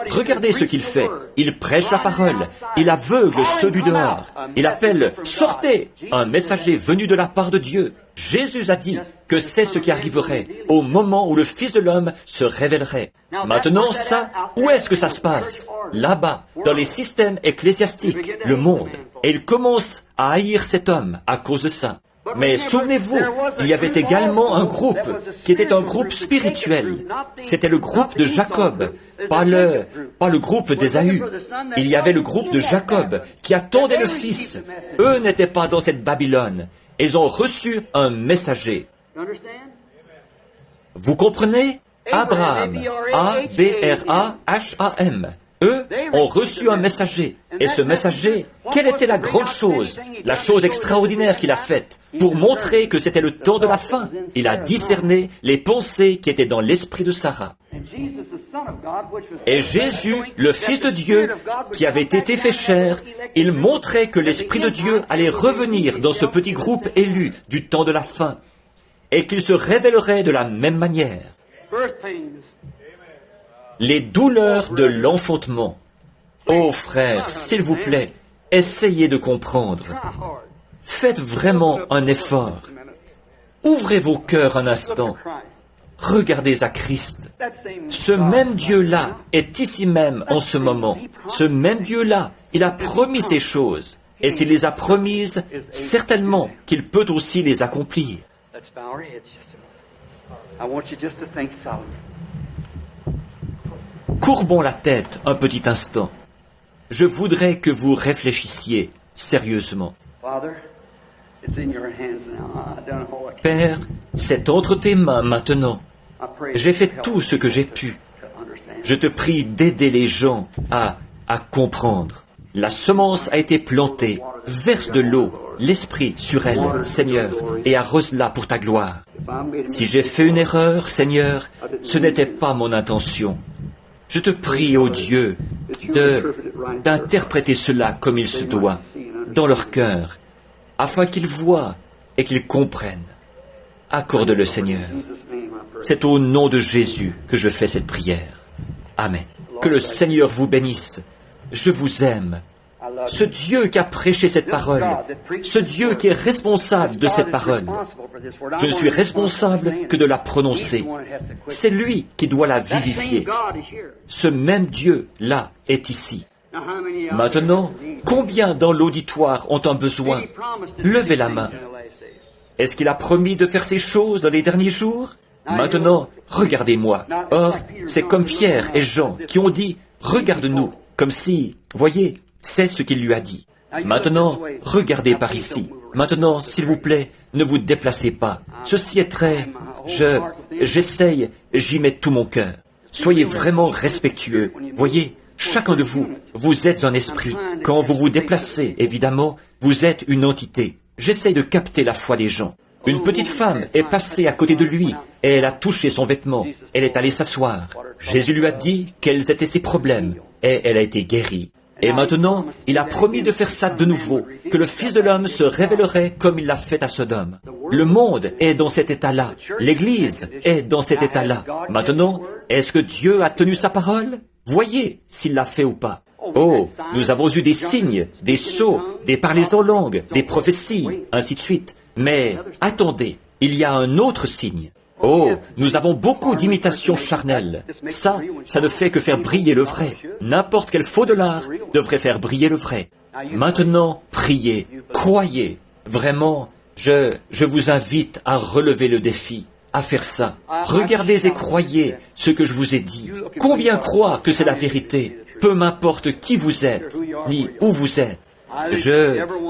Regardez ce qu'il fait. Il prêche la parole. Il aveugle ceux du dehors. Il appelle « Sortez !» un messager venu de la part de Dieu. Jésus a dit que c'est ce qui arriverait au moment où le Fils de l'homme se révélerait. Maintenant, ça, où est-ce que ça se passe? Là-bas, dans les systèmes ecclésiastiques, le monde. Et il commence à haïr cet homme à cause de ça. Mais souvenez-vous, il y avait également un groupe qui était un groupe spirituel. C'était le groupe de Jacob, pas le groupe d'Ésaü. Il y avait le groupe de Jacob qui attendait le Fils. Eux n'étaient pas dans cette Babylone. Ils ont reçu un messager. Vous comprenez? Abraham, A-B-R-A-H-A-M. Eux ont reçu un messager. Et ce messager, quelle était la grande chose, la chose extraordinaire qu'il a faite pour montrer que c'était le temps de la fin? Il a discerné les pensées qui étaient dans l'esprit de Sarah. Et Jésus, le Fils de Dieu, qui avait été fait chair, il montrait que l'Esprit de Dieu allait revenir dans ce petit groupe élu du temps de la fin, et qu'il se révélerait de la même manière. Les douleurs de l'enfantement. Oh frères, s'il vous plaît, essayez de comprendre. Faites vraiment un effort. Ouvrez vos cœurs un instant. Regardez à Christ. Ce même Dieu-là est ici même en ce moment. Ce même Dieu-là, il a promis ces choses. Et s'il les a promises, certainement qu'il peut aussi les accomplir. Courbons la tête un petit instant. Je voudrais que vous réfléchissiez sérieusement. Père, c'est entre tes mains maintenant. J'ai fait tout ce que j'ai pu. Je te prie d'aider les gens à comprendre. La semence a été plantée. Verse de l'eau, l'Esprit sur elle, Seigneur, et arrose-la pour ta gloire. Si j'ai fait une erreur, Seigneur, ce n'était pas mon intention. Je te prie, ô Dieu, d'interpréter cela comme il se doit, dans leur cœur, afin qu'ils voient et qu'ils comprennent. Accorde-le, Seigneur. C'est au nom de Jésus que je fais cette prière. Amen. Que le Seigneur vous bénisse. Je vous aime. Ce Dieu qui a prêché cette parole, ce Dieu qui est responsable de cette parole, je ne suis responsable que de la prononcer. C'est lui qui doit la vivifier. Ce même Dieu-là est ici. Maintenant, combien dans l'auditoire ont un besoin? Levez la main. Est-ce qu'il a promis de faire ces choses dans les derniers jours? Maintenant, regardez-moi. Or, c'est comme Pierre et Jean qui ont dit, regarde-nous, comme si, voyez, c'est ce qu'il lui a dit. Maintenant, regardez par ici. Maintenant, s'il vous plaît, ne vous déplacez pas. Ceci est très... J'essaye, j'y mets tout mon cœur. Soyez vraiment respectueux. Voyez, chacun de vous, vous êtes un esprit. Quand vous vous déplacez, évidemment, vous êtes une entité. J'essaie de capter la foi des gens. Une petite femme est passée à côté de lui et elle a touché son vêtement. Elle est allée s'asseoir. Jésus lui a dit quels étaient ses problèmes et elle a été guérie. Et maintenant, il a promis de faire ça de nouveau, que le Fils de l'homme se révélerait comme il l'a fait à Sodome. Le monde est dans cet état-là. L'Église est dans cet état-là. Maintenant, est-ce que Dieu a tenu sa parole? Voyez s'il l'a fait ou pas. Oh, nous avons eu des signes, des sceaux, des parlers en langue, des prophéties, ainsi de suite. Mais attendez, il y a un autre signe. Oh, nous avons beaucoup d'imitations charnelles. Ça ne fait que faire briller le vrai. N'importe quel faux dollar devrait faire briller le vrai. Maintenant, priez, croyez. Vraiment, je vous invite à relever le défi, à faire ça. Regardez et croyez ce que je vous ai dit. Combien croient que c'est la vérité? Peu m'importe qui vous êtes, ni où vous êtes.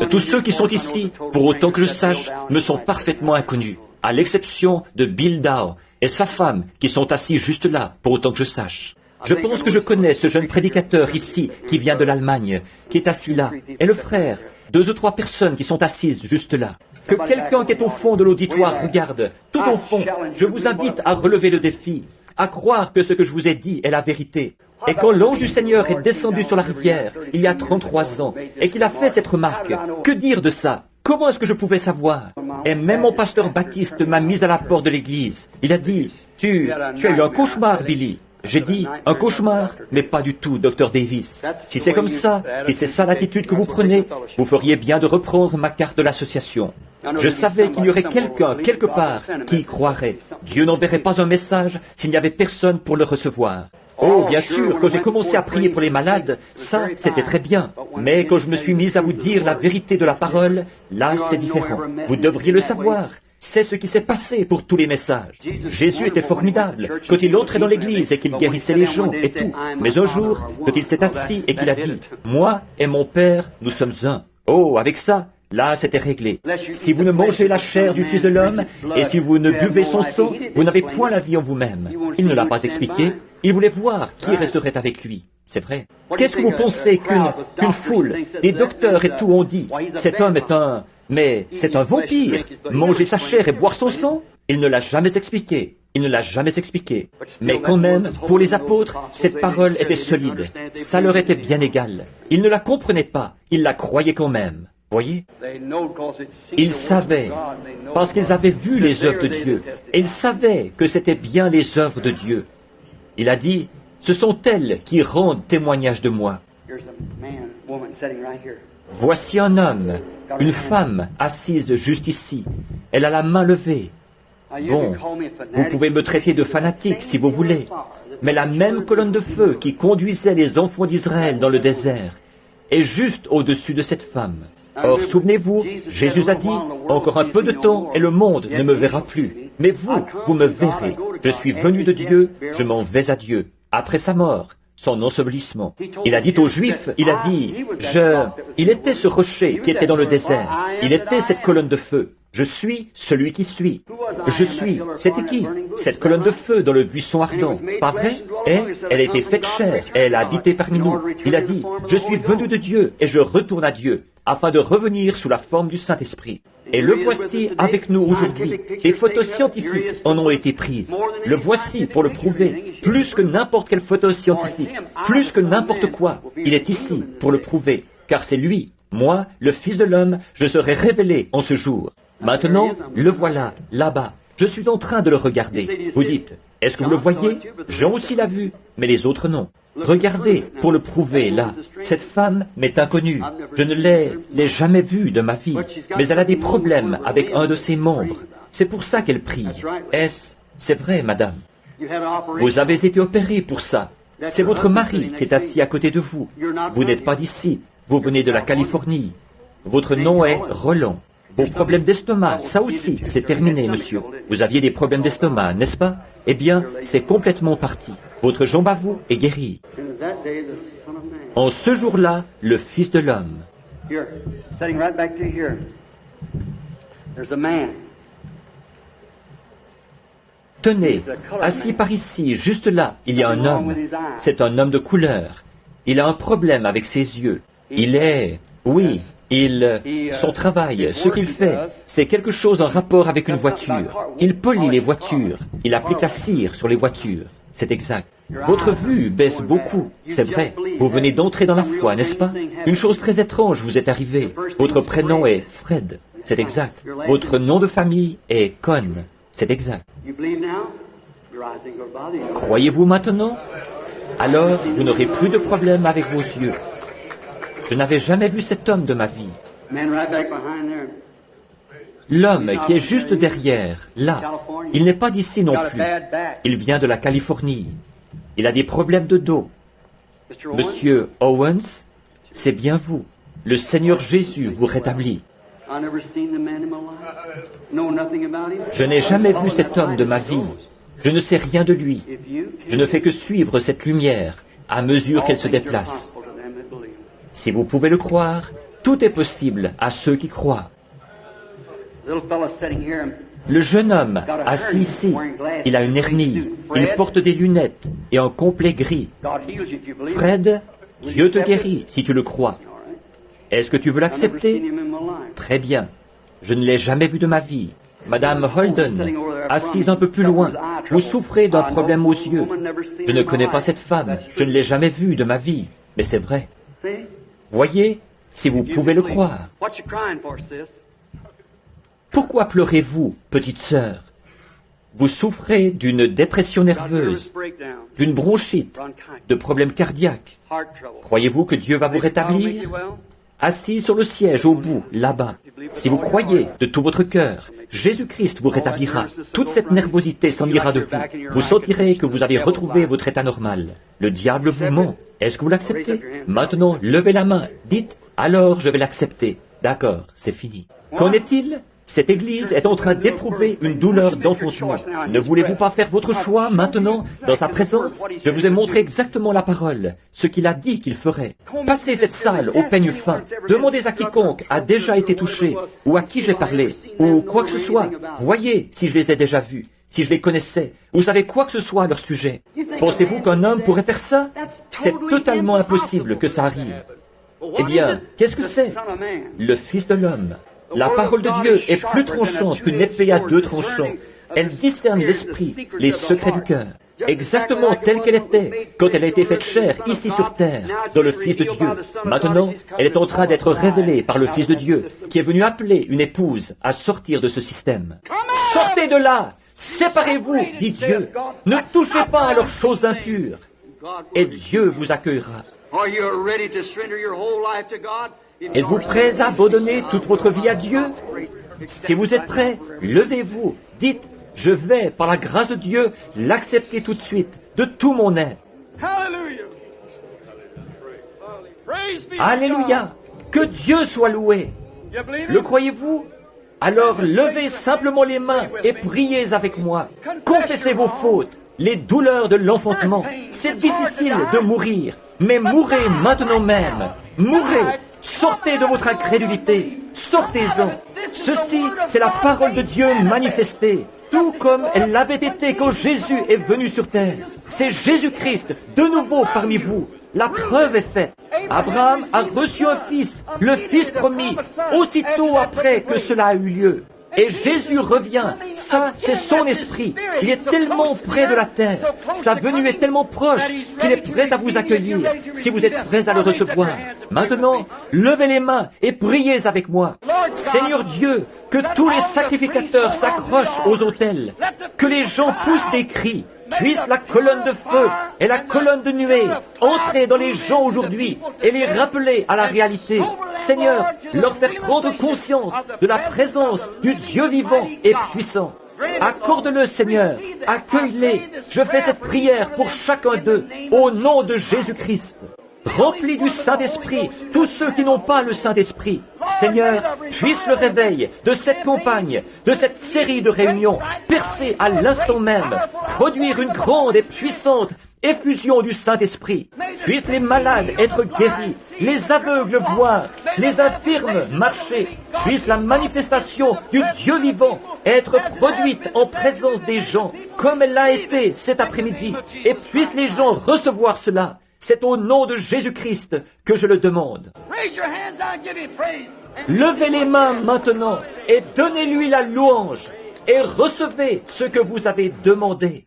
Tous ceux qui sont ici, pour autant que je sache, me sont parfaitement inconnus, à l'exception de Bill Dow et sa femme, qui sont assis juste là, pour autant que je sache. Je pense que je connais ce jeune prédicateur ici, qui vient de l'Allemagne, qui est assis là, et le frère, 2 ou 3 personnes qui sont assises juste là. Que quelqu'un qui est au fond de l'auditoire regarde, tout au fond, je vous invite à relever le défi, à croire que ce que je vous ai dit est la vérité. Et quand l'ange du Seigneur est descendu sur la rivière, il y a 33 ans, et qu'il a fait cette remarque, que dire de ça? Comment est-ce que je pouvais savoir? Et même mon pasteur Baptiste m'a mis à la porte de l'église. Il a dit, tu as eu un cauchemar, Billy. J'ai dit, un cauchemar, mais pas du tout, Dr. Davis. Si c'est comme ça, si c'est ça l'attitude que vous prenez, vous feriez bien de reprendre ma carte de l'association. Je savais qu'il y aurait quelqu'un, quelque part, qui y croirait. Dieu n'enverrait pas un message s'il n'y avait personne pour le recevoir. Oh, bien sûr, quand j'ai commencé à prier pour les malades, ça, c'était très bien. Mais quand je me suis mis à vous dire la vérité de la parole, là, c'est différent. Vous devriez le savoir. C'est ce qui s'est passé pour tous les messages. Jésus était formidable quand il entrait dans l'église et qu'il guérissait les gens et tout. Mais un jour, quand il s'est assis et qu'il a dit, « Moi et mon Père, nous sommes un. » Oh, avec ça, là, c'était réglé. Si vous ne mangez la chair du Fils de l'homme et si vous ne buvez son sang, vous n'avez point la vie en vous-même. Il ne l'a pas expliqué. Il voulait voir qui resterait avec lui. C'est vrai. Qu'est-ce que vous pensez qu'une foule, des docteurs et tout ont dit? Cet homme est un... Mais c'est un vampire. Manger sa chair et boire son sang? Il ne l'a jamais expliqué. Il ne l'a jamais expliqué. Mais quand même, pour les apôtres, cette parole était solide. Ça leur était bien égal. Ils ne la comprenaient pas. Ils la croyaient quand même. Voyez? Ils savaient, parce qu'ils avaient vu les œuvres de Dieu. Et ils savaient que c'était bien les œuvres de Dieu. Il a dit, ce sont elles qui rendent témoignage de moi. Voici un homme, une femme assise juste ici. Elle a la main levée. Bon, vous pouvez me traiter de fanatique si vous voulez, mais la même colonne de feu qui conduisait les enfants d'Israël dans le désert est juste au-dessus de cette femme. Or, souvenez-vous, Jésus a dit, encore un peu de temps et le monde ne me verra plus. Mais vous me verrez. Je suis venu de Dieu, je m'en vais à Dieu. Après sa mort, son ensevelissement. Il a dit aux Juifs, il a dit, il était ce rocher qui était dans le désert. Il était cette colonne de feu. Je suis celui qui suis. Je suis. C'était qui? Cette colonne de feu dans le buisson ardent. Pas vrai? Et elle a été faite chair. Elle a habité parmi nous. Il a dit, je suis venu de Dieu et je retourne à Dieu, afin de revenir sous la forme du Saint-Esprit. Et le voici avec nous aujourd'hui. Des photos scientifiques en ont été prises. Le voici pour le prouver. Plus que n'importe quelle photo scientifique. Plus que n'importe quoi. Il est ici pour le prouver. Car c'est lui. Moi, le Fils de l'homme, je serai révélé en ce jour. Maintenant, le voilà, là-bas. Je suis en train de le regarder. Vous dites, est-ce que vous le voyez? Jean aussi l'a vu, mais les autres non. Regardez, pour le prouver, là. Cette femme m'est inconnue. Je ne l'ai jamais vue de ma vie. Mais elle a des problèmes avec un de ses membres. C'est pour ça qu'elle prie. C'est vrai, madame. Vous avez été opérée pour ça. C'est votre mari qui est assis à côté de vous. Vous n'êtes pas d'ici. Vous venez de la Californie. Votre nom est Roland. Vos problèmes d'estomac, ça aussi, c'est terminé, monsieur. Vous aviez des problèmes d'estomac, n'est-ce pas? Eh bien, c'est complètement parti. Votre jambe à vous est guérie. En ce jour-là, le Fils de l'homme. Here, setting right back to here. There's a man. Tenez, assis par ici, juste là, il y a un homme. C'est un homme de couleur. Il a un problème avec ses yeux. Son travail, ce qu'il fait, c'est quelque chose en rapport avec une voiture. Il polit les voitures. Il applique la cire sur les voitures. C'est exact. Votre vue baisse beaucoup, c'est vrai. Vous venez d'entrer dans la foi, n'est-ce pas? Une chose très étrange vous est arrivée. Votre prénom est Fred. C'est exact. Votre nom de famille est Cohn. C'est exact. Croyez-vous maintenant? Alors, vous n'aurez plus de problème avec vos yeux. Je n'avais jamais vu cet homme de ma vie. L'homme qui est juste derrière, là, il n'est pas d'ici non plus. Il vient de la Californie. Il a des problèmes de dos. Monsieur Owens, c'est bien vous. Le Seigneur Jésus vous rétablit. Je n'ai jamais vu cet homme de ma vie. Je ne sais rien de lui. Je ne fais que suivre cette lumière à mesure qu'elle se déplace. Si vous pouvez le croire, tout est possible à ceux qui croient. Le jeune homme, assis ici, il a une hernie, il porte des lunettes et un complet gris. Fred, Dieu te guérit si tu le crois. Est-ce que tu veux l'accepter? Très bien. Je ne l'ai jamais vu de ma vie. Madame Holden, assise un peu plus loin, vous souffrez d'un problème aux yeux. Je ne connais pas cette femme, je ne l'ai jamais vue de ma vie, mais c'est vrai. Voyez, si vous pouvez le croire. Pourquoi pleurez-vous, petite sœur? Vous souffrez d'une dépression nerveuse, d'une bronchite, de problèmes cardiaques. Croyez-vous que Dieu va vous rétablir? Assis sur le siège au bout, là-bas. Si vous croyez de tout votre cœur, Jésus-Christ vous rétablira. Toute cette nervosité s'en ira de vous. Vous sentirez que vous avez retrouvé votre état normal. Le diable vous ment. Est-ce que vous l'acceptez? Maintenant, levez la main. Dites, alors je vais l'accepter. D'accord, c'est fini. Qu'en est-il? Cette Église est en train d'éprouver une douleur d'enfantement. Ne voulez-vous pas faire votre choix maintenant, dans sa présence? Je vous ai montré exactement la parole, ce qu'il a dit qu'il ferait. Passez cette salle au peigne fin. Demandez à quiconque a déjà été touché, ou à qui j'ai parlé, ou quoi que ce soit. Voyez si je les ai déjà vus, si je les connaissais. Vous savez quoi que ce soit à leur sujet. Pensez-vous qu'un homme pourrait faire ça? C'est totalement impossible que ça arrive. Eh bien, qu'est-ce que c'est? Le Fils de l'homme. La parole de Dieu est plus tranchante qu'une épée à deux tranchants. Elle discerne l'esprit, les secrets du cœur. Exactement telle qu'elle était quand elle a été faite chair ici sur terre, dans le Fils de Dieu. Maintenant, elle est en train d'être révélée par le Fils de Dieu, qui est venu appeler une épouse à sortir de ce système. Sortez de là! Séparez-vous, dit Dieu. Ne touchez pas à leurs choses impures. Et Dieu vous accueillera. Êtes-vous prêts à abandonner toute votre vie à Dieu? Si vous êtes prêts, levez-vous. Dites, je vais, par la grâce de Dieu, l'accepter tout de suite, de tout mon être. Alléluia! Que Dieu soit loué! Le croyez-vous? Alors levez simplement les mains et priez avec moi. Confessez vos fautes, les douleurs de l'enfantement. C'est difficile de mourir, mais mourrez maintenant même. Mourrez! Sortez de votre incrédulité, sortez-en. Ceci, c'est la parole de Dieu manifestée, tout comme elle l'avait été quand Jésus est venu sur terre. C'est Jésus-Christ, de nouveau parmi vous. La preuve est faite. Abraham a reçu un fils, le fils promis, aussitôt après que cela a eu lieu. Et Jésus revient. Ça, c'est son esprit. Il est tellement près de la terre. Sa venue est tellement proche qu'il est prêt à vous accueillir si vous êtes prêts à le recevoir. Maintenant, levez les mains et priez avec moi. Seigneur Dieu, que tous les sacrificateurs s'accrochent aux autels, que les gens poussent des cris, puisse la colonne de feu et la colonne de nuée entrer dans les gens aujourd'hui et les rappeler à la réalité. Seigneur, leur faire prendre conscience de la présence du Dieu vivant et puissant. Accorde-le, Seigneur, accueille-les. Je fais cette prière pour chacun d'eux, au nom de Jésus-Christ. Remplis du Saint-Esprit tous ceux qui n'ont pas le Saint-Esprit. Seigneur, puisse le réveil de cette campagne, de cette série de réunions, percer à l'instant même, produire une grande et puissante effusion du Saint-Esprit. Puissent les malades être guéris, les aveugles voir, les infirmes marcher. Puisse la manifestation du Dieu vivant être produite en présence des gens, comme elle l'a été cet après-midi. Et puissent les gens recevoir cela. C'est au nom de Jésus-Christ que je le demande. Levez les mains maintenant et donnez-lui la louange et recevez ce que vous avez demandé.